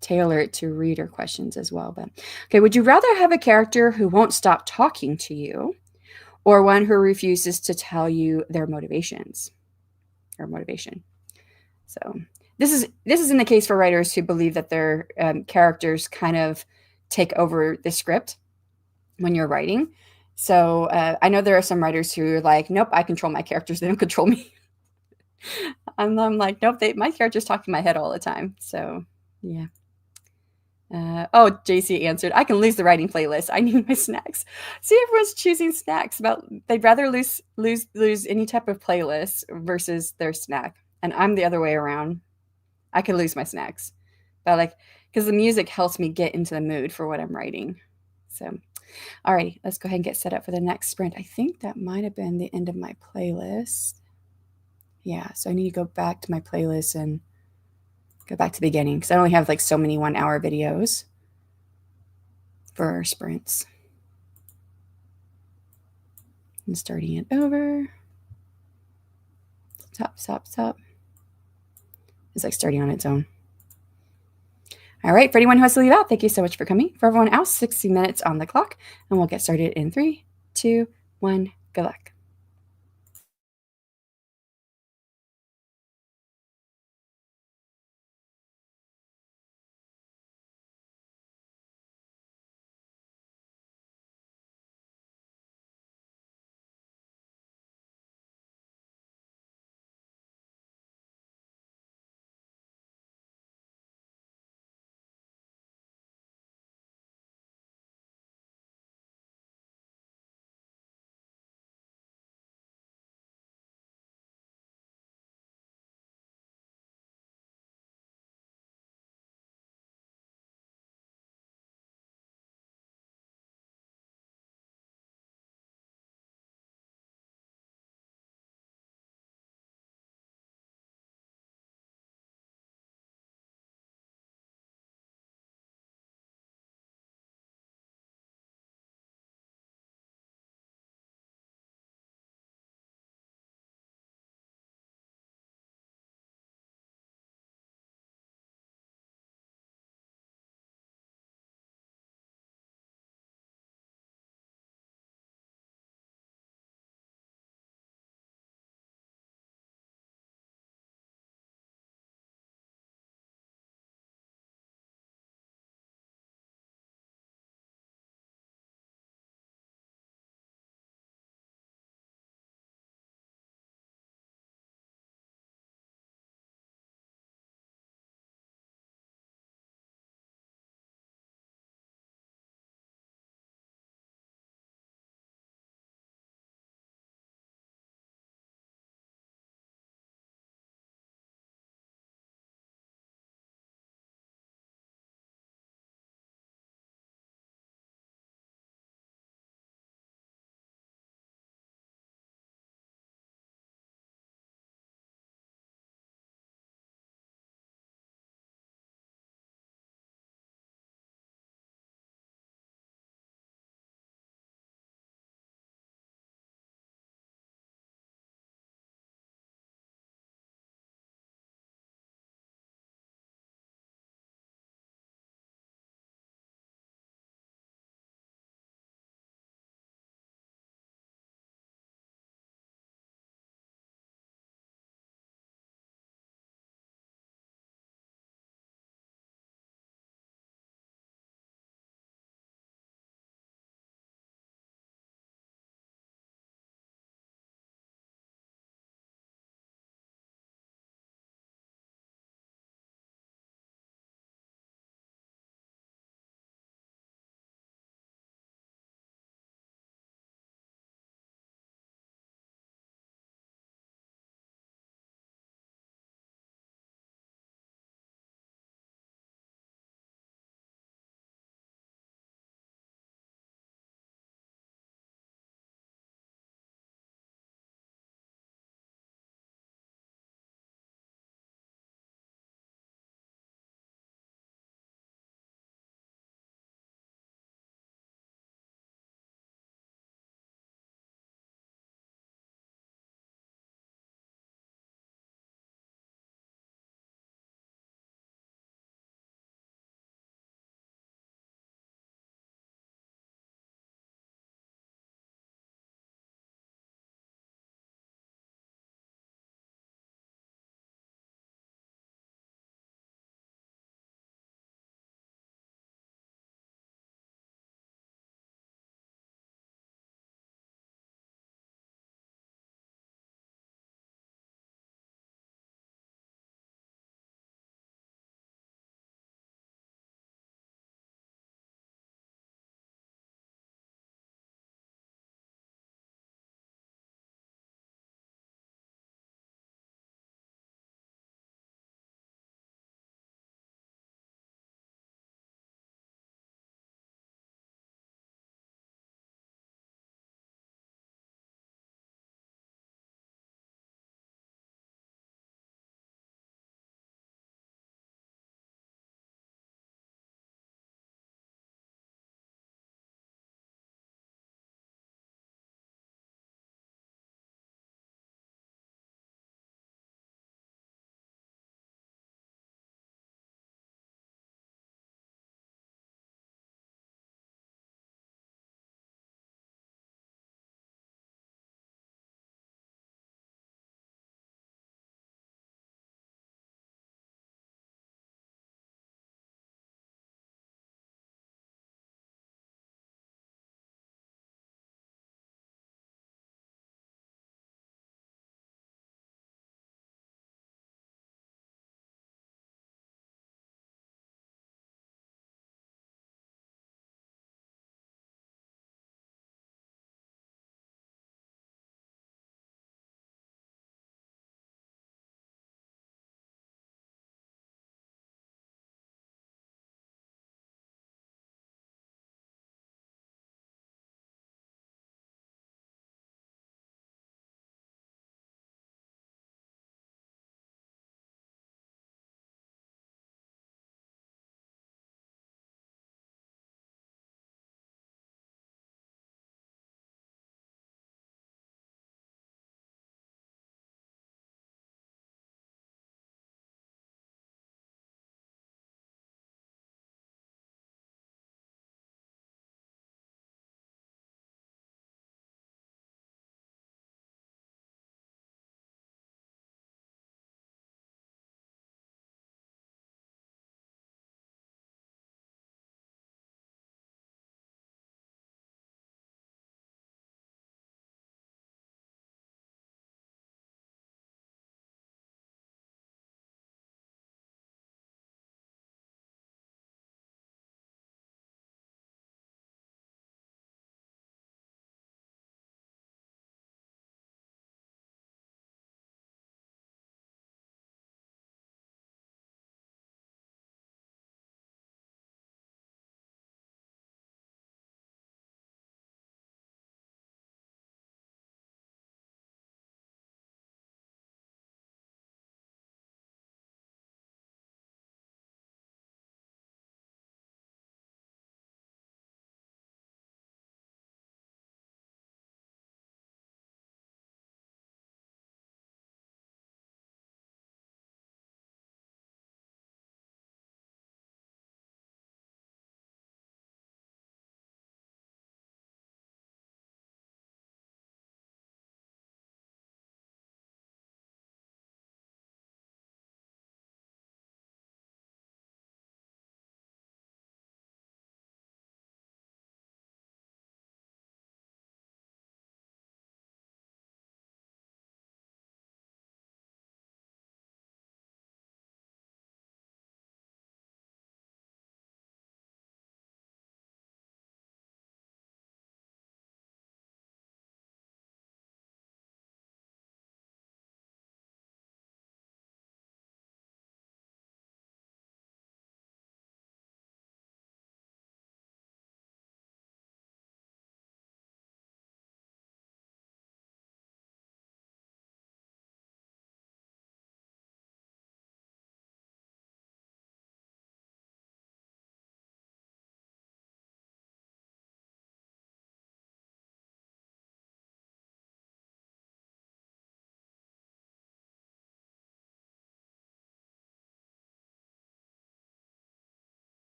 tailor it to reader questions as well. But okay, would you rather have a character who won't stop talking to you or one who refuses to tell you their motivations or motivation? So this is in the case for writers who believe that their characters kind of take over the script when you're writing. So I know there are some writers who are like, nope, I control my characters; they don't control me. I'm like, nope, my characters talk in my head all the time. So yeah. Oh, JC answered, I can lose the writing playlist. I need my snacks. See, everyone's choosing snacks. About they'd rather lose any type of playlist versus their snack. And I'm the other way around. I could lose my snacks. But like, because the music helps me get into the mood for what I'm writing. So, all right, let's go ahead and get set up for the next sprint. I think that might have been the end of my playlist. Yeah, so I need to go back to my playlist and go back to the beginning because I only have like so many 1-hour videos for our sprints. And starting it over. Stop. It's like starting on its own. All right, for anyone who has to leave out, thank you so much for coming. For everyone else, 60 minutes on the clock, and we'll get started in 3, 2, 1. Good luck.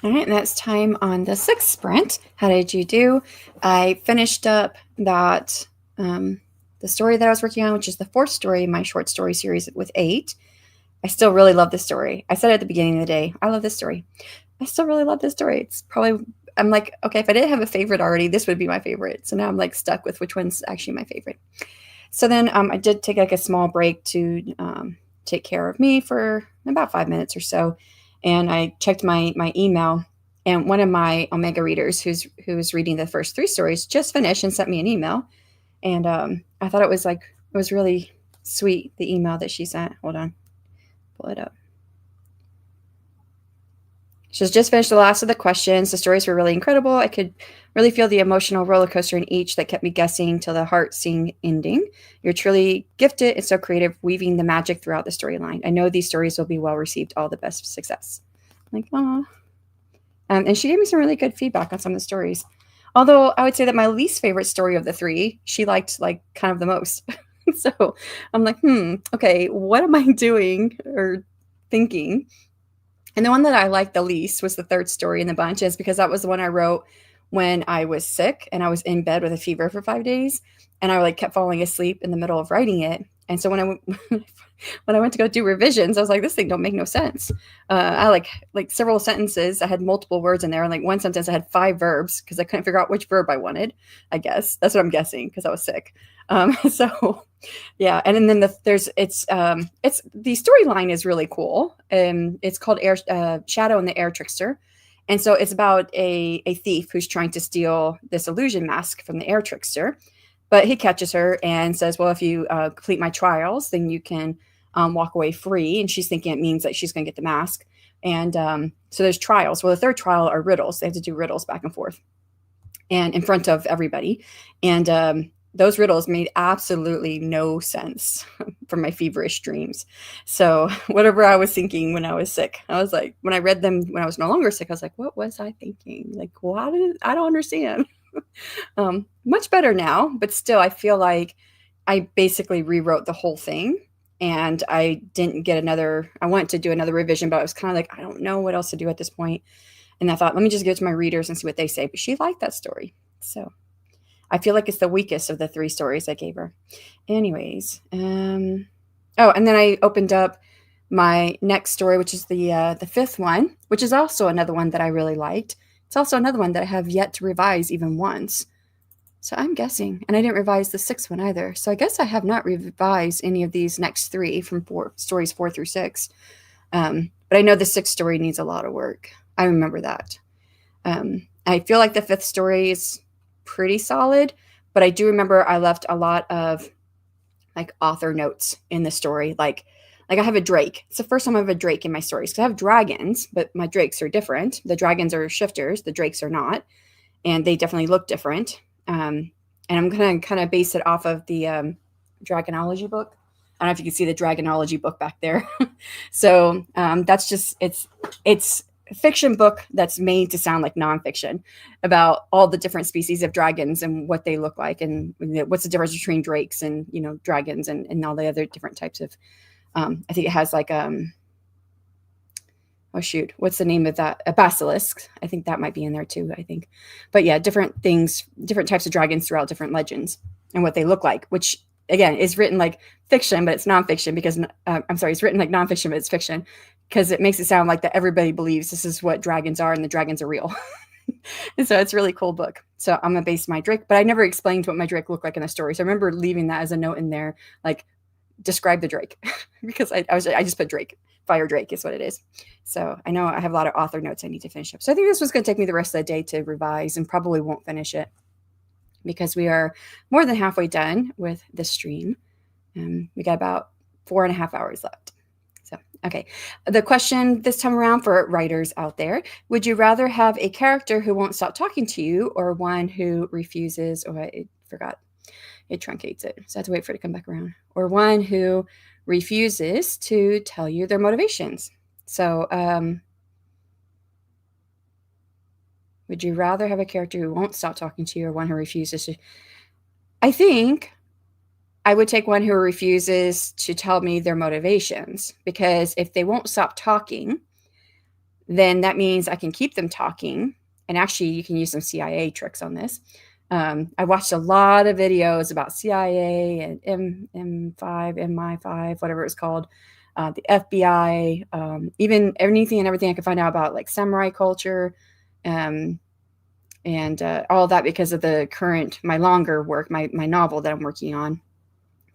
All right, and that's time on the 6th sprint. How did you do? I finished up that the story that I was working on, which is the 4th story in my short story series with 8. I still really love this story. I said at the beginning of the day, I love this story. I still really love this story. It's probably, I'm like, okay, if I didn't have a favorite already, this would be my favorite. So now I'm like stuck with which one's actually my favorite. So then I did take like a small break to take care of me for about 5 minutes or so. And I checked my email, and one of my Omega readers who's reading the first 3 stories just finished and sent me an email. And I thought it was really sweet, the email that she sent. Hold on, pull it up. She's just finished the last of the questions. The stories were really incredible. I could really feel the emotional roller coaster in each that kept me guessing till the heart-seeing ending. You're truly gifted and so creative, weaving the magic throughout the storyline. I know these stories will be well received. All the best success. I'm like, aw. And she gave me some really good feedback on some of the stories. Although I would say that my least favorite story of the 3, she liked like kind of the most. So I'm like, okay, what am I doing or thinking? And the one that I liked the least was the 3rd story in the bunch, is because that was the one I wrote when I was sick and I was in bed with a fever for 5 days, and I like kept falling asleep in the middle of writing it. And so when I went to go do revisions, I was like, this thing don't make no sense. I like several sentences. I had multiple words in there, and like one sentence I had 5 verbs because I couldn't figure out which verb I wanted. I guess that's what I'm guessing because I was sick. So yeah, and then it's the storyline is really cool. It's called Shadow and the Air Trickster, and so it's about a thief who's trying to steal this illusion mask from the air trickster, but he catches her and says, "Well, if you complete my trials, then you can walk away free." And she's thinking it means that she's going to get the mask, and so there's trials. Well, the 3rd trial are riddles. They have to do riddles back and forth, and in front of everybody, and those riddles made absolutely no sense from my feverish dreams. So whatever I was thinking when I was sick, I was like, when I read them when I was no longer sick, I was like, what was I thinking? Like, I don't understand. Much better now, but still, I feel like I basically rewrote the whole thing, and I didn't get I wanted to do another revision, but I was kind of like, I don't know what else to do at this point. And I thought, let me just give it to my readers and see what they say. But she liked that story. So I feel like it's the weakest of the 3 stories I gave her. Anyways, and then I opened up my next story, which is the 5th one, which is also another one that I really liked. It's also another one that I have yet to revise even once. So I'm guessing, and I didn't revise the 6th one either. So I guess I have not revised any of these next 3 from stories 4 through 6. But I know the 6th story needs a lot of work. I remember that. I feel like the 5th story is pretty solid, but I do remember I left a lot of like author notes in the story. Like I have a drake. It's the first time I have a drake in my stories, because I have dragons, but my drakes are different. The dragons are shifters, the drakes are not, and they definitely look different. And I'm gonna kind of base it off of the Dragonology book. I don't know if you can see the Dragonology book back there. So that's just it's a fiction book that's made to sound like nonfiction about all the different species of dragons and what they look like, and what's the difference between drakes and dragons and all the other different types of I think it has like oh shoot, what's the name of that? A basilisk. I think that might be in there too, I think. But yeah, different things, different types of dragons throughout different legends and what they look like, which again is written like fiction, but it's nonfiction because I'm sorry, it's written like nonfiction, but it's fiction because it makes it sound like that everybody believes this is what dragons are and the dragons are real. And so it's a really cool book. So I'm gonna base my drake, but I never explained what my drake looked like in the story. So I remember leaving that as a note in there, like describe the drake, because I just put drake. Fire drake is what it is. So I know I have a lot of author notes I need to finish up. So I think this was going to take me the rest of the day to revise, and probably won't finish it because we are more than halfway done with the stream. We got about 4.5 hours left. So, okay. The question this time around for writers out there: would you rather have a character who won't stop talking to you, or one who refuses, I forgot, it truncates it, so I have to wait for it to come back around, or one who refuses to tell you their motivations? So would you rather have a character who won't stop talking to you, or one who refuses to? I think I would take one who refuses to tell me their motivations, because if they won't stop talking, then that means I can keep them talking. And actually, you can use some CIA tricks on this. I watched a lot of videos about CIA and M5, MI5, whatever it's called, the FBI, even anything and everything I could find out about like samurai culture, and all of that because of my longer work, my novel that I'm working on.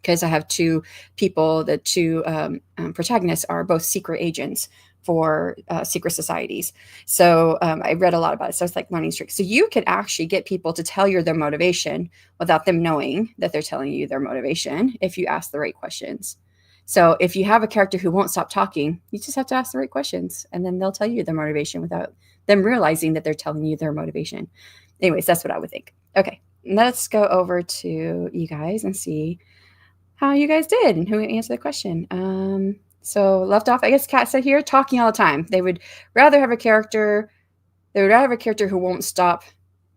Because I have two people, the two protagonists are both secret agents for secret societies. So I read a lot about it. So it's like learning tricks. So you can actually get people to tell you their motivation without them knowing that they're telling you their motivation if you ask the right questions. So if you have a character who won't stop talking, you just have to ask the right questions, and then they'll tell you their motivation without them realizing that they're telling you their motivation. Anyways, that's what I would think. Okay, let's go over to you guys and see how you guys did and who answered the question. So left off, I guess Kat said here, talking all the time. They would rather have a character who won't stop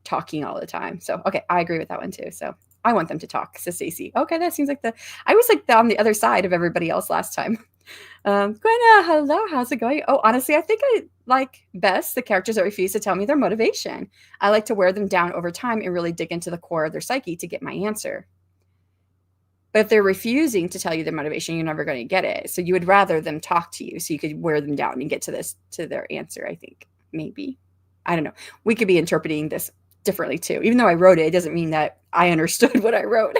talking all the time. So, okay, I agree with that one too. So I want them to talk, says Stacey. Okay, that seems like I was like on the other side of everybody else last time. Gwenna, hello, how's it going? Oh, honestly, I think I like best the characters that refuse to tell me their motivation. I like to wear them down over time and really dig into the core of their psyche to get my answer. But if they're refusing to tell you their motivation, you're never going to get it. So you would rather them talk to you so you could wear them down and get to their answer, I think. Maybe. I don't know. We could be interpreting this differently too. Even though I wrote it, it doesn't mean that I understood what I wrote.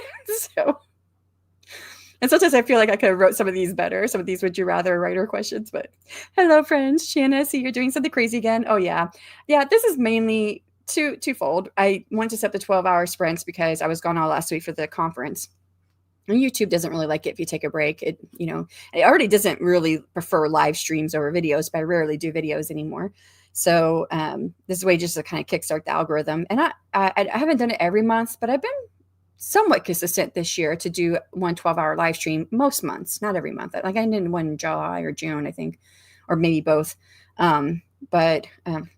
And sometimes I feel like I could have wrote some of these better. Some of these would you rather writer questions. But hello, friends. Shanna, see you're doing something crazy again. Oh, yeah. Yeah, this is mainly twofold. I wanted to set the 12-hour sprints because I was gone all last week for the conference. And YouTube doesn't really like it if you take a break. It already doesn't really prefer live streams over videos, but I rarely do videos anymore. So this is a way just to kind of kickstart the algorithm. And I haven't done it every month, but I've been somewhat consistent this year to do one 12-hour live stream most months, not every month. Like I did one in July or June, I think, or maybe both. But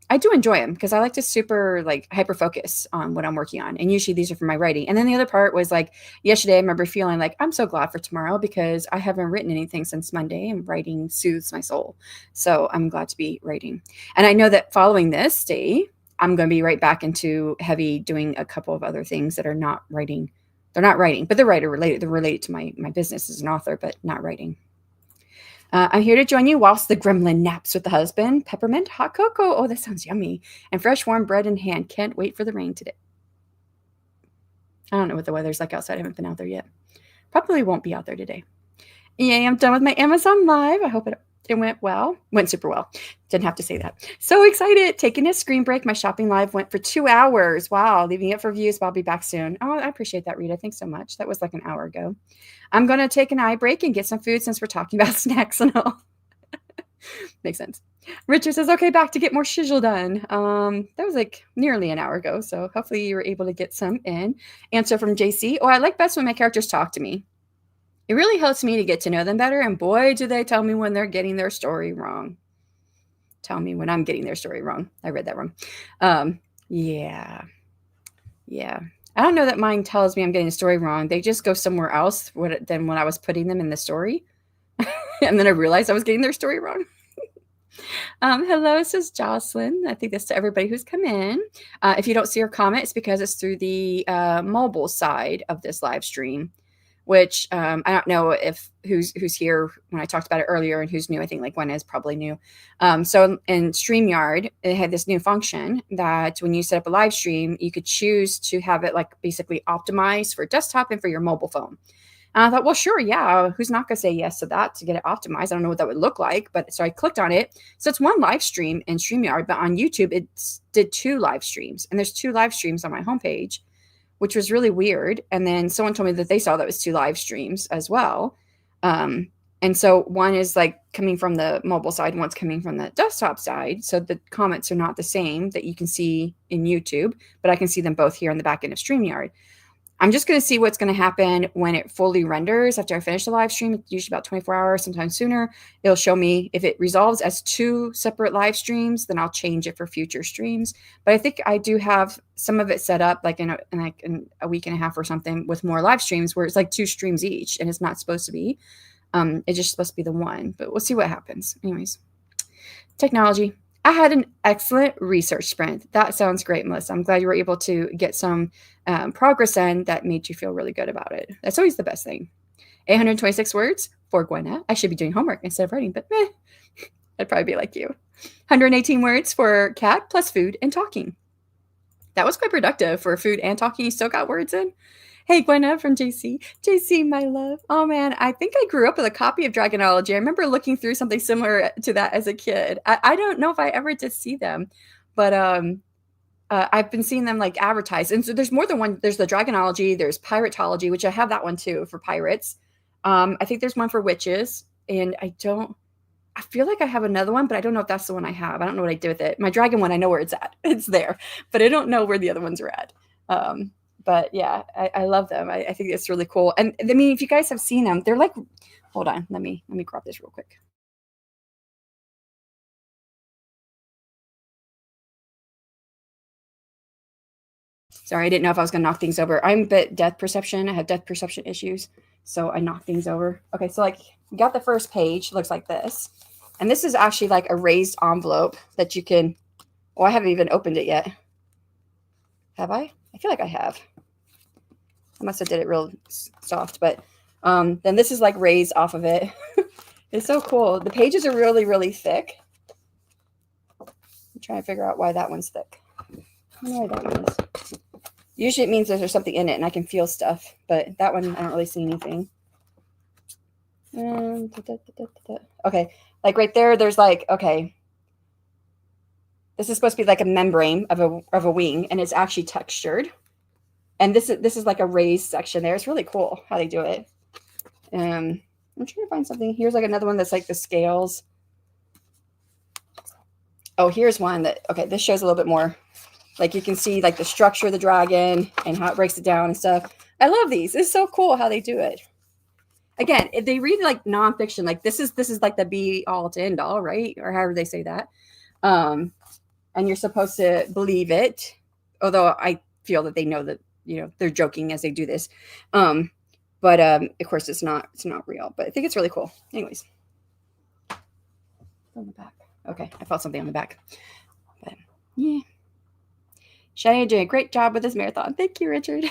I do enjoy them because I like to super like hyper focus on what I'm working on. And usually these are for my writing. And then the other part was like yesterday, I remember feeling like I'm so glad for tomorrow because I haven't written anything since Monday and writing soothes my soul. So I'm glad to be writing. And I know that following this day, I'm going to be right back into heavy doing a couple of other things that are not writing. They're not writing, but they're writer related. They're related to my business as an author, but not writing. I'm here to join you whilst the gremlin naps with the husband. Peppermint hot cocoa. Oh, that sounds yummy. And fresh warm bread in hand. Can't wait for the rain today. I don't know what the weather's like outside. I haven't been out there yet. Probably won't be out there today. Yay, I'm done with my Amazon Live. I hope it went well. Went super well. Didn't have to say that. So excited. Taking a screen break. My shopping live went for 2 hours. Wow. Leaving it for views, but I'll be back soon. Oh, I appreciate that, Rita. Thanks so much. That was like an hour ago. I'm going to take an eye break and get some food since we're talking about snacks and all. Makes sense. Richard says, okay, back to get more shizzle done. That was like nearly an hour ago. So hopefully you were able to get some in. Answer from JC. Oh, I like best when my characters talk to me. It really helps me to get to know them better. And boy, do they tell me when they're getting their story wrong. Tell me when I'm getting their story wrong. I read that wrong. Yeah. I don't know that mine tells me I'm getting the story wrong. They just go somewhere else than when I was putting them in the story. And then I realized I was getting their story wrong. Hello, this is Jocelyn. I think that's to everybody who's come in. If you don't see her comment, it's because it's through the mobile side of this live stream, which I don't know if who's here when I talked about it earlier and who's new. I think like Gwen is probably new. So in StreamYard, it had this new function that when you set up a live stream, you could choose to have it like basically optimized for desktop and for your mobile phone. And I thought, well, sure, yeah. Who's not going to say yes to that to get it optimized? I don't know what that would look like, but so I clicked on it. So it's one live stream in StreamYard, but on YouTube, it did 2 live streams. And there's 2 live streams on my homepage, which was really weird. And then someone told me that they saw that was 2 live streams as well. And so one is like coming from the mobile side, one's coming from the desktop side. So the comments are not the same that you can see in YouTube, but I can see them both here in the back end of StreamYard. I'm just going to see what's going to happen when it fully renders after I finish the live stream. It's usually about 24 hours, sometimes sooner. It'll show me if it resolves as 2 separate live streams, then I'll change it for future streams. But I think I do have some of it set up like in a week and a half or something with more live streams where it's like 2 streams each, and it's not supposed to be. It's just supposed to be the one, but we'll see what happens. Anyways, technology. I had an excellent research sprint. That sounds great, Melissa. I'm glad you were able to get some progress in that made you feel really good about it. That's always the best thing. 826 words for Gwenna. I should be doing homework instead of writing, but meh, I'd probably be like you. 118 words for Cat plus food and talking. That was quite productive for food and talking. You still got words in. Hey, Gwenna from JC. JC, my love. Oh, man, I think I grew up with a copy of Dragonology. I remember looking through something similar to that as a kid. I don't know if I ever did see them, but I've been seeing them like advertised. And so there's more than one. There's the Dragonology. There's Piratology, which I have that one too for pirates. I think there's one for witches. And I feel like I have another one, but I don't know if that's the one I have. I don't know what I did with it. My dragon one, I know where it's at. It's there, but I don't know where the other ones are at. But yeah, I love them. I think it's really cool. And I mean, if you guys have seen them, they're like, hold on, let me grab this real quick. Sorry, I didn't know if I was going to knock things over. I'm a bit depth perception. I have depth perception issues, so I knock things over. Okay, so like you got the first page, looks like this. And this is actually like a raised envelope that you can, I haven't even opened it yet. Have I? I feel like I have. I must have did it real soft, but then this is like raised off of it. It's so cool. The pages are really, really thick. I'm trying to figure out why that one's thick. I don't know why that one is. Usually it means there's something in it and I can feel stuff, but that one I don't really see anything. Okay, like right there, there's like, okay, this is supposed to be like a membrane of a wing, and it's actually textured. And this is like a raised section there. It's really cool how they do it. I'm trying to find something. Here's like another one that's like the scales. Oh, here's one that, okay, this shows a little bit more. Like you can see like the structure of the dragon and how it breaks it down and stuff. I love these. It's so cool how they do it. Again, if they read like nonfiction, like this is like the be all to end all, right? Or however they say that. And you're supposed to believe it. Although I feel that they know that, you know, they're joking as they do this. But of course it's not real, but I think it's really cool. Anyways. On the back. Okay, I felt something on the back. But yeah. Shanon doing a great job with this marathon. Thank you, Richard.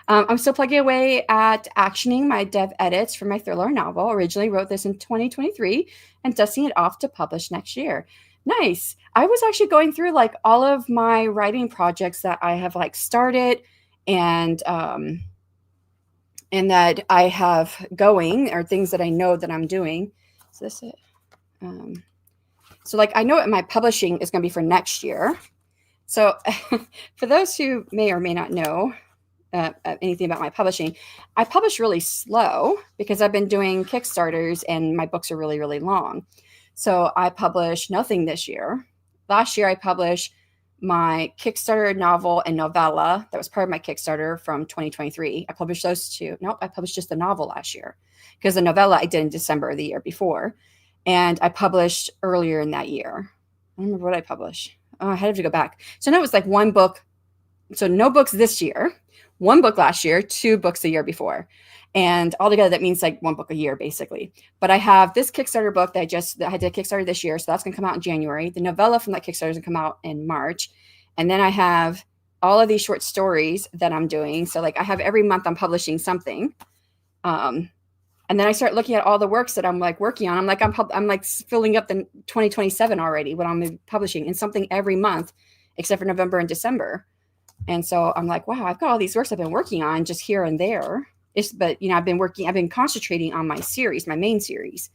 I'm still plugging away at actioning my dev edits for my thriller novel. Originally wrote this in 2023 and dusting it off to publish next year. Nice. I was actually going through like all of my writing projects that I have like started and that I have going, or things that I know that I'm doing. So this is so like I know what my publishing is going to be for next year. So for those who may or may not know anything about my publishing, I publish really slow because I've been doing Kickstarters and my books are really, really long. So I published nothing this year. Last year, I published my Kickstarter novel and novella that was part of my Kickstarter from 2023. I published those two. Nope, I published just the novel last year because the novella I did in December of the year before. And I published earlier in that year. I don't remember what I published. Oh, I had to go back. So now it was like one book. So no books this year, one book last year, two books the year before. And altogether, that means like one book a year, basically. But I have this Kickstarter book that I did Kickstarter this year. So that's going to come out in January. The novella from that Kickstarter is going to come out in March. And then I have all of these short stories that I'm doing. So like I have every month I'm publishing something. And then I start looking at all the works that I'm like working on. I'm like filling up the 2027 already when I'm publishing, and something every month except for November and December. And so I'm like, wow, I've got all these works I've been working on just here and there. But you know, I've been concentrating on my series, my main series.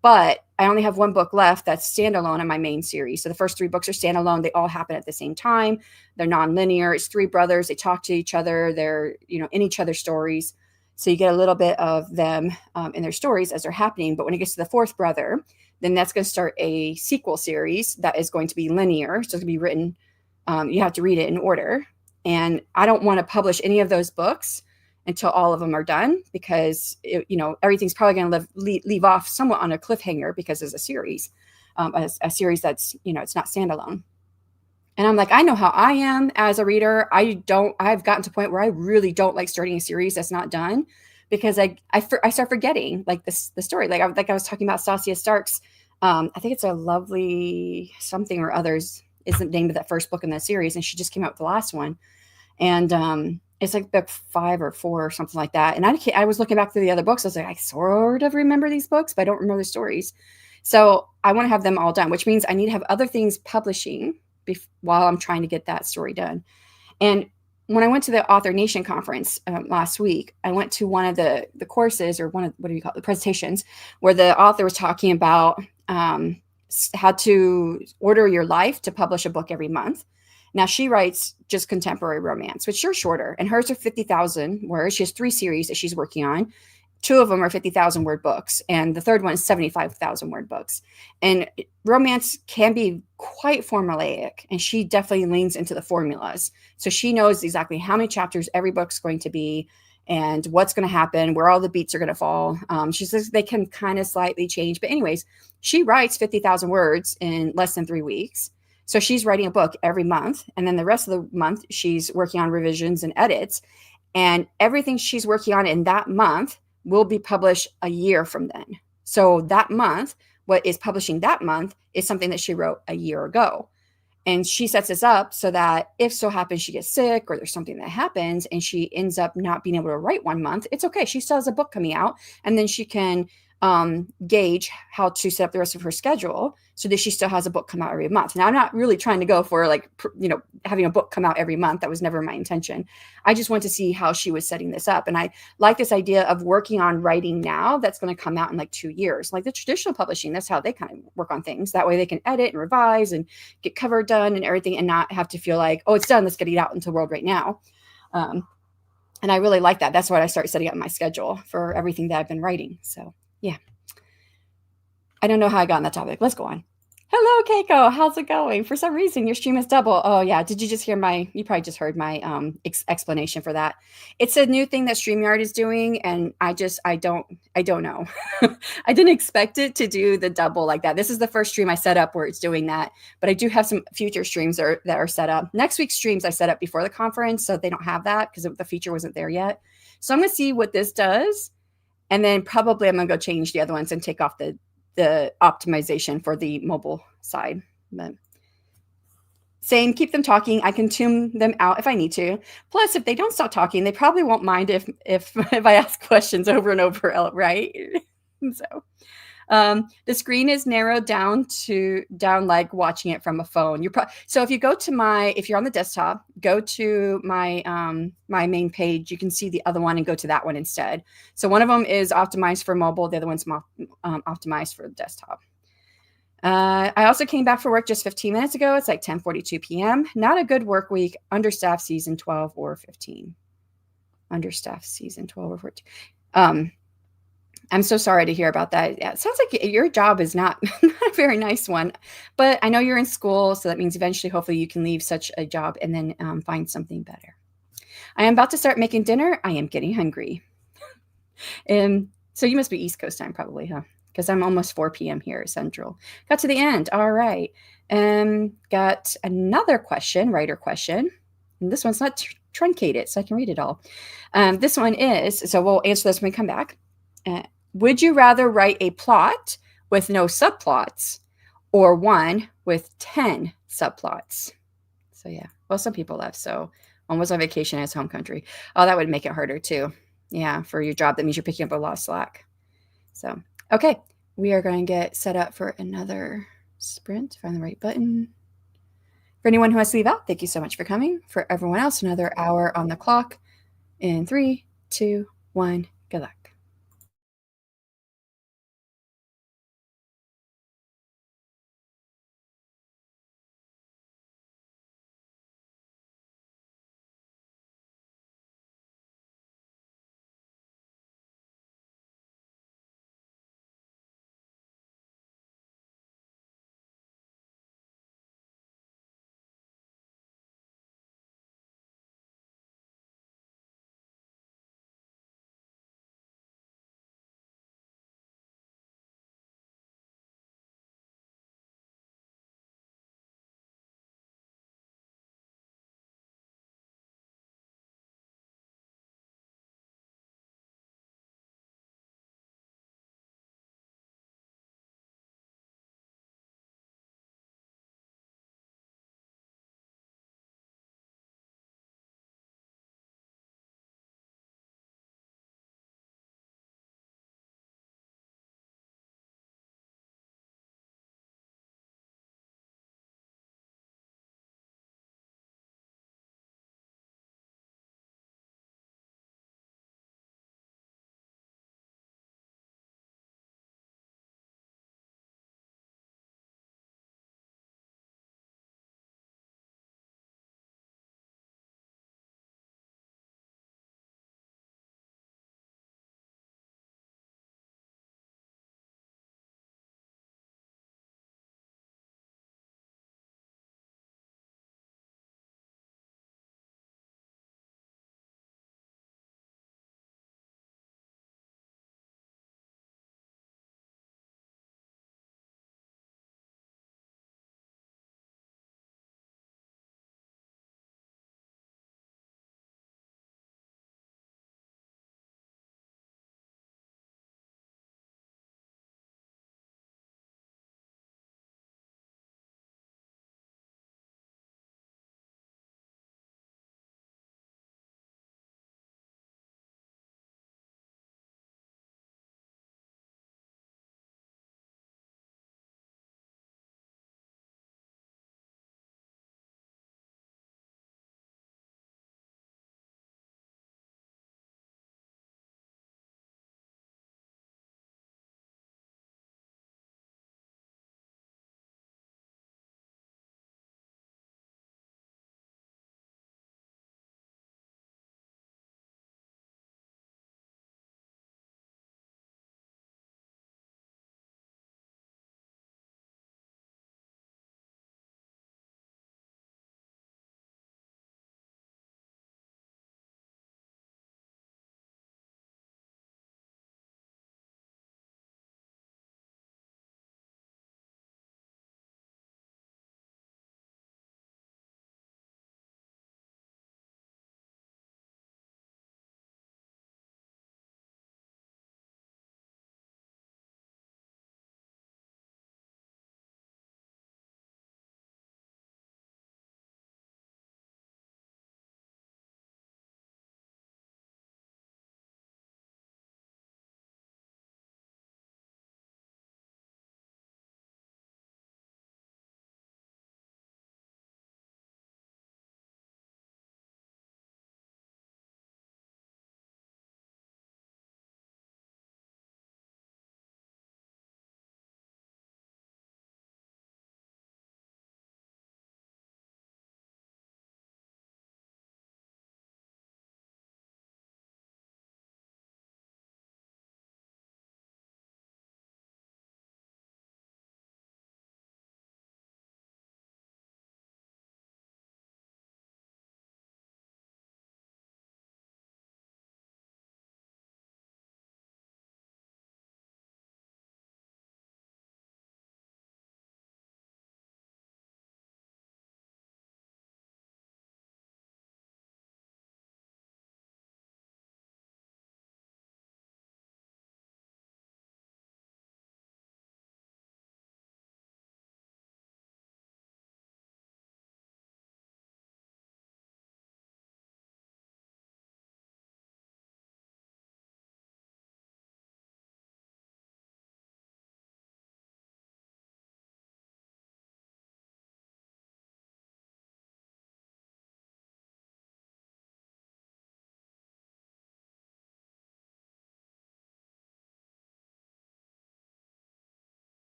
But I only have one book left that's standalone in my main series. So the first three books are standalone. They all happen at the same time. They're non-linear. It's three brothers. They talk to each other. They're, you know, in each other's stories. So you get a little bit of them in their stories as they're happening. But when it gets to the fourth brother, then that's going to start a sequel series that is going to be linear. So it's going to be written, you have to read it in order. And I don't want to publish any of those books until all of them are done, because everything's probably going to leave off somewhat on a cliffhanger because it's a series, a series that's, it's not standalone. And I'm like, I know how I am as a reader. I've gotten to a point where I really don't like starting a series that's not done, because I start forgetting like the story. Like I was talking about Stasia Stark's I think it's A Lovely Something or Others is the name of that first book in that series, and she just came out with the last one. And it's like book 5 or 4 or something like that. And I was looking back through the other books. I was like, I sort of remember these books, but I don't remember the stories. So I want to have them all done, which means I need to have other things publishing while I'm trying to get that story done. And when I went to the Author Nation conference last week, I went to one of the courses, or one of, what do you call it, the presentations, where the author was talking about how to order your life to publish a book every month. Now she writes just contemporary romance, which are shorter, and hers are 50,000 words. She has 3 series that she's working on. 2 of them are 50,000 word books, and the third one is 75,000 word books. And romance can be quite formulaic, and she definitely leans into the formulas. So she knows exactly how many chapters every book's going to be, and what's going to happen, where all the beats are going to fall. She says they can kind of slightly change. But anyways, she writes 50,000 words in less than 3 weeks. So she's writing a book every month. And then the rest of the month, she's working on revisions and edits. And everything she's working on in that month will be published a year from then. So that month, what is publishing that month is something that she wrote a year ago. And she sets this up so that if so happens she gets sick or there's something that happens and she ends up not being able to write one month, it's okay. She still has a book coming out, and then she can gauge how to set up the rest of her schedule so that she still has a book come out every month. Now, I'm not really trying to go for like, having a book come out every month. That was never my intention. I just want to see how she was setting this up. And I like this idea of working on writing now that's going to come out in like 2 years. Like the traditional publishing, that's how they kind of work on things. That way they can edit and revise and get cover done and everything, and not have to feel like, oh, it's done, let's get it out into the world right now. And I really like that. That's why I started setting up my schedule for everything that I've been writing. So yeah. I don't know how I got on that topic. Let's go on. Hello, Keiko. How's it going? For some reason, your stream is double. Oh, yeah. Did you just hear you probably just heard my explanation for that. It's a new thing that StreamYard is doing, and I don't know. I didn't expect it to do the double like that. This is the first stream I set up where it's doing that, but I do have some future streams that are set up. Next week's streams I set up before the conference, so they don't have that because the feature wasn't there yet. So I'm going to see what this does. And then probably I'm going to go change the other ones and take off the optimization for the mobile side. But same, keep them talking. I can tune them out if I need to. Plus, if they don't stop talking, they probably won't mind if I ask questions over and over, right? So the screen is narrowed down like watching it from a phone. So if you go to if you're on the desktop, go to my main page, you can see the other one and go to that one instead. So one of them is optimized for mobile. The other one's optimized for desktop. I also came back for work just 15 minutes ago. It's like 10:42 p.m. Not a good work week. Understaffed season 12 or 15. Understaffed season 12 or 14. I'm so sorry to hear about that. Yeah, it sounds like your job is not a very nice one, but I know you're in school, so that means eventually, hopefully, you can leave such a job and then find something better. I am about to start making dinner. I am getting hungry. So you must be East Coast time probably, huh? Because I'm almost 4 p.m. here at Central. Got to the end. All right. Got another question, writer question. And this one's not truncated, so I can read it all. This one is, so we'll answer this when we come back. Would you rather write a plot with no subplots or one with 10 subplots? So yeah, well, some people left. So one was on vacation in his home country. Oh, that would make it harder too. Yeah, for your job, that means you're picking up a lot of slack. So, okay, we are going to get set up for another sprint. Find the right button. For anyone who has to leave out, thank you so much for coming. For everyone else, another hour on the clock. In 3, 2, 1, good luck.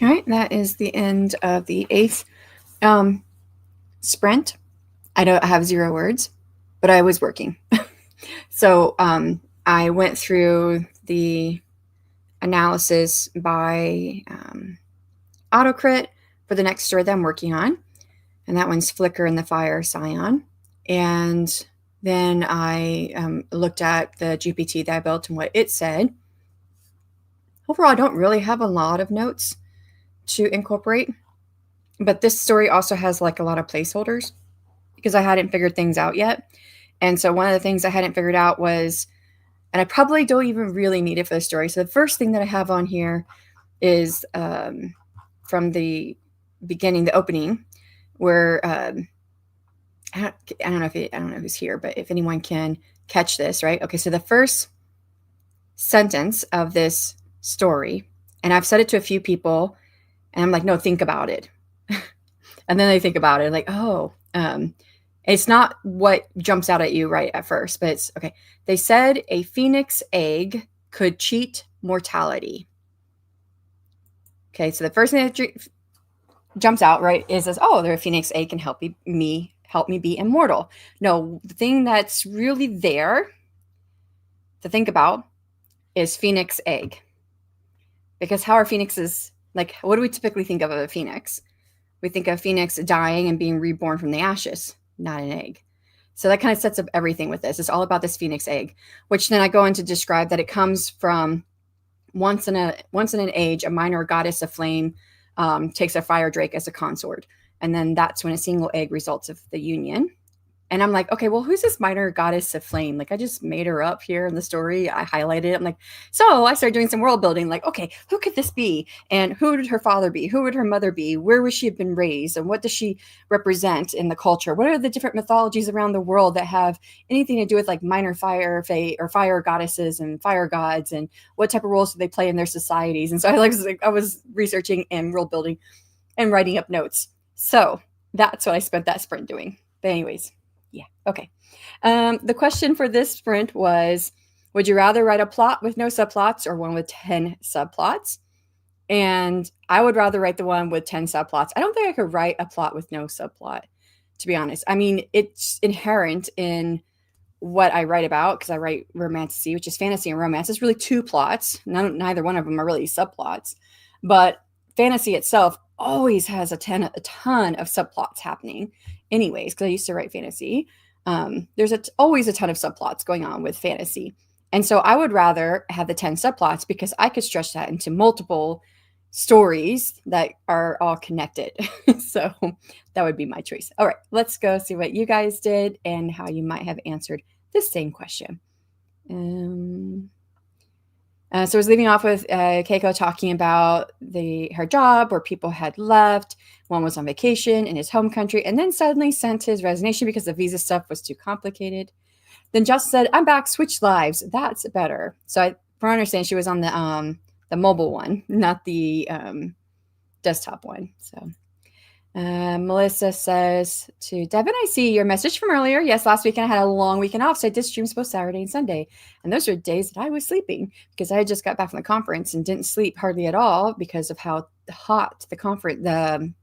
All right, that is the end of the 8th sprint. I have 0 words, but I was working. So I went through the analysis by autocrit for the next story that I'm working on, and that one's Flicker in the Fire Scion. And then I looked at the GPT that I built and what it said. Overall, I don't really have a lot of notes to incorporate, but this story also has like a lot of placeholders because I hadn't figured things out yet. And so one of the things I hadn't figured out was, and I probably don't even really need it for the story. So the first thing that I have on here is from the beginning, the opening, where I don't know who's here, but if anyone can catch this, right? Okay, so the first sentence of this story, and I've said it to a few people, and I'm like, no, think about it. And then they think about it, like, oh, it's not what jumps out at you right at first, but it's okay. They said a phoenix egg could cheat mortality. Okay, so the first thing that jumps out, right, is this, oh, their phoenix egg can help me be immortal. No, the thing that's really there to think about is phoenix egg. Because how are phoenixes, like, what do we typically think of a phoenix? We think of phoenix dying and being reborn from the ashes, not an egg. So that kind of sets up everything with this. It's all about this phoenix egg, which then I go on to describe that it comes from once in an age, a minor goddess of flame takes a fire drake as a consort. And then that's when a single egg results of the union. And I'm like, okay, well, who's this minor goddess of flame? Like, I just made her up here in the story. I highlighted it. I'm like, so I started doing some world building. Like, okay, who could this be? And who would her father be? Who would her mother be? Where would she have been raised? And what does she represent in the culture? What are the different mythologies around the world that have anything to do with like minor fire fate or fire goddesses and fire gods? And what type of roles do they play in their societies? And so I was researching and world building and writing up notes. So that's what I spent that sprint doing. But anyways. Yeah. Okay. The question for this sprint was, would you rather write a plot with no subplots or one with 10 subplots? And I would rather write the one with 10 subplots. I don't think I could write a plot with no subplot, to be honest. I mean, it's inherent in what I write about because I write romantasy, which is fantasy and romance. It's really 2 plots. Neither one of them are really subplots. But fantasy itself always has a ton of subplots happening anyways, because I used to write fantasy. There's always a ton of subplots going on with fantasy. And so I would rather have the 10 subplots because I could stretch that into multiple stories that are all connected. So that would be my choice. All right, let's go see what you guys did and how you might have answered this same question. So I was leaving off with Keiko talking about her job where people had left. One was on vacation in his home country and then suddenly sent his resignation because the visa stuff was too complicated. Then Just said, I'm back, switch lives. That's better. So from what I understand, she was on the mobile one, not the desktop one. So Melissa says to Devin, I see your message from earlier. Yes, last weekend I had a long weekend off, so I did streams both Saturday and Sunday. And those are days that I was sleeping because I had just got back from the conference and didn't sleep hardly at all because of how hot the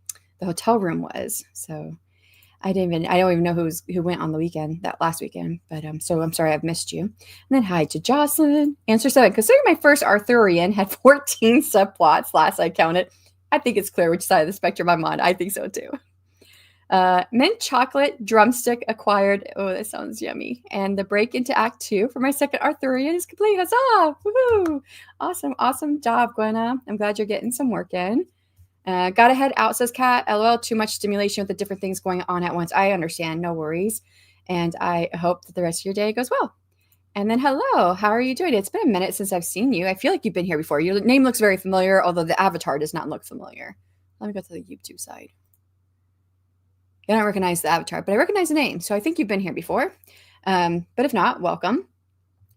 hotel room was. So I don't even know who went on the weekend, that last weekend. But so I'm sorry I've missed you. And then hi to Jocelyn. Answer 7. Considering my first Arthurian had 14 subplots last I counted, I think it's clear which side of the spectrum I'm on. I think so too. Mint chocolate drumstick acquired. Oh, that sounds yummy. And the break into Act 2 for my second Arthurian is complete. Huzzah! Woohoo! Awesome job, Gwenna. I'm glad you're getting some work in. Gotta head out, says Kat. LOL, too much stimulation with the different things going on at once. I understand, no worries. And I hope that the rest of your day goes well. And then hello, how are you doing? It's been a minute since I've seen you. I feel like you've been here before. Your name looks very familiar, although the avatar does not look familiar. Let me go to the YouTube side. I don't recognize the avatar, but I recognize the name. So I think you've been here before. But if not, welcome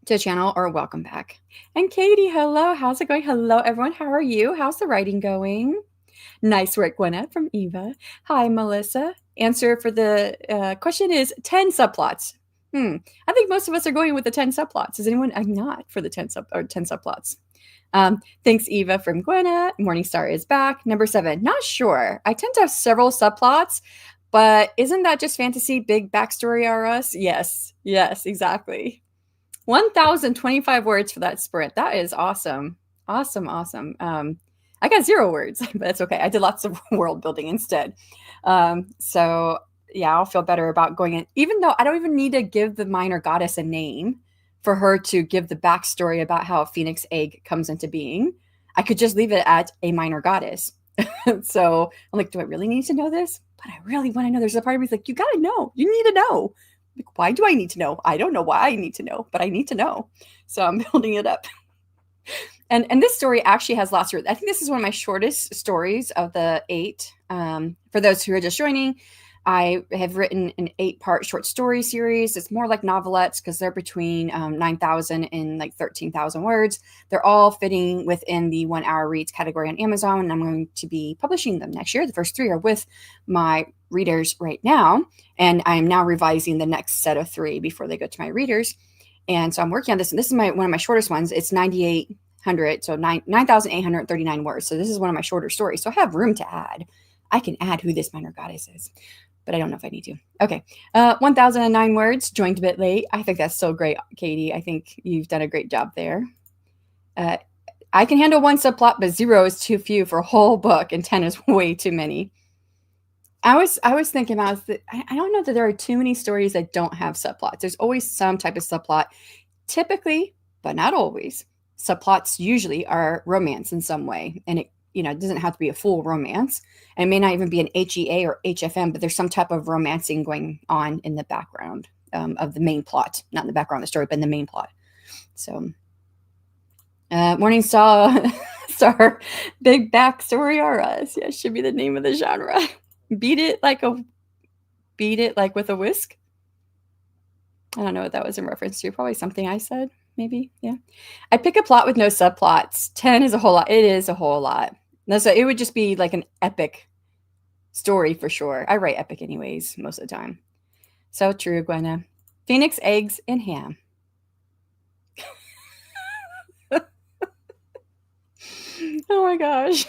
to the channel or welcome back. And Katie, hello. How's it going? Hello, everyone. How are you? How's the writing going? Nice work, Gwenna from Eva. Hi, Melissa. Answer for the question is 10 subplots. I think most of us are going with the 10 subplots. Is anyone not for the 10 subplots? Thanks, Eva from Gwenna. Morningstar is back. Number 7, not sure. I tend to have several subplots, but isn't that just fantasy? Big backstory are us? Yes, exactly. 1,025 words for that sprint. That is awesome. Awesome. I got 0 words, but that's okay. I did lots of world building instead. So yeah, I'll feel better about going in, even though I don't even need to give the minor goddess a name for her to give the backstory about how a phoenix egg comes into being. I could just leave it at a minor goddess. So I'm like, do I really need to know this? But I really want to know. There's a part of me like, you got to know. You need to know. Like, why do I need to know? I don't know why I need to know, but I need to know. So I'm building it up. And this story actually has lots of, I think this is one of my shortest stories of the 8. For those who are just joining, I have written an 8-part short story series. It's more like novelettes because they're between 9,000 and like 13,000 words. They're all fitting within the 1 hour reads category on Amazon, and I'm going to be publishing them next year. The first 3 are with my readers right now, and I'm now revising the next set of 3 before they go to my readers. And so I'm working on this, and this is one of my shortest ones. It's 9,800, so 9,839 words. So this is one of my shorter stories. So I have room to add. I can add who this minor goddess is, but I don't know if I need to. Okay. 1,009 words, joined a bit late. I think that's so great, Katie. I think you've done a great job there. I can handle 1 subplot, but 0 is too few for a whole book, and 10 is way too many. I was thinking about that. I don't know that there are too many stories that don't have subplots. There's always some type of subplot. Typically, but not always, subplots usually are romance in some way, and it doesn't have to be a full romance. And it may not even be an HEA or HFM, but there's some type of romancing going on in the background of the main plot, not in the background of the story, but in the main plot. So, Morning Star, big backstory are us. Yeah, should be the name of the genre. Beat it like with a whisk. I don't know what that was in reference to. Probably something I said, maybe. Yeah. I pick a plot with no subplots. 10 is a whole lot. It is a whole lot. So it would just be like an epic story for sure. I write epic anyways most of the time. So true, Gwenna. Phoenix, eggs, and ham. Oh my gosh.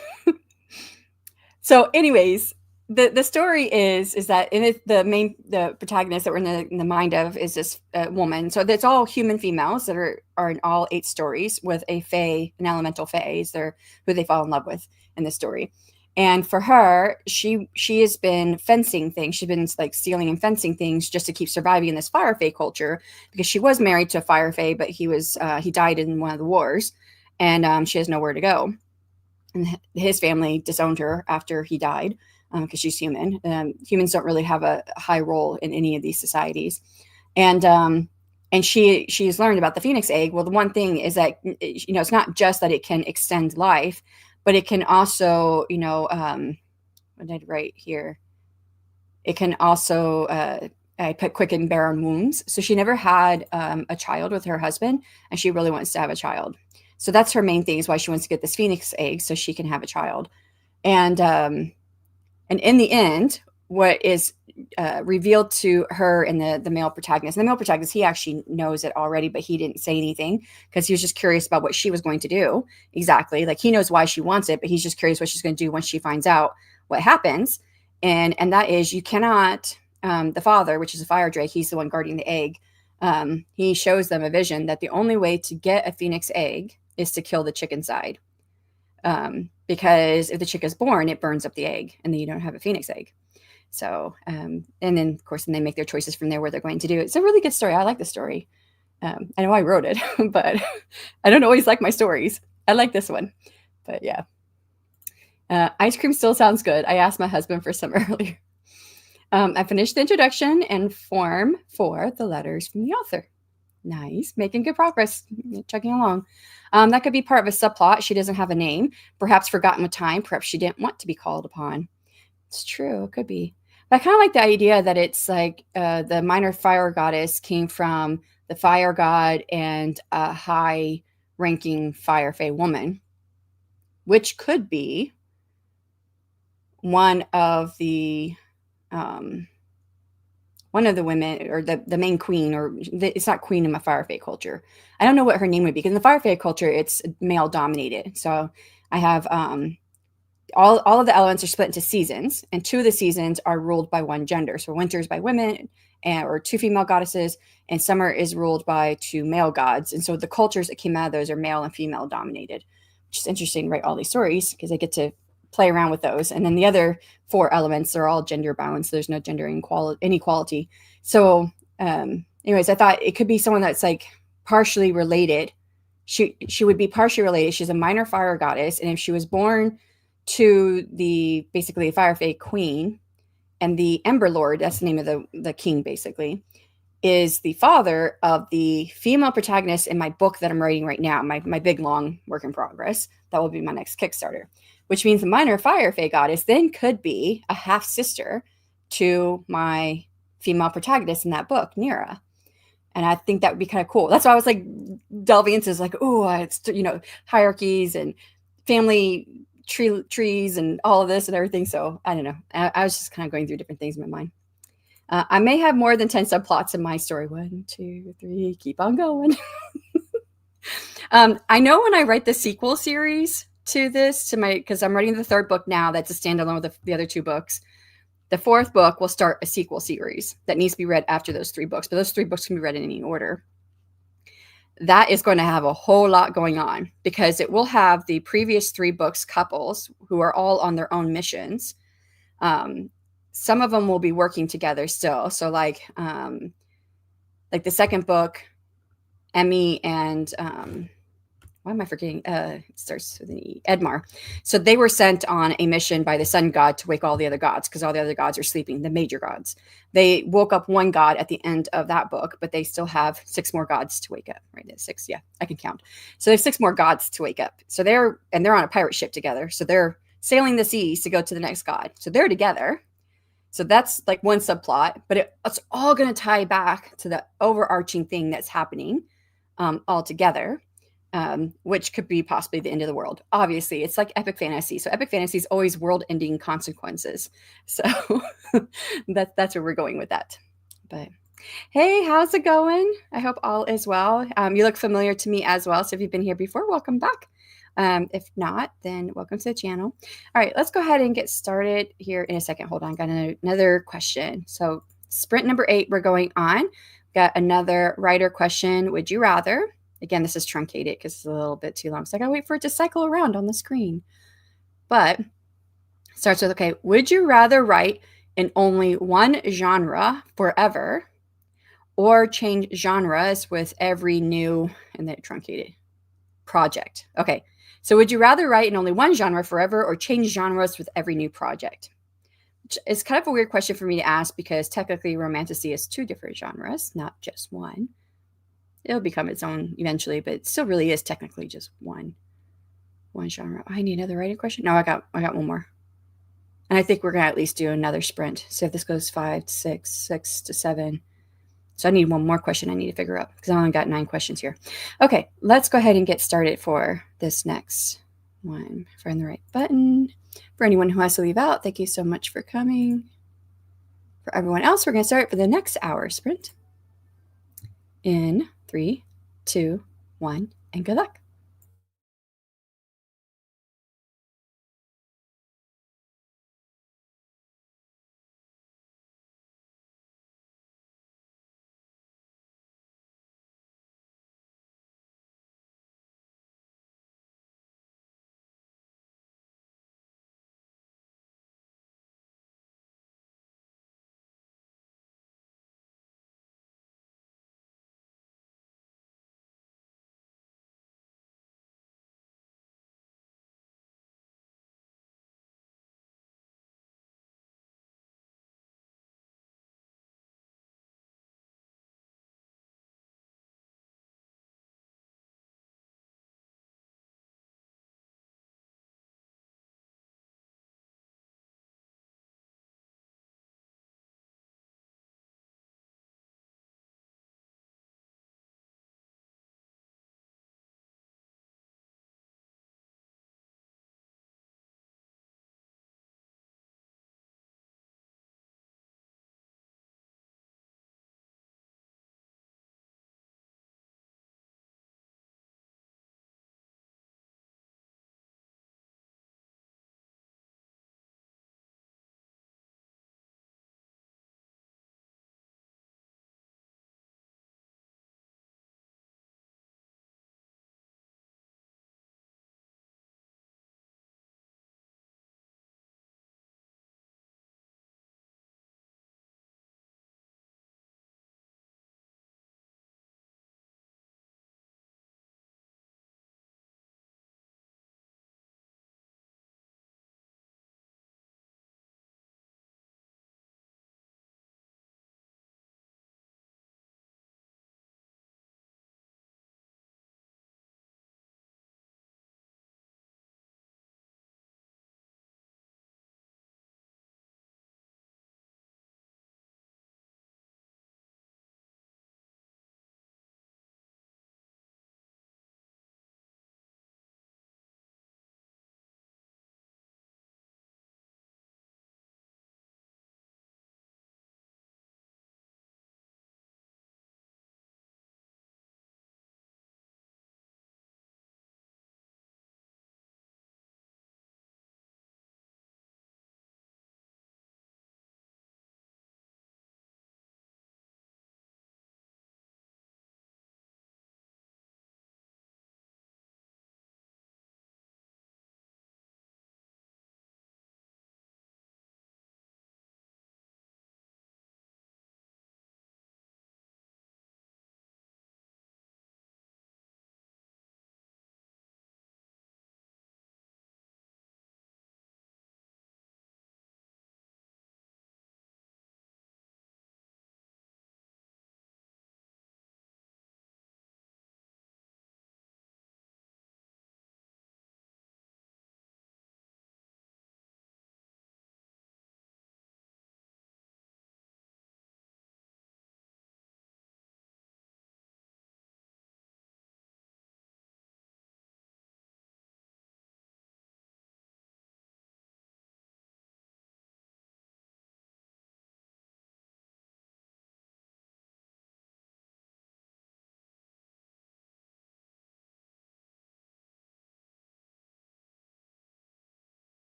So anyways, the story is that in it, the protagonist that we're in the mind of is this woman. So that's all human females that are in all 8 stories with a fae, an elemental fae is who they fall in love with in the story. And for her, she has been fencing things. She's been like stealing and fencing things just to keep surviving in this fire fae culture, because she was married to a fire fae, but he died in one of the wars, and she has nowhere to go. And his family disowned her after he died because she's human. Humans don't really have a high role in any of these societies. And she's learned about the phoenix egg. Well, the one thing is that, it's not just that it can extend life, but it can also, what did I write here? It can also, I put quicken barren wombs. So she never had a child with her husband, and she really wants to have a child. So that's her main thing, is why she wants to get this phoenix egg so she can have a child. And in the end, what is revealed to her and the male protagonist, he actually knows it already, but he didn't say anything because he was just curious about what she was going to do exactly. Like, he knows why she wants it, but he's just curious what she's going to do once she finds out what happens. And that is, you cannot, the father, which is a fire drake, he's the one guarding the egg. He shows them a vision that the only way to get a phoenix egg is to kill the chick inside. Because if the chick is born, it burns up the egg, and then you don't have a phoenix egg. So, and then of course, then they make their choices from there where they're going to do it. It's a really good story. I like the story. I know I wrote it, but I don't always like my stories. I like this one, but yeah. Ice cream still sounds good. I asked my husband for some earlier. I finished the introduction and form for the letters from the author. Nice. Making good progress. Chugging along. That could be part of a subplot. She doesn't have a name. Perhaps forgotten with time. Perhaps she didn't want to be called upon. It's true. It could be. But I kind of like the idea that it's like the minor fire goddess came from the fire god and a high-ranking fire fae woman, which could be one of the one of the women, or the main queen, or it's not queen in my Fire Fae culture. I don't know what her name would be, because in the Fire Fae culture, it's male dominated. So I have all of the elements are split into seasons, and two of the seasons are ruled by one gender. So winter is by women, or two female goddesses, and summer is ruled by two male gods. And so the cultures that came out of those are male and female dominated, which is interesting to write all these stories because I get to play around with those. And then the other four elements are all gender balanced. So there's no gender inequality. So, anyways, I thought it could be someone that's like partially related. She would be partially related. She's a minor fire goddess, and if she was born to the basically Fire Fae queen, and the Ember Lord, that's the name of the king, basically, is the father of the female protagonist in my book that I'm writing right now, my big long work in progress. That will be my next Kickstarter, which means the minor Fire Fae goddess then could be a half sister to my female protagonist in that book, Nira. And I think that would be kind of cool. That's why I was like delving into this, like, oh, it's, hierarchies and family trees and all of this and everything. So I don't know. I was just kind of going through different things in my mind. I may have more than 10 subplots in my story. 1, 2, 3, keep on going. I know when I write the sequel series to this, because I'm writing the third book now, that's a standalone with the other two books. The fourth book will start a sequel series that needs to be read after those three books, but those three books can be read in any order. That is going to have a whole lot going on, because it will have the previous three books couples who are all on their own missions. Some of them will be working together still. So like the second book, Emmy and why am I forgetting? It starts with an E. Edmar. So they were sent on a mission by the sun god to wake all the other gods, because all the other gods are sleeping, the major gods. They woke up one god at the end of that book, but they still have 6 more gods to wake up. Right? 6. Yeah, I can count. So they have 6 more gods to wake up. So they're on a pirate ship together. So they're sailing the seas to go to the next god. So they're together. So that's like one subplot, but it's all going to tie back to the overarching thing that's happening all together. Which could be possibly the end of the world. Obviously, it's like epic fantasy. So epic fantasy is always world-ending consequences. So that's where we're going with that. But hey, how's it going? I hope all is well. You look familiar to me as well. So if you've been here before, welcome back. If not, then welcome to the channel. All right, let's go ahead and get started here in a second. Hold on, got another question. So sprint number 8, we're going on. Got another writer question. Would you rather? Again, this is truncated because it's a little bit too long. So I gotta wait for it to cycle around on the screen. But starts with, okay, would you rather write in only one genre forever, or change genres with every new, and then truncated, project? Okay, so would you rather write in only one genre forever, or change genres with every new project? Which is kind of a weird question for me to ask, because technically romantasy is 2 different genres, not just one. It'll become its own eventually, but it still really is technically just one genre. I need another writing question. No, I got one more. And I think we're going to at least do another sprint. So if this goes 5 to 6, 6 to 7. So I need one more question I need to figure out, because I only got 9 questions here. Okay, let's go ahead and get started for this next one. Find the right button. For anyone who has to leave out, thank you so much for coming. For everyone else, we're going to start for the next hour sprint. In 3, 2, 1, and good luck.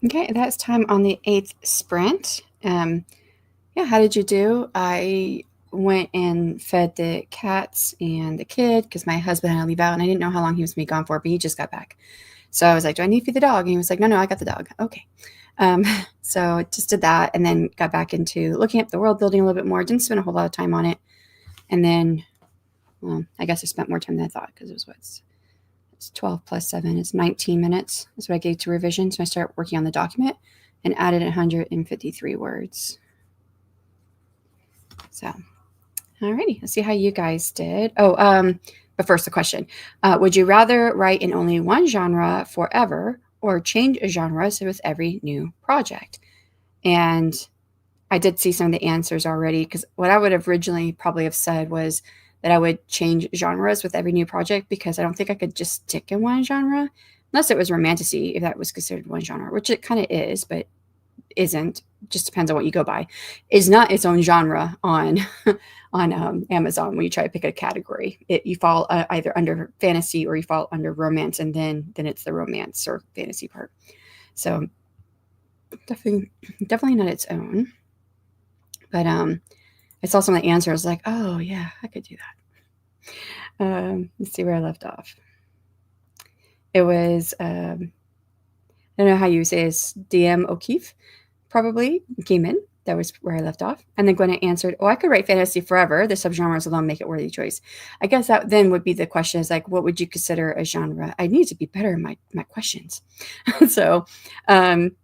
Okay, that's time on the 8th sprint. Yeah, how did you do? I went and fed the cats and the kid because my husband had to leave out and I didn't know how long he was going to be gone for, but he just got back. So I was like, do I need to feed the dog? And he was like, no, I got the dog. Okay. Um, so just did that and then got back into looking at the world building a little bit more. Didn't spend a whole lot of time on it. And then, well, I guess I spent more time than I thought because it was it's 12 plus 7 is 19 minutes. That's what I gave to revision. So I started working on the document and added 153 words. So, alrighty, let's see how you guys did. But first the question, would you rather write in only one genre forever or change genres with every new project? And I did see some of the answers already because what I would have originally probably have said was that I would change genres with every new project because I don't think I could just stick in one genre unless it was romantasy, if that was considered one genre, which it kind of is, but isn't. Just depends on what you go by. Is not its own genre on on Amazon when you try to pick a category. You fall either under fantasy or you fall under romance, and then it's the romance or fantasy part. So definitely not its own. But I saw some of the answers like, oh yeah, I could do that. Let's see where I left off. It was I don't know how you say it's DM O'Keefe probably came in. That was where I left off. And then Gwenna answered, oh, I could write fantasy forever. The subgenres alone make it worthy choice. I guess that then would be the question is like, what would you consider a genre? I need to be better in my questions. So,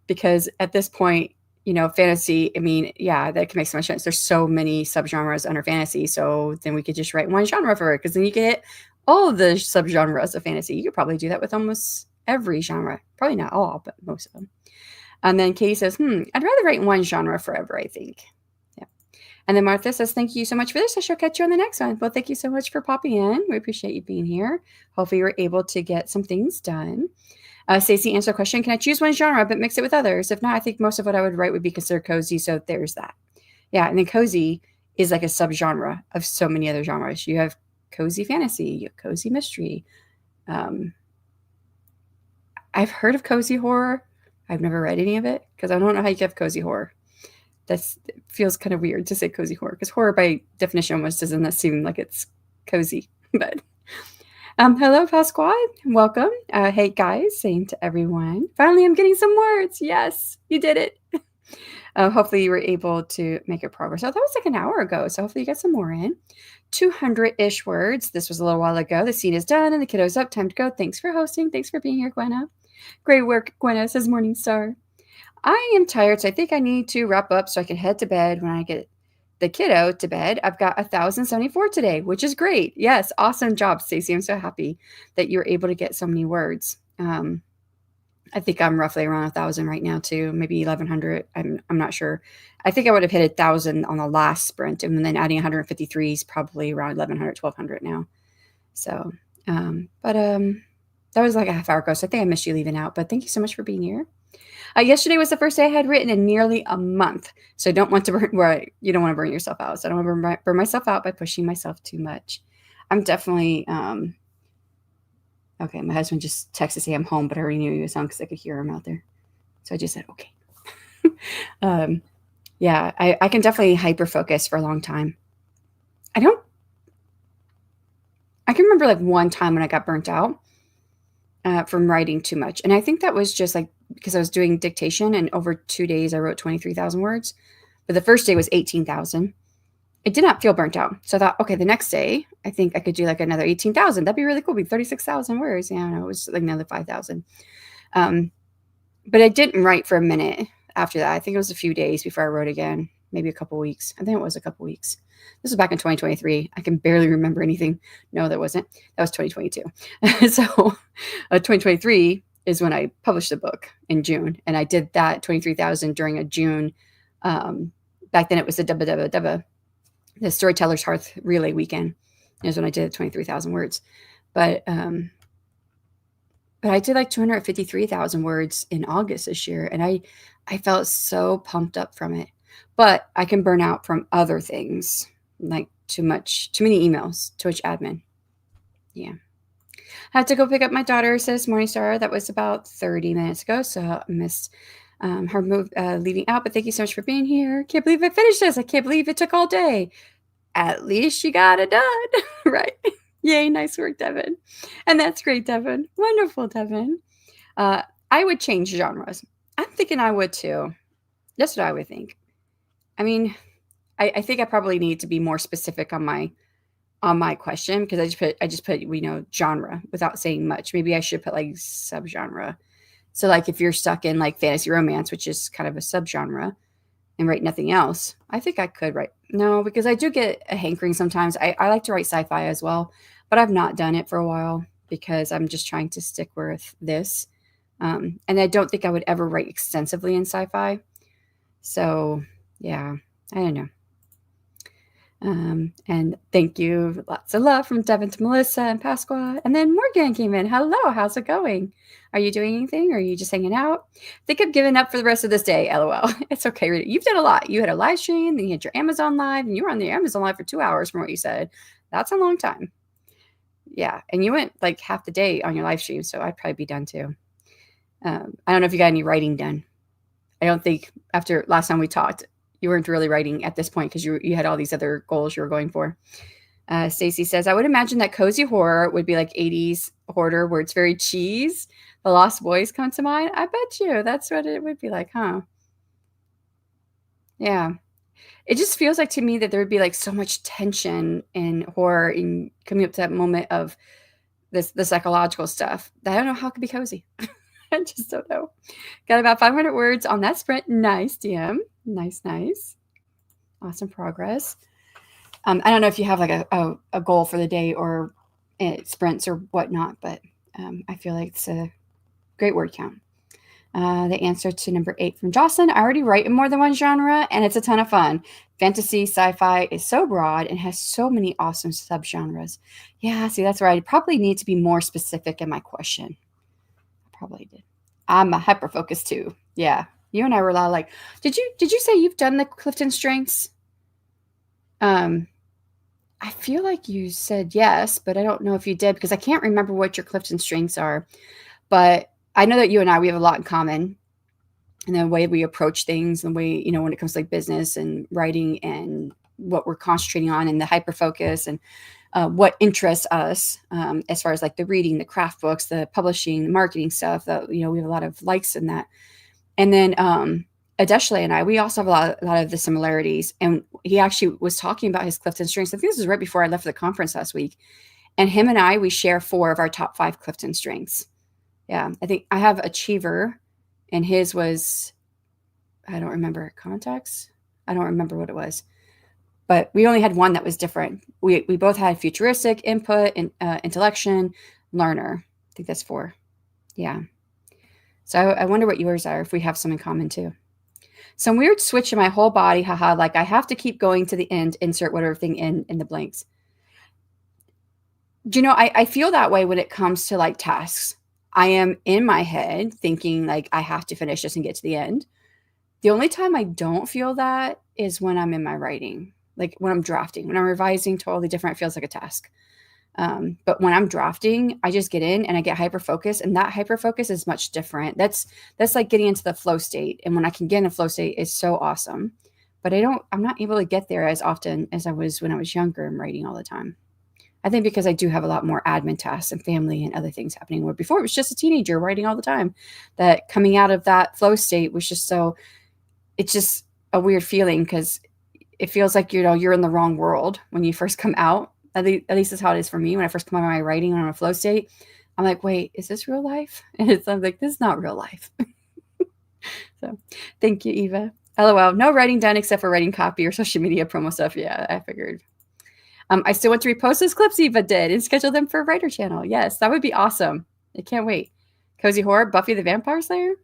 because at this point, fantasy, I mean, yeah, that can make so much sense. There's so many subgenres under fantasy. So then we could just write one genre for it because then you get all of the subgenres of fantasy. You could probably do that with almost every genre. Probably not all, but most of them. And then Katie says, I'd rather write one genre forever, I think. Yeah. And then Martha says, thank you so much for this. I shall catch you on the next one. Well, thank you so much for popping in. We appreciate you being here. Hopefully you were able to get some things done. Stacey answered a question, can I choose one genre but mix it with others? If not, I think most of what I would write would be considered cozy. So there's that. Yeah, and then cozy is like a subgenre of so many other genres. You have cozy fantasy, you have cozy mystery. I've heard of cozy horror. I've never read any of it because I don't know how you have cozy horror. It feels kind of weird to say cozy horror because horror by definition almost doesn't seem like it's cozy. But hello, Pasquad. Welcome. Hey, guys. Same to everyone. Finally, I'm getting some words. Yes, you did it. Hopefully, you were able to make it progress. Oh, that was like an hour ago. So hopefully you got some more in. 200-ish words. This was a little while ago. The scene is done and the kiddo's up. Time to go. Thanks for hosting. Thanks for being here, Gwenna. Great work, Gwenna, says Morningstar. I am tired, so I think I need to wrap up so I can head to bed when I get the kiddo to bed. I've got 1,074 today, which is great. Yes, awesome job, Stacey. I'm so happy that you were able to get so many words. I think I'm roughly around 1,000 right now too, maybe 1,100. I'm not sure. I think I would have hit 1,000 on the last sprint, and then adding 153 is probably around 1,100, 1,200 now. So, that was like a half hour ago, so I think I missed you leaving out. But thank you so much for being here. Yesterday was the first day I had written in nearly a month, so I don't want to you don't want to burn yourself out. So I don't want to burn myself out by pushing myself too much. I'm definitely okay. My husband just texted to say I'm home, but I already knew he was home because I could hear him out there. So I just said okay. Yeah, I can definitely hyper focus for a long time. I can remember like one time when I got burnt out from writing too much. And I think that was just like because I was doing dictation and over 2 days I wrote 23,000 words. But the first day was 18,000. It did not feel burnt out. So I thought, okay, the next day I think I could do like another 18,000. That'd be really cool. It'd be 36,000 words. Yeah, no, it was like another 5,000. But I didn't write for a minute after that. I think it was a few days before I wrote again, maybe a couple weeks. I think it was a couple weeks. This was back in 2023. I can barely remember anything. No, that wasn't. That was 2022. So 2023 is when I published the book in June. And I did that 23,000 during a June. Back then it was the Storyteller's Hearth Relay Weekend is when I did 23,000 words. But I did like 253,000 words in August this year. And I felt so pumped up from it. But I can burn out from other things, like too many emails, too much admin. Yeah. I had to go pick up my daughter, says Morningstar. That was about 30 minutes ago, so I missed Her move leaving out, but thank you so much for being here. Can't believe I finished this. I can't believe it took all day. At least you got it done, right? Yay, nice work, Devin. And that's great, Devin. Wonderful, Devin. I would change genres. I'm thinking I would too. That's what I would think. I mean, I think I probably need to be more specific on my question, because I just put genre without saying much. Maybe I should put like subgenre. So like if you're stuck in like fantasy romance, which is kind of a subgenre, and write nothing else, I think I could write. No, because I do get a hankering sometimes. I like to write sci-fi as well, but I've not done it for a while because I'm just trying to stick with this. And I don't think I would ever write extensively in sci-fi. So yeah, I don't know. And thank you. Lots of love from Devin to Melissa and Pasqua. And then Morgan came in. Hello, how's it going? Are you doing anything, or are you just hanging out? I think I've given up for the rest of this day, LOL. It's okay, Rita. You've done a lot. You had a live stream, then you had your Amazon live, and you were on the Amazon live for 2 hours from what you said. That's a long time. Yeah, and you went like half the day on your live stream, so I'd probably be done too. I don't know if you got any writing done. I don't think after last time we talked, you weren't really writing at this point because you had all these other goals you were going for. Stacy says, I would imagine that cozy horror would be like 80s horror where it's very cheese. The Lost Boys come to mind. I bet you that's what it would be like, huh? Yeah. It just feels like to me that there would be like so much tension in horror in coming up to that moment of the psychological stuff that I don't know how it could be cozy. I just don't know. Got about 500 words on that sprint. Nice, DM. Nice. Awesome progress. I don't know if you have like a goal for the day or sprints or whatnot, but I feel like it's a great word count. The answer to number 8 from Jocelyn. I already write in more than one genre, and it's a ton of fun. Fantasy, sci-fi is so broad and has so many awesome subgenres. Yeah, see, that's right. I probably need to be more specific in my question. I probably did. I'm a hyper focused too. Yeah, you and I were a lot like. Did you say you've done the Clifton Strengths? I feel like you said yes, but I don't know if you did because I can't remember what your Clifton Strengths are. But I know that you and I, we have a lot in common, and the way we approach things, and the way, when it comes to like business and writing and what we're concentrating on, and the hyper focus, and what interests us as far as like the reading, the craft books, the publishing, the marketing stuff. We have a lot of likes in that. And then Adeshle and I, we also have a lot of the similarities. And he actually was talking about his Clifton Strengths. I think this was right before I left for the conference last week. And him and I, we share 4 of our top 5 Clifton Strengths. Yeah, I think I have Achiever, and his was, I don't remember, Contacts. I don't remember what it was. But we only had one that was different. We both had Futuristic, Input, and Intellection, Learner. I think that's 4. Yeah. So I wonder what yours are, if we have some in common too. Some weird switch in my whole body, haha, like I have to keep going to the end, insert whatever thing in the blanks. Do you know, I feel that way when it comes to like tasks. I am in my head thinking like I have to finish this and get to the end. The only time I don't feel that is when I'm in my writing, like when I'm drafting. When I'm revising, totally different. It feels like a task. But when I'm drafting, I just get in and I get hyper focused, and that hyper focus is much different. That's like getting into the flow state. And when I can get in a flow state, it's so awesome. But I'm not able to get there as often as I was when I was younger and writing all the time. I think because I do have a lot more admin tasks and family and other things happening, where before it was just a teenager writing all the time. That coming out of that flow state was just it's just a weird feeling, because it feels like, you're in the wrong world when you first come out. At least that's how it is for me. When I first come out of my writing on a flow state, I'm like, wait, is this real life? And I'm like, this is not real life. So thank you, Eva. LOL. No writing done except for writing copy or social media promo stuff. Yeah, I figured. I still want to repost those clips Eva did and schedule them for Writer Channel. Yes, that would be awesome. I can't wait. Cozy Horror, Buffy the Vampire Slayer?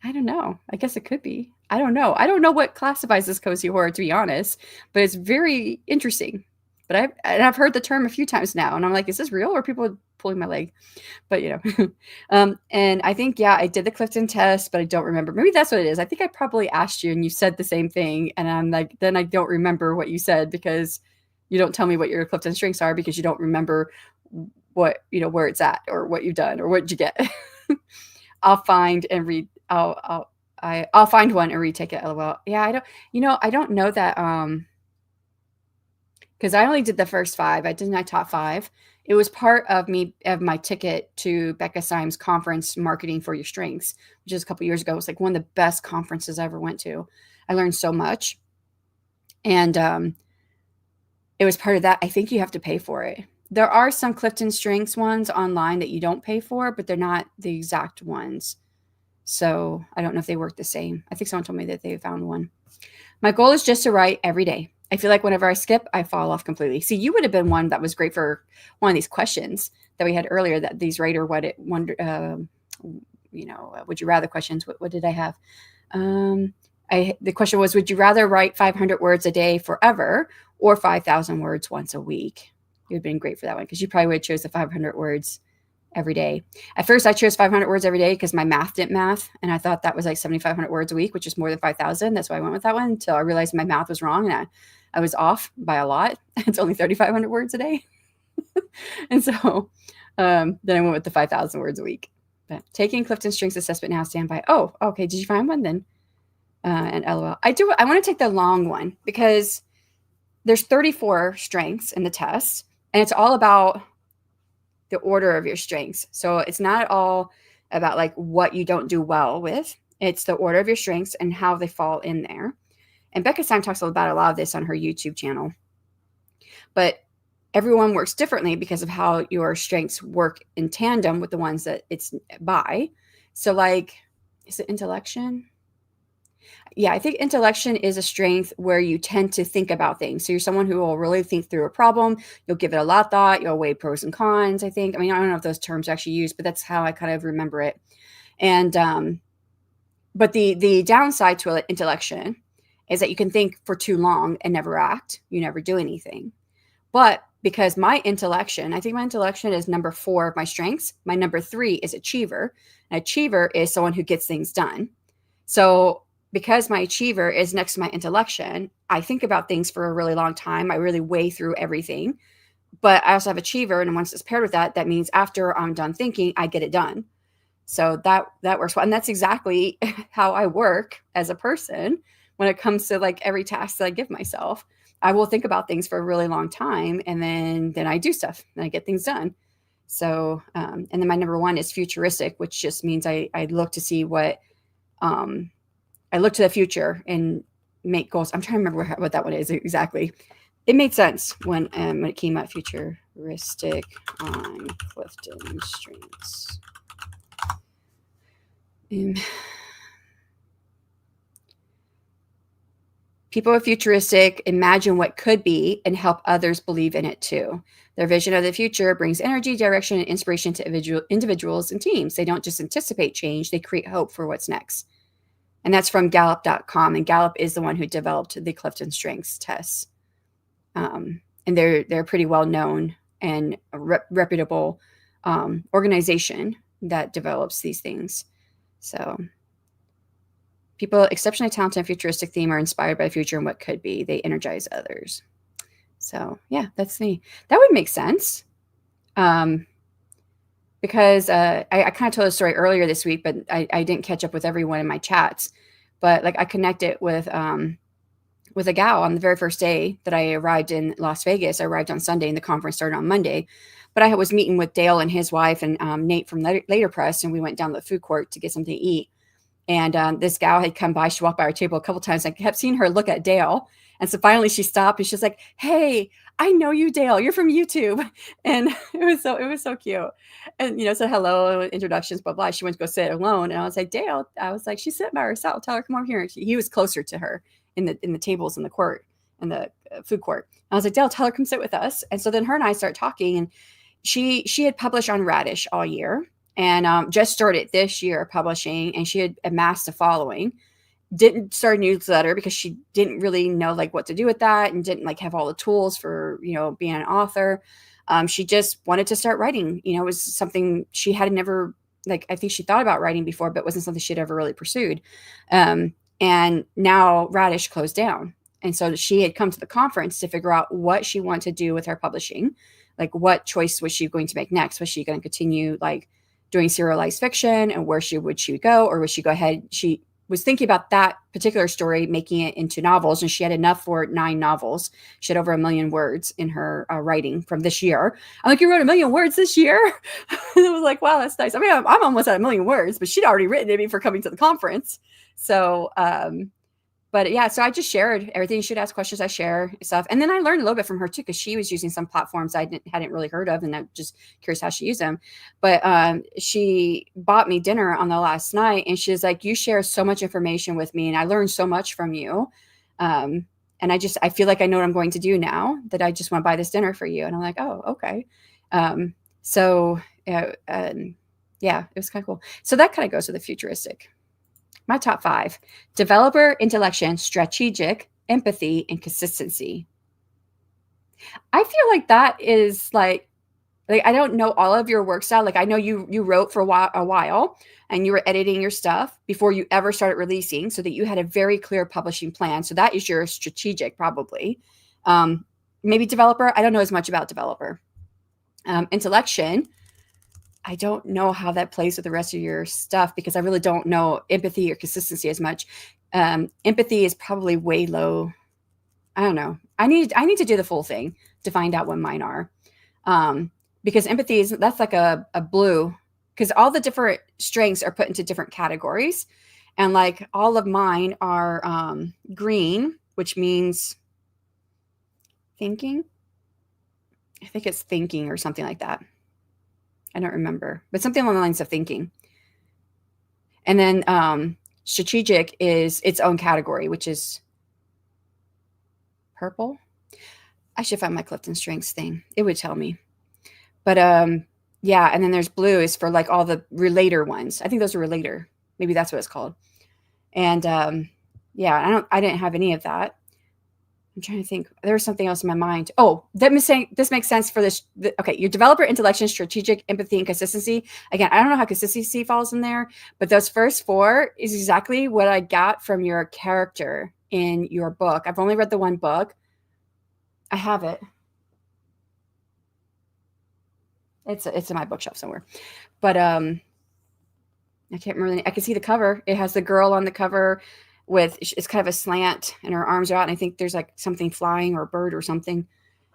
I don't know. I guess it could be. I don't know. I don't know what classifies as cozy horror, to be honest, but it's very interesting. But I've heard the term a few times now, and I'm like, is this real, or are people pulling my leg? But and I think, yeah, I did the Clifton test, but I don't remember. Maybe that's what it is. I think I probably asked you, and you said the same thing, and I'm like, then I don't remember what you said, because you don't tell me what your Clifton strengths are, because you don't remember what where it's at, or what you've done, or what you get. I'll find and read. I'll find one and retake it. LOL. Yeah, I don't know that. Because I only did the first 5. I did my top 5. It was part of my ticket to Becca Syme's conference, Marketing for Your Strengths, which is a couple years ago. It was like one of the best conferences I ever went to. I learned so much, and it was part of that. I think you have to pay for it. There are some Clifton Strengths ones online that you don't pay for, but they're not the exact ones. So I don't know if they work the same. I think someone told me that they found one. My goal is just to write every day. I feel like whenever I skip, I fall off completely. See, you would have been one that was great for one of these questions that we had earlier, that these writer would you rather questions. What did I have? The question was, would you rather write 500 words a day forever or 5,000 words once a week? It would have been great for that one, because you probably would have chose the 500 words every day. At first, I chose 500 words every day because my math didn't math, and I thought that was like 7,500 words a week, which is more than 5,000. That's why I went with that one, until I realized my math was wrong, and I was off by a lot. It's only 3,500 words a day. And so then I went with the 5,000 words a week. But taking Clifton Strengths Assessment now, stand by. Oh, okay. Did you find one then? And LOL. I want to take the long one, because there's 34 strengths in the test, and it's all about the order of your strengths. So it's not at all about like what you don't do well with. It's the order of your strengths and how they fall in there. And Becca Syme talks about a lot of this on her YouTube channel. But everyone works differently because of how your strengths work in tandem with the ones that it's by. So like, is it intellection? Yeah, I think intellection is a strength where you tend to think about things. So you're someone who will really think through a problem. You'll give it a lot of thought. You'll weigh pros and cons, I think. I mean, I don't know if those terms are actually used, but that's how I kind of remember it. And but the downside to intellection is that you can think for too long and never act. You never do anything. But because my intellection, I think my intellection is number 4 of my strengths. My number 3 is achiever. An achiever is someone who gets things done. So because my achiever is next to my intellection, I think about things for a really long time. I really weigh through everything. But I also have achiever, and once it's paired with that, that means after I'm done thinking, I get it done. So that works well. And that's exactly how I work as a person when it comes to like every task that I give myself. I will think about things for a really long time, and then I do stuff and I get things done. So, and then my number 1 is futuristic, which just means I look to see what, I look to the future and make goals. I'm trying to remember what that one is exactly. It made sense when it came out, futuristic on Clifton Strengths. People with futuristic imagine what could be and help others believe in it too. Their vision of the future brings energy, direction, and inspiration to individuals and teams. They don't just anticipate change, they create hope for what's next. And that's from Gallup.com. And Gallup is the one who developed the Clifton Strengths tests. And they're pretty well known and a reputable organization that develops these things. So people exceptionally talented and futuristic theme are inspired by the future and what could be. They energize others. So yeah, that's me. That would make sense. Because I kind of told a story earlier this week, but I didn't catch up with everyone in my chats. But like I connected with a gal on the very first day that I arrived in Las Vegas. I arrived on Sunday and the conference started on Monday. But I was meeting with Dale and his wife and Nate from Later Press, and we went down to the food court to get something to eat. And this gal had come by. She walked by our table a couple times. I kept seeing her look at Dale. And so finally she stopped and she's like, "Hey, I know you, Dale. You're from YouTube." And it was so cute. And, said hello, introductions, blah, blah. She went to go sit alone. And I was like, "Dale," I was like, "She's sitting by herself. Tell her, come over here." And he was closer to her in the tables in the court, in the food court. I was like, "Dale, tell her, come sit with us." And so then her and I start talking, and she had published on Radish all year and just started this year publishing, and she had amassed a following. Didn't start a newsletter because she didn't really know like what to do with that, and didn't like have all the tools for, being an author. She just wanted to start writing. It was something she had never, like, I think she thought about writing before, but wasn't something she'd ever really pursued. And now Radish closed down. And so she had come to the conference to figure out what she wanted to do with her publishing. Like, what choice was she going to make next? Was she going to continue like doing serialized fiction and where she would go, or would she go ahead? She was thinking about that particular story, making it into novels, and she had enough for 9 novels. She had over 1 million words in her writing from this year. I'm like, you wrote 1 million words this year? I was like, wow, that's nice. I mean, I'm almost at 1 million words, but she'd already written it before coming to the conference. So, but yeah, so I just shared everything. She'd ask questions, I share stuff. And then I learned a little bit from her too, because she was using some platforms I hadn't really heard of, and I'm just curious how she used them. But she bought me dinner on the last night, and she's like, you share so much information with me, and I learned so much from you. And I feel like I know what I'm going to do now, that I just want to buy this dinner for you. And I'm like, oh, okay. Yeah, it was kind of cool. So that kind of goes with the futuristic. My top 5: developer, intellection, strategic, empathy, and consistency. I feel like that is like I don't know all of your work style. Like, I know you wrote for a while and you were editing your stuff before you ever started releasing, so that you had a very clear publishing plan. So that is your strategic, probably. Maybe developer. I don't know as much about developer. Intellection. I don't know how that plays with the rest of your stuff, because I really don't know empathy or consistency as much. Empathy is probably way low. I don't know. I need to do the full thing to find out what mine are. Because empathy that's like a blue, because all the different strengths are put into different categories. And like all of mine are green, which means thinking. I think it's thinking or something like that. I don't remember, but something along the lines of thinking. And then strategic is its own category, which is purple. I should find my Clifton Strengths thing. It would tell me. But yeah, and then there's blue is for like all the relator ones. I think those are relator. Maybe that's what it's called. And yeah, I didn't have any of that. I'm trying to think. There was something else in my mind. Oh, this makes sense for this. Okay, your developer, intellection, strategic, empathy, and consistency. Again, I don't know how consistency falls in there, but those first 4 is exactly what I got from your character in your book. I've only read the one book. I have it. It's in my bookshelf somewhere. But I can't remember. I can see the cover. It has the girl on the cover with, it's kind of a slant and her arms are out, and I think there's like something flying or a bird or something.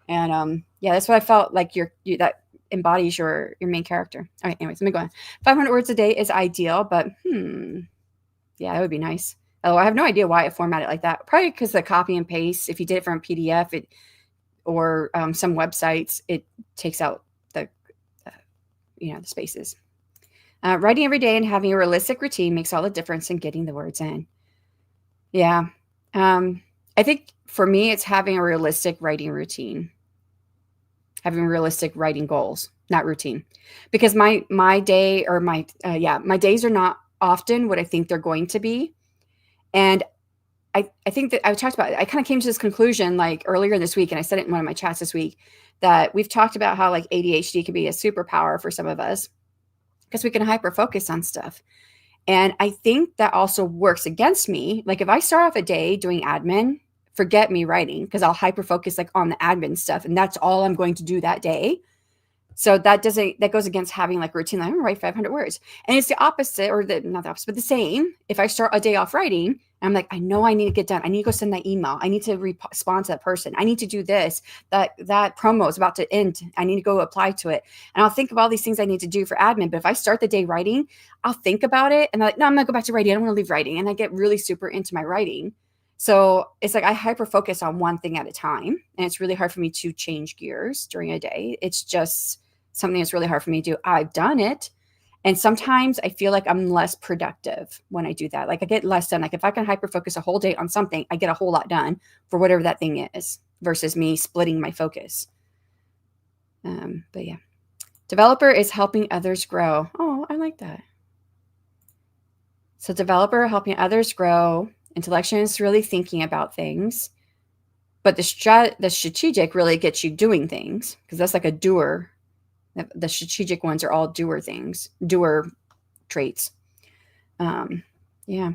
And yeah, that's what I felt like that embodies your main character. All right, anyways, let me go on. 500 words a day is ideal, but yeah, that would be nice. Oh, I have no idea why it formatted like that. Probably because the copy and paste, if you did it from a PDF, or some websites, it takes out the the spaces. Writing every day and having a realistic routine makes all the difference in getting the words in. Yeah. I think for me, it's having a realistic writing routine, having realistic writing goals, not routine, because my day or my days are not often what I think they're going to be. And I think that I talked about it. I kind of came to this conclusion like earlier this week, and I said it in one of my chats this week, that we've talked about how like ADHD can be a superpower for some of us, because we can hyper focus on stuff. And I think that also works against me. Like if I start off a day doing admin, forget me writing, because I'll hyper focus like on the admin stuff, and that's all I'm going to do that day. So that goes against having like routine. Like, I'm gonna write 500 words, and it's the opposite, or not the opposite, but the same. If I start a day off writing, I'm like, I know I need to get done. I need to go send that email. I need to respond to that person. I need to do this. That promo is about to end. I need to go apply to it. And I'll think of all these things I need to do for admin. But if I start the day writing, I'll think about it, and I'm like, no, I'm gonna go back to writing. I don't want to leave writing, and I get really super into my writing. So it's like I hyper focus on one thing at a time, and it's really hard for me to change gears during a day. It's just something that's really hard for me to do. I've done it. And sometimes I feel like I'm less productive when I do that. Like I get less done. Like if I can hyper focus a whole day on something, I get a whole lot done for whatever that thing is, versus me splitting my focus. But yeah, developer is helping others grow. Oh, I like that. So developer, helping others grow. Intellection is really thinking about things. But the strategic really gets you doing things, because that's like a doer. The strategic ones are all doer things, doer traits. Yeah. Okay,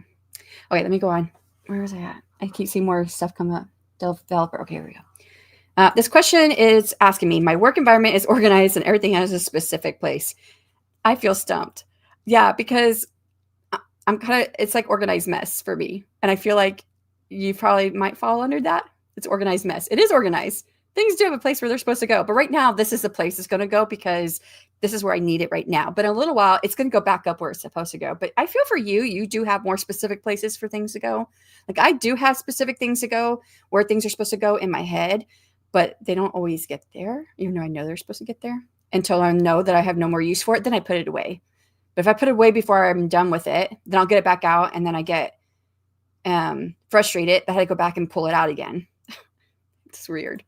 let me go on. Where was I at? I keep seeing more stuff come up. Developer. Okay, here we go. This question is asking me, my work environment is organized and everything has a specific place. I feel stumped. Yeah, because I'm kind of, it's like organized mess for me. And I feel like you probably might fall under that. It's organized mess. It is organized. Things do have a place where they're supposed to go. But right now, this is the place it's going to go because this is where I need it right now. But in a little while, it's going to go back up where it's supposed to go. But I feel for you, you do have more specific places for things to go. Like I do have specific things to go where things are supposed to go in my head, but they don't always get there, even though I know they're supposed to get there until I know that I have no more use for it. Then I put it away. But if I put it away before I'm done with it, then I'll get it back out and then I get frustrated that I had to go back and pull it out again. It's weird.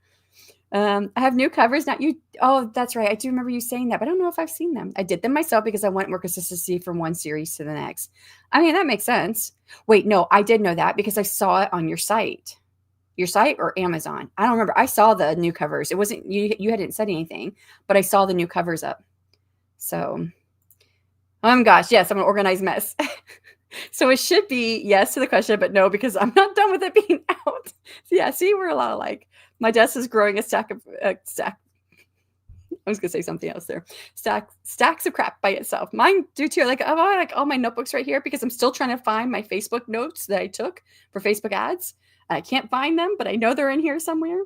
I have new covers. Not you. Oh, that's right. I do remember you saying that, but I don't know if I've seen them. I did them myself because I want more consistency from one series to the next. I mean, that makes sense. Wait, no, I did know that because I saw it on your site. Your site or Amazon? I don't remember. I saw the new covers. It wasn't you. You hadn't said anything, but I saw the new covers up. So, oh my gosh, yes, I'm an organized mess. So it should be yes to the question, but no, because I'm not done with it being out. So yeah, see, we're a lot alike. My desk is growing a stack of stack. I was gonna say something else there. Stacks of crap by itself. Mine do too. Like I like all my notebooks right here because I'm still trying to find my Facebook notes that I took for Facebook ads. I can't find them, but I know they're in here somewhere.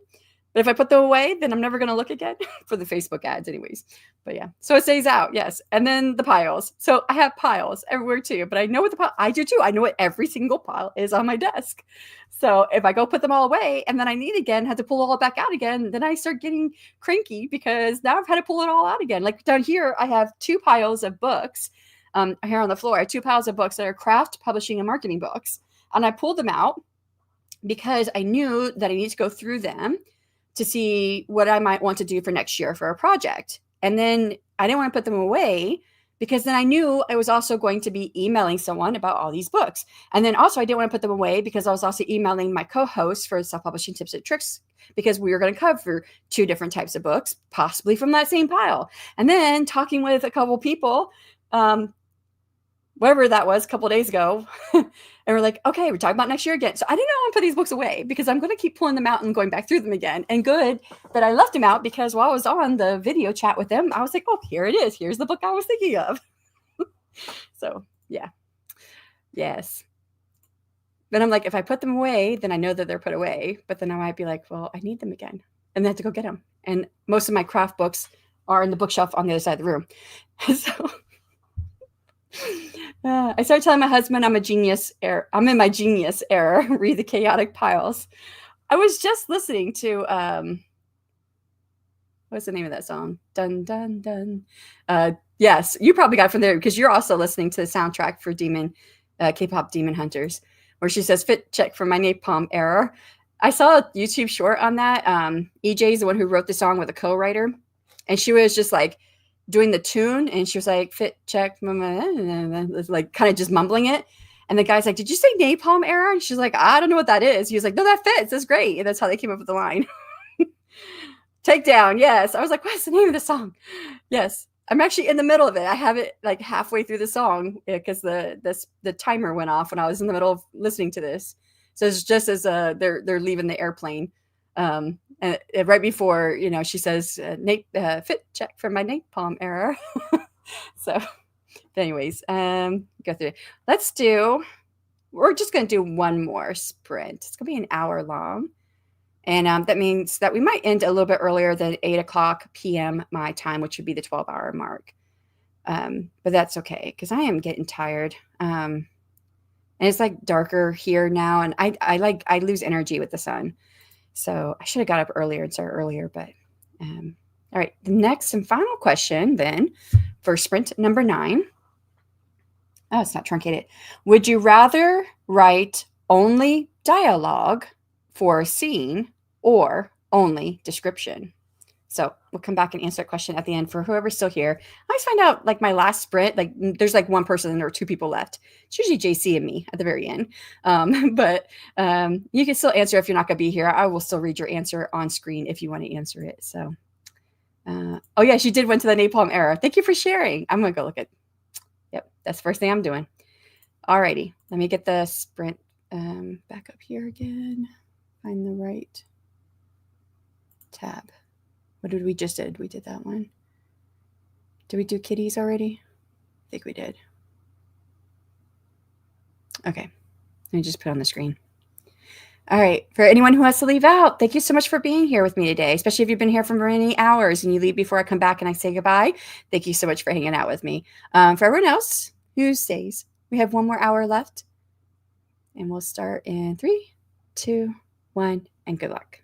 But if I put them away, then I'm never going to look again for the Facebook ads anyways. But yeah, so it stays out. Yes. And then the piles. So I have piles everywhere too, but I know what the pile, I do too. I know what every single pile is on my desk. So if I go put them all away and then I need again, have to pull it all back out again, then I start getting cranky because now I've had to pull it all out again. Like down here, I have 2 piles of books here on the floor. I have 2 piles of books that are craft, publishing, and marketing books. And I pulled them out because I knew that I need to go through them to see what I might want to do for next year for a project. And then I didn't want to put them away because then I knew I was also going to be emailing someone about all these books. And then also I didn't want to put them away because I was also emailing my co-host for self-publishing tips and tricks because we were going to cover 2 different types of books, possibly from that same pile. And then talking with a couple people, whatever that was a couple of days ago. And we're like, okay, we're talking about next year again. So I didn't know I put these books away because I'm going to keep pulling them out and going back through them again. And good that I left them out because while I was on the video chat with them, I was like, oh, here it is. Here's the book I was thinking of. So yeah. Yes. Then I'm like, if I put them away, then I know that they're put away. But then I might be like, well, I need them again. And then I have to go get them. And most of my craft books are in the bookshelf on the other side of the room. So I started telling my husband I'm a genius error. I'm in my genius era. Read the chaotic piles. I was just listening to what's the name of that song? Dun dun dun. Yes, you probably got it from there because you're also listening to the soundtrack for K-pop Demon Hunters, where she says "fit check for my napalm era." I saw a YouTube short on that. EJ is the one who wrote the song with a co-writer, and she was just like doing the tune and she was like fit check like kind of just mumbling it, and the guy's like, did you say napalm era? And she's like, I don't know what that is. He was like, no, that fits, that's great. And that's how they came up with the line. Takedown. Yes. I was like, what's the name of the song? Yes, I'm actually in the middle of it. I have it like halfway through the song because the timer went off when I was in the middle of listening to this. So it's just as they're leaving the airplane. And right before, she says, fit check for my napalm era. So anyways, go through it. We're just going to do one more sprint. It's going to be an hour long. And that means that we might end a little bit earlier than 8:00 p.m. my time, which would be the 12-hour mark. But that's okay because I am getting tired. And it's like darker here now. And I lose energy with the sun. So I should have got up earlier and started earlier, but all right. The next and final question then for sprint number 9. Oh, it's not truncated. Would you rather write only dialogue for a scene or only description? So we'll come back and answer that question at the end for whoever's still here. I always find out like my last sprint, like there's like one person and there are 2 people left. It's usually JC and me at the very end. But you can still answer if you're not going to be here. I will still read your answer on screen if you want to answer it. So, oh yeah, she did went to the napalm era. Thank you for sharing. I'm going to go look at, yep, that's the first thing I'm doing. All righty. Let me get the sprint back up here again. Find the right tab. What did we just did? We did that one. Did we do kitties already? I think we did. Okay. Let me just put it on the screen. All right. For anyone who has to leave out, thank you so much for being here with me today, especially if you've been here for many hours and you leave before I come back and I say goodbye. Thank you so much for hanging out with me. For everyone else who stays, we have 1 more hour left. And we'll start in 3, 2, 1, and good luck.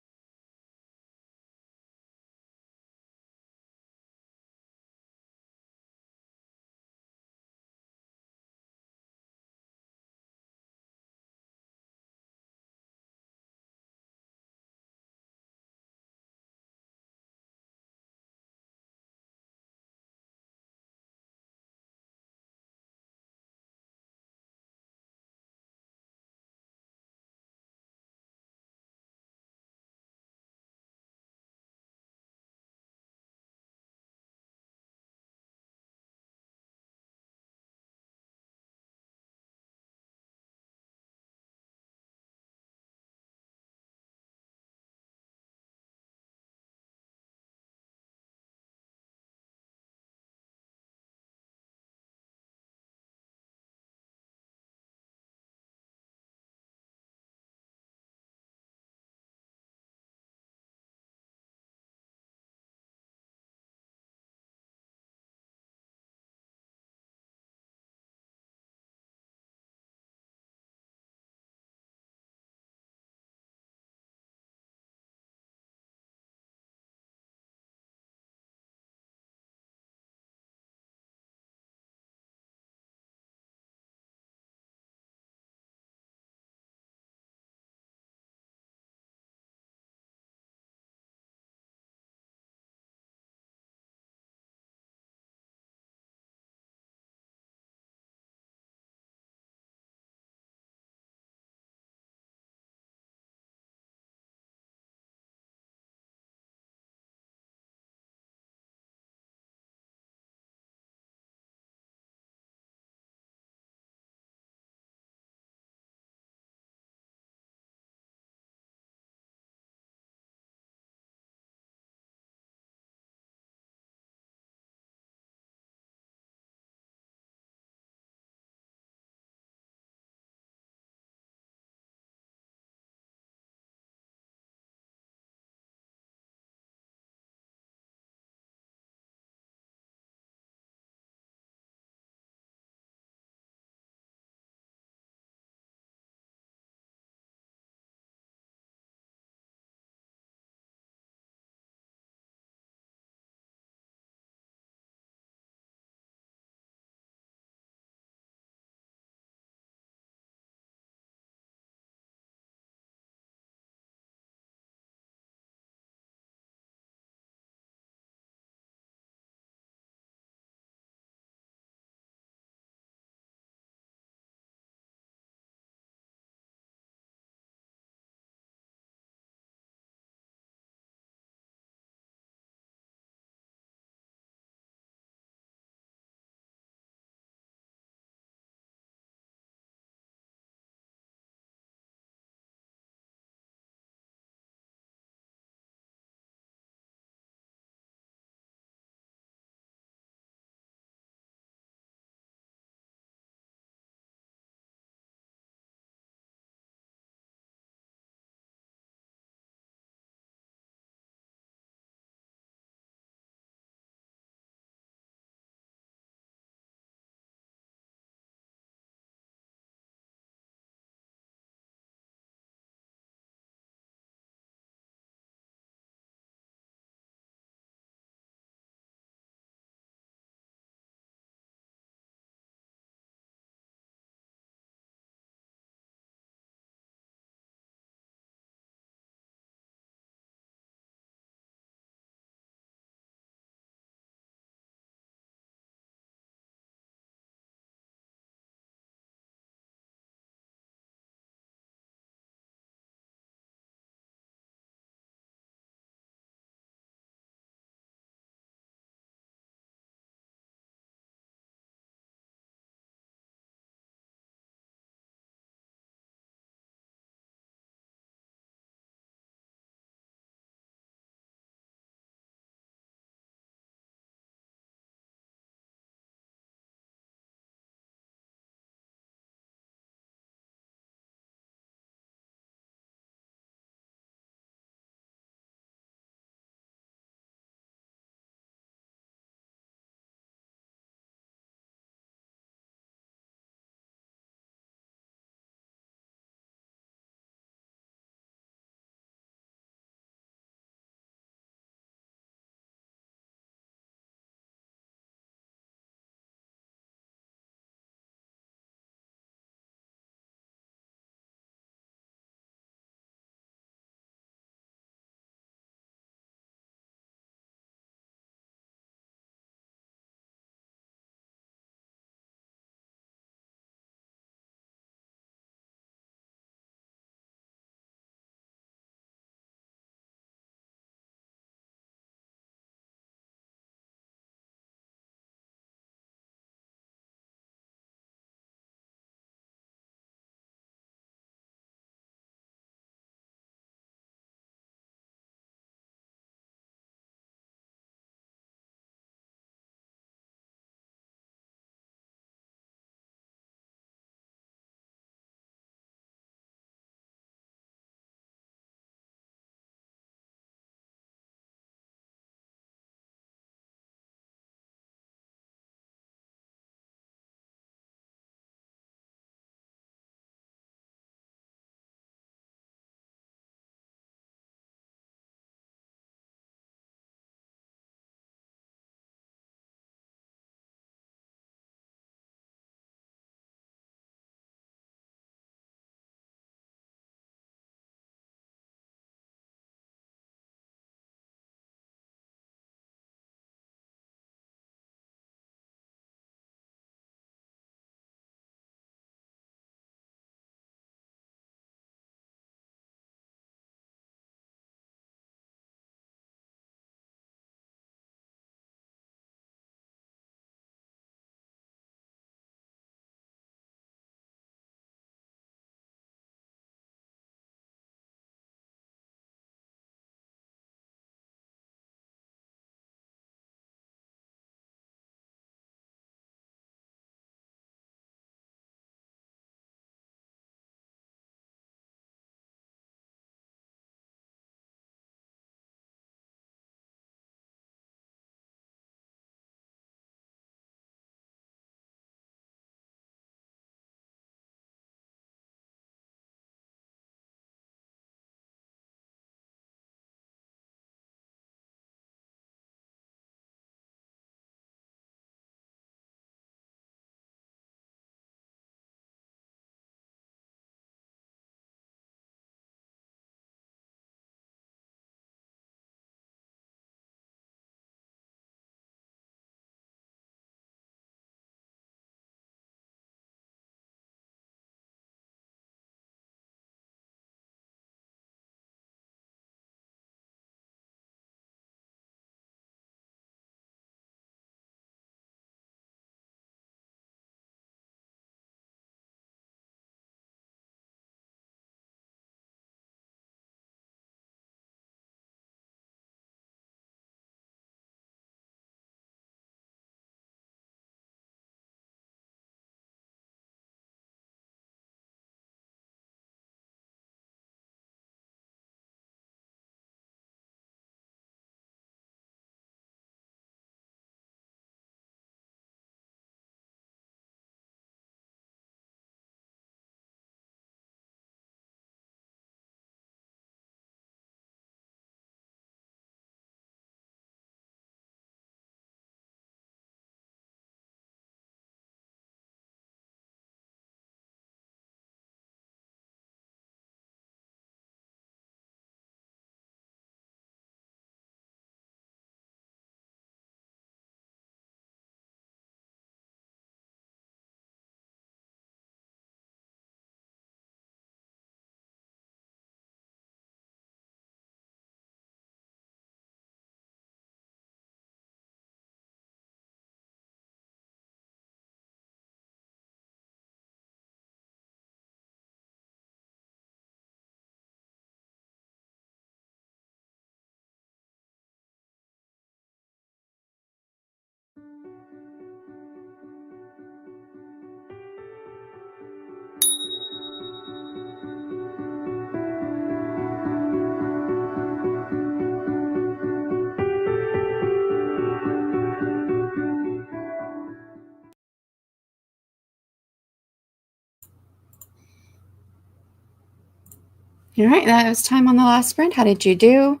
All right, that was time on the last sprint. How did you do?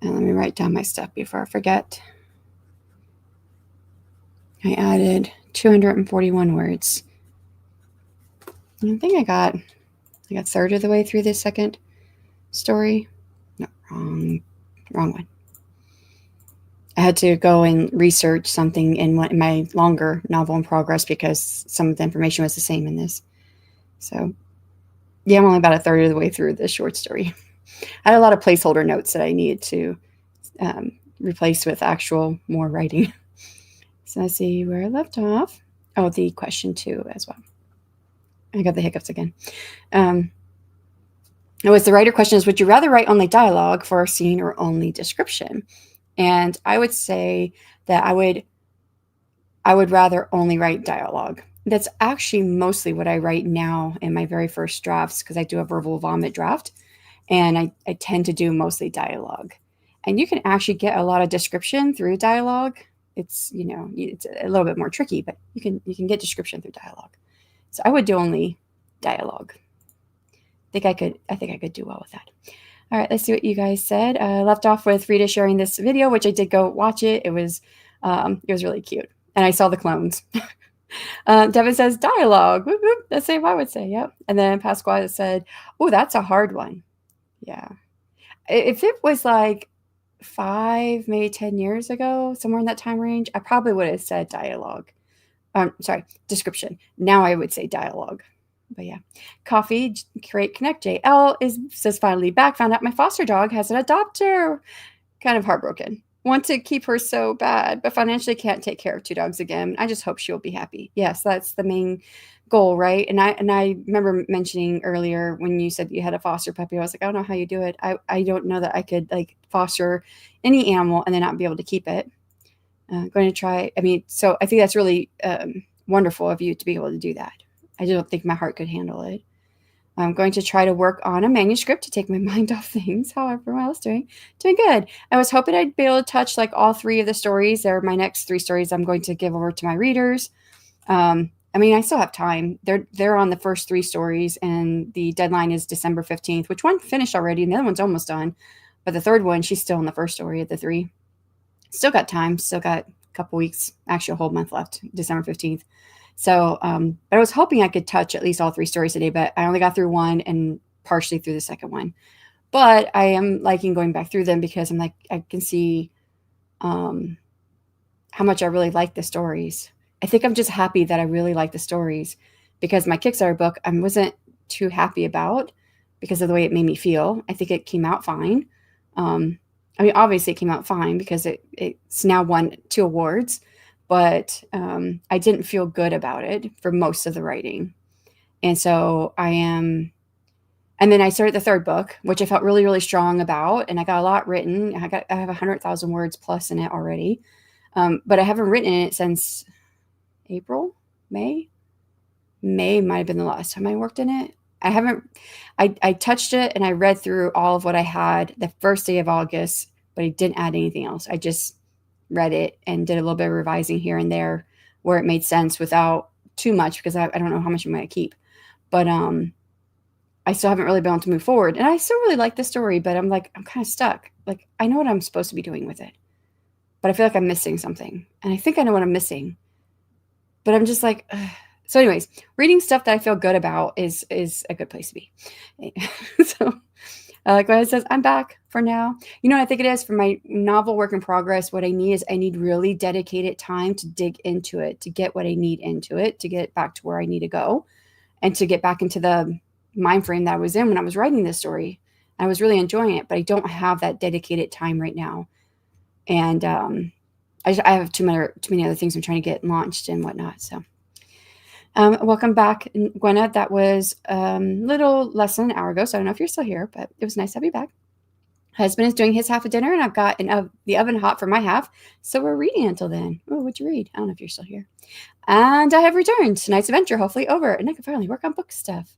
And let me write down my stuff before I forget. I added 241 words. I think I got a third of the way through this second story. No, wrong one. I had to go and research something in my longer novel in progress because some of the information was the same in this. So, yeah, I'm only about a third of the way through this short story. I had a lot of placeholder notes that I needed to replace with actual more writing. So let's see where I left off. Oh, the question 2 as well. I got the hiccups again. It was the writer questions, would you rather write only dialogue for a scene or only description? And I would say that I would rather only write dialogue. That's actually mostly what I write now in my very first drafts, because I do a verbal vomit draft, and I tend to do mostly dialogue. And you can actually get a lot of description through dialogue. It's, it's a little bit more tricky, but you can get description through dialogue. So I would do only dialogue. I think I could do well with that. All right, let's see what you guys said. Left off with Rita sharing this video, which I did go watch it. It was really cute, and I saw the clones. Devin says dialogue. Whoop, whoop. That's the same I would say. Yep. And then Pasquale said, "Oh, that's a hard one." Yeah. If it was like 5, maybe 10 years ago, somewhere in that time range, I probably would have said dialogue. Sorry, description. Now I would say dialogue. But yeah, coffee, create, connect. JL says finally back. Found out my foster dog has an adopter. Kind of heartbroken. Want to keep her so bad, but financially can't take care of 2 dogs again. I just hope she'll be happy. Yes, that's the main goal, right? And I remember mentioning earlier when you said you had a foster puppy, I was like, I don't know how you do it. I don't know that I could like foster any animal and then not be able to keep it. Going to try. I mean, so I think that's really wonderful of you to be able to do that. I don't think my heart could handle it. I'm going to try to work on a manuscript to take my mind off things. How everyone else doing good. I was hoping I'd be able to touch like all 3 of the stories. They're my next 3 stories I'm going to give over to my readers. I mean, I still have time. They're on the first 3 stories, and the deadline is December 15th, which one finished already, and the other one's almost done. But the third one, she's still in the first story of the 3. Still got time. Still got a couple weeks, actually a whole month left, December 15th. So, but I was hoping I could touch at least all 3 stories today, but I only got through 1 and partially through the second one. But I am liking going back through them because I'm like, I can see how much I really like the stories. I think I'm just happy that I really like the stories, because my Kickstarter book I wasn't too happy about because of the way it made me feel. I think it came out fine. I mean, obviously it came out fine because it's now won 2 awards, but I didn't feel good about it for most of the writing. And so and then I started the 3rd book, which I felt really, really strong about, and I got a lot written. I have 100,000 words plus in it already. But I haven't written it since April, May. May might have been the last time I worked in it. I touched it and I read through all of what I had the first day of August, but I didn't add anything else. I just read it and did a little bit of revising here and there where it made sense without too much, because I don't know how much I'm going to keep. But I still haven't really been able to move forward. And I still really like the story, but I'm like, I'm kind of stuck. Like, I know what I'm supposed to be doing with it, but I feel like I'm missing something. And I think I know what I'm missing, but I'm just like, ugh. So anyways, reading stuff that I feel good about is a good place to be. So Glenn says, I'm back for now. You know what I think it is for my novel work in progress? What I need is I need really dedicated time to dig into it, to get what I need into it, to get back to where I need to go, and to get back into the mind frame that I was in when I was writing this story. I was really enjoying it, but I don't have that dedicated time right now. And I have too many other things I'm trying to get launched and whatnot. So welcome back, Gwenna. That was little less than an hour ago, so I don't know if you're still here, but it was nice to have you back. Husband is doing his half of dinner, and I've got the oven hot for my half, so we're reading until then. Oh, what'd you read? I don't know if you're still here. And I have returned. Tonight's adventure hopefully over, and I can finally work on book stuff.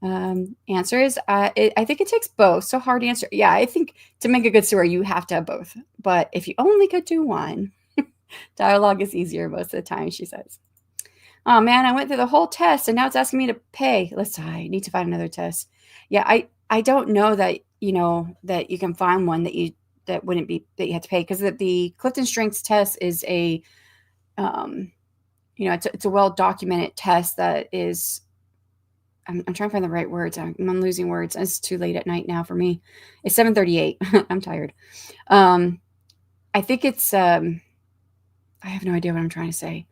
Answer is I think it takes both. So hard answer. Yeah, I think to make a good story, you have to have both. But if you only could do one, dialogue is easier most of the time, she says. Oh man, I went through the whole test and now it's asking me to pay. I need to find another test. Yeah, I don't know that, that you can find one that wouldn't be that you have to pay, because the Clifton Strengths test is um, it's a well documented test that is. I'm trying to find the right words. I'm losing words. It's too late at night now for me. It's 7:38. I'm tired. Um, I think it's. I have no idea what I'm trying to say.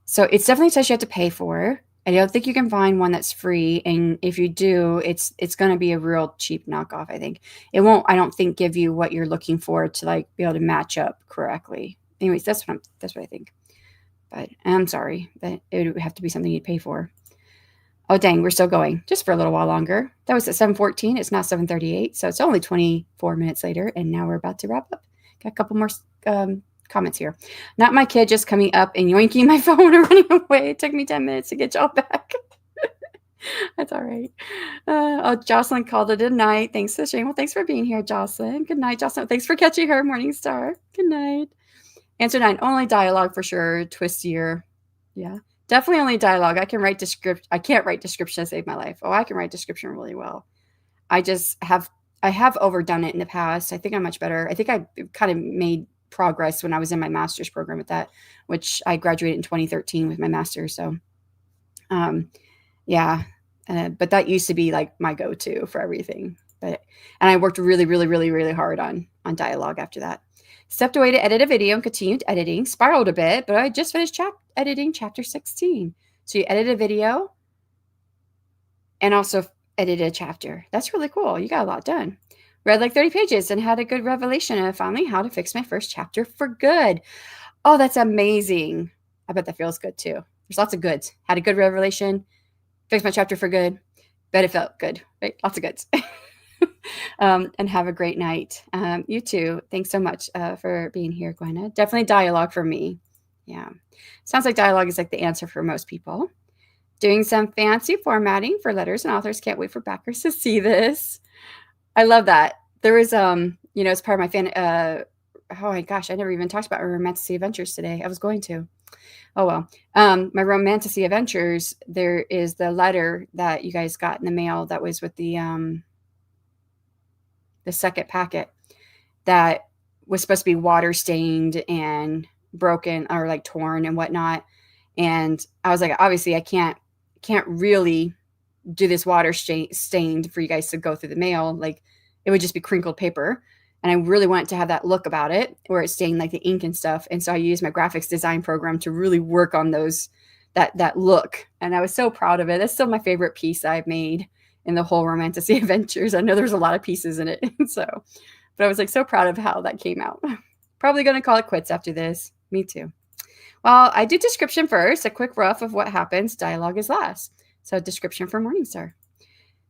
So it's definitely a test you have to pay for. I don't think you can find one that's free, and if you do, it's going to be a real cheap knockoff. I think it won't. I don't think give you what you're looking for to like be able to match up correctly. Anyways, that's what I think. But I'm sorry that it would have to be something you'd pay for. Oh dang, we're still going just for a little while longer. That was at 7:14. It's now 7:38, so it's only 24 minutes later, and now we're about to wrap up. Got a couple more comments here. Not my kid just coming up and yoinking my phone and running away. It took me 10 minutes to get y'all back. That's all right. Jocelyn called it a night. Thanks, Shane. Well, thanks for being here, Jocelyn. Good night, Jocelyn. Thanks for catching her, Morning Star. Good night. Answer 9. Only dialogue for sure. Twistier. Yeah. Definitely only dialogue. I can't write description to save my life. Oh, I can write description really well. I have overdone it in the past. I think I'm much better. I think I kind of made progress when I was in my master's program with that, which I graduated in 2013 with my master's. So, yeah. But that used to be like my go-to for everything. And I worked really, really, really, really hard on dialogue after that. Stepped away to edit a video and continued editing. Spiraled a bit, but I just finished editing chapter 16. So you edit a video and also edited a chapter. That's really cool. You got a lot done. Read like 30 pages and had a good revelation of finally how to fix my first chapter for good. Oh, that's amazing. I bet that feels good too. There's lots of goods. Had a good revelation, fixed my chapter for good. Bet it felt good, right? Lots of goods. And have a great night. You too. Thanks so much for being here, Gwenna. Definitely dialogue for me. Yeah. Sounds like dialogue is like the answer for most people. Doing some fancy formatting for letters and authors. Can't wait for backers to see this. I love that. There was, it's part of my fan. Oh my gosh, I never even talked about my Romantasy Adventures today. I was going to. Oh well. My Romantasy Adventures, there is the letter that you guys got in the mail that was with the second packet that was supposed to be water stained and broken or like torn and whatnot. And I was like, obviously I can't really do this water stained for you guys to go through the mail. Like it would just be crinkled paper. And I really wanted to have that look about it where it's stained like the ink and stuff. And so I used my graphics design program to really work on that look. And I was so proud of it. That's still my favorite piece I've made in the whole Romantasy Adventures. I know there's a lot of pieces in it. But I was like so proud of how that came out. Probably going to call it quits after this. Me too. Well, I do description first, a quick rough of what happens. Dialogue is last. So description for Morningstar.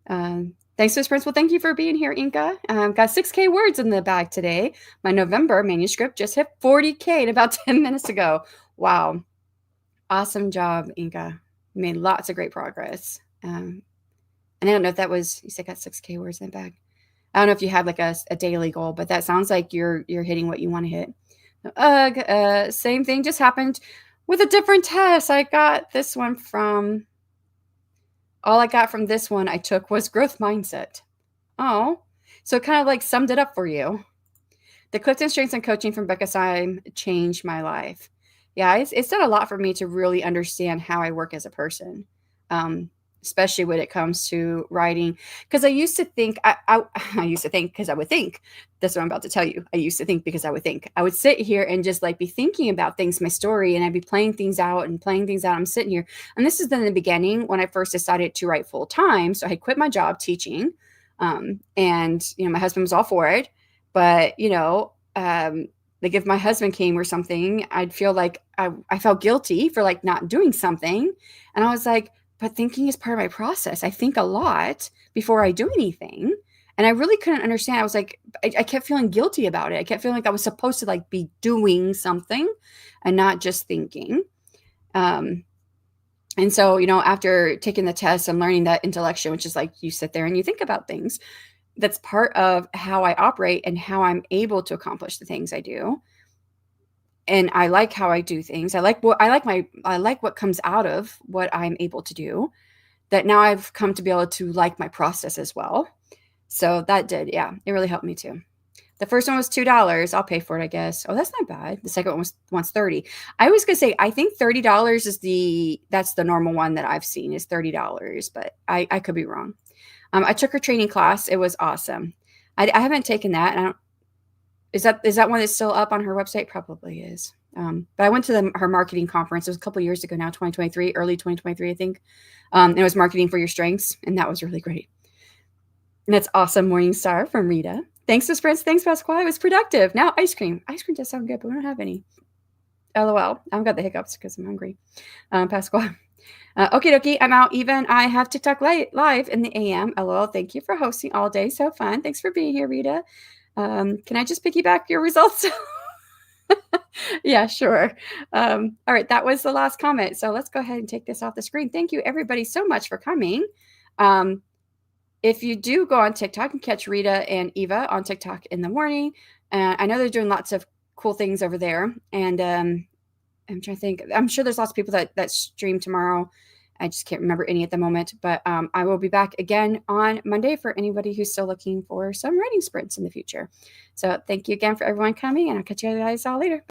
Thanks to Principal. Thank you for being here, Inka. Got 6K words in the bag today. My November manuscript just hit 40K in about 10 minutes ago. Wow. Awesome job, Inka. You made lots of great progress. And I don't know if that was, you said got 6K words in the bag. I don't know if you had like a daily goal, but that sounds like you're hitting what you want to hit. Same thing just happened with a different test. All I got from this one I took was growth mindset. Oh, so it kind of like summed it up for you. The Clifton Strengths and Coaching from Becca Syme changed my life. Yeah, it's done a lot for me to really understand how I work as a person. Especially when it comes to writing. Because I used to think, I used to think because I would think. That's what I'm about to tell you. I used to think because I would think. I would sit here and just like be thinking about things, my story, and I'd be playing things out. I'm sitting here. And this is in the beginning when I first decided to write full time. So I had quit my job teaching. And, my husband was all for it. But, like if my husband came or something, I'd feel like I felt guilty for like not doing something. And I was like, but thinking is part of my process. I think a lot before I do anything. And I really couldn't understand. I was like, I kept feeling guilty about it. I kept feeling like I was supposed to like be doing something and not just thinking. And so, after taking the test and learning that intellection, which is like you sit there and you think about things, that's part of how I operate and how I'm able to accomplish the things I do. And I like how I do things. I like what comes out of what I'm able to do. that now I've come to be able to like my process as well. So that did, yeah, it really helped me too. The first one was $2. I'll pay for it, I guess. Oh, that's not bad. The second one was 30. I was gonna say I think $30 is that's the normal one that I've seen is $30, but I could be wrong. I took her training class. It was awesome. I haven't taken that. And I don't, is that one that's still up on her website? Probably is. But I went to her marketing conference. It was a couple years ago now, 2023, early 2023, I think. It was marketing for your strengths, and that was really great. And that's awesome. Morningstar from Rita. Thanks, Miss Prince. Thanks, Pasquale. It was productive. Now ice cream. Ice cream does sound good, but we don't have any. LOL. I've got the hiccups because I'm hungry. Pasquale. Okie dokie. I'm out. Even I have TikTok live in the AM. LOL. Thank you for hosting all day. So fun. Thanks for being here, Rita. Can I just piggyback your results? Yeah, sure. All right. That was the last comment. So let's go ahead and take this off the screen. Thank you, everybody, so much for coming. If you do go on TikTok and catch Rita and Eva on TikTok in the morning, I know they're doing lots of cool things over there. And I'm trying to think. I'm sure there's lots of people that stream tomorrow. I just can't remember any at the moment. But I will be back again on Monday for anybody who's still looking for some writing sprints in the future. So thank you again for everyone coming, and I'll catch you guys all later.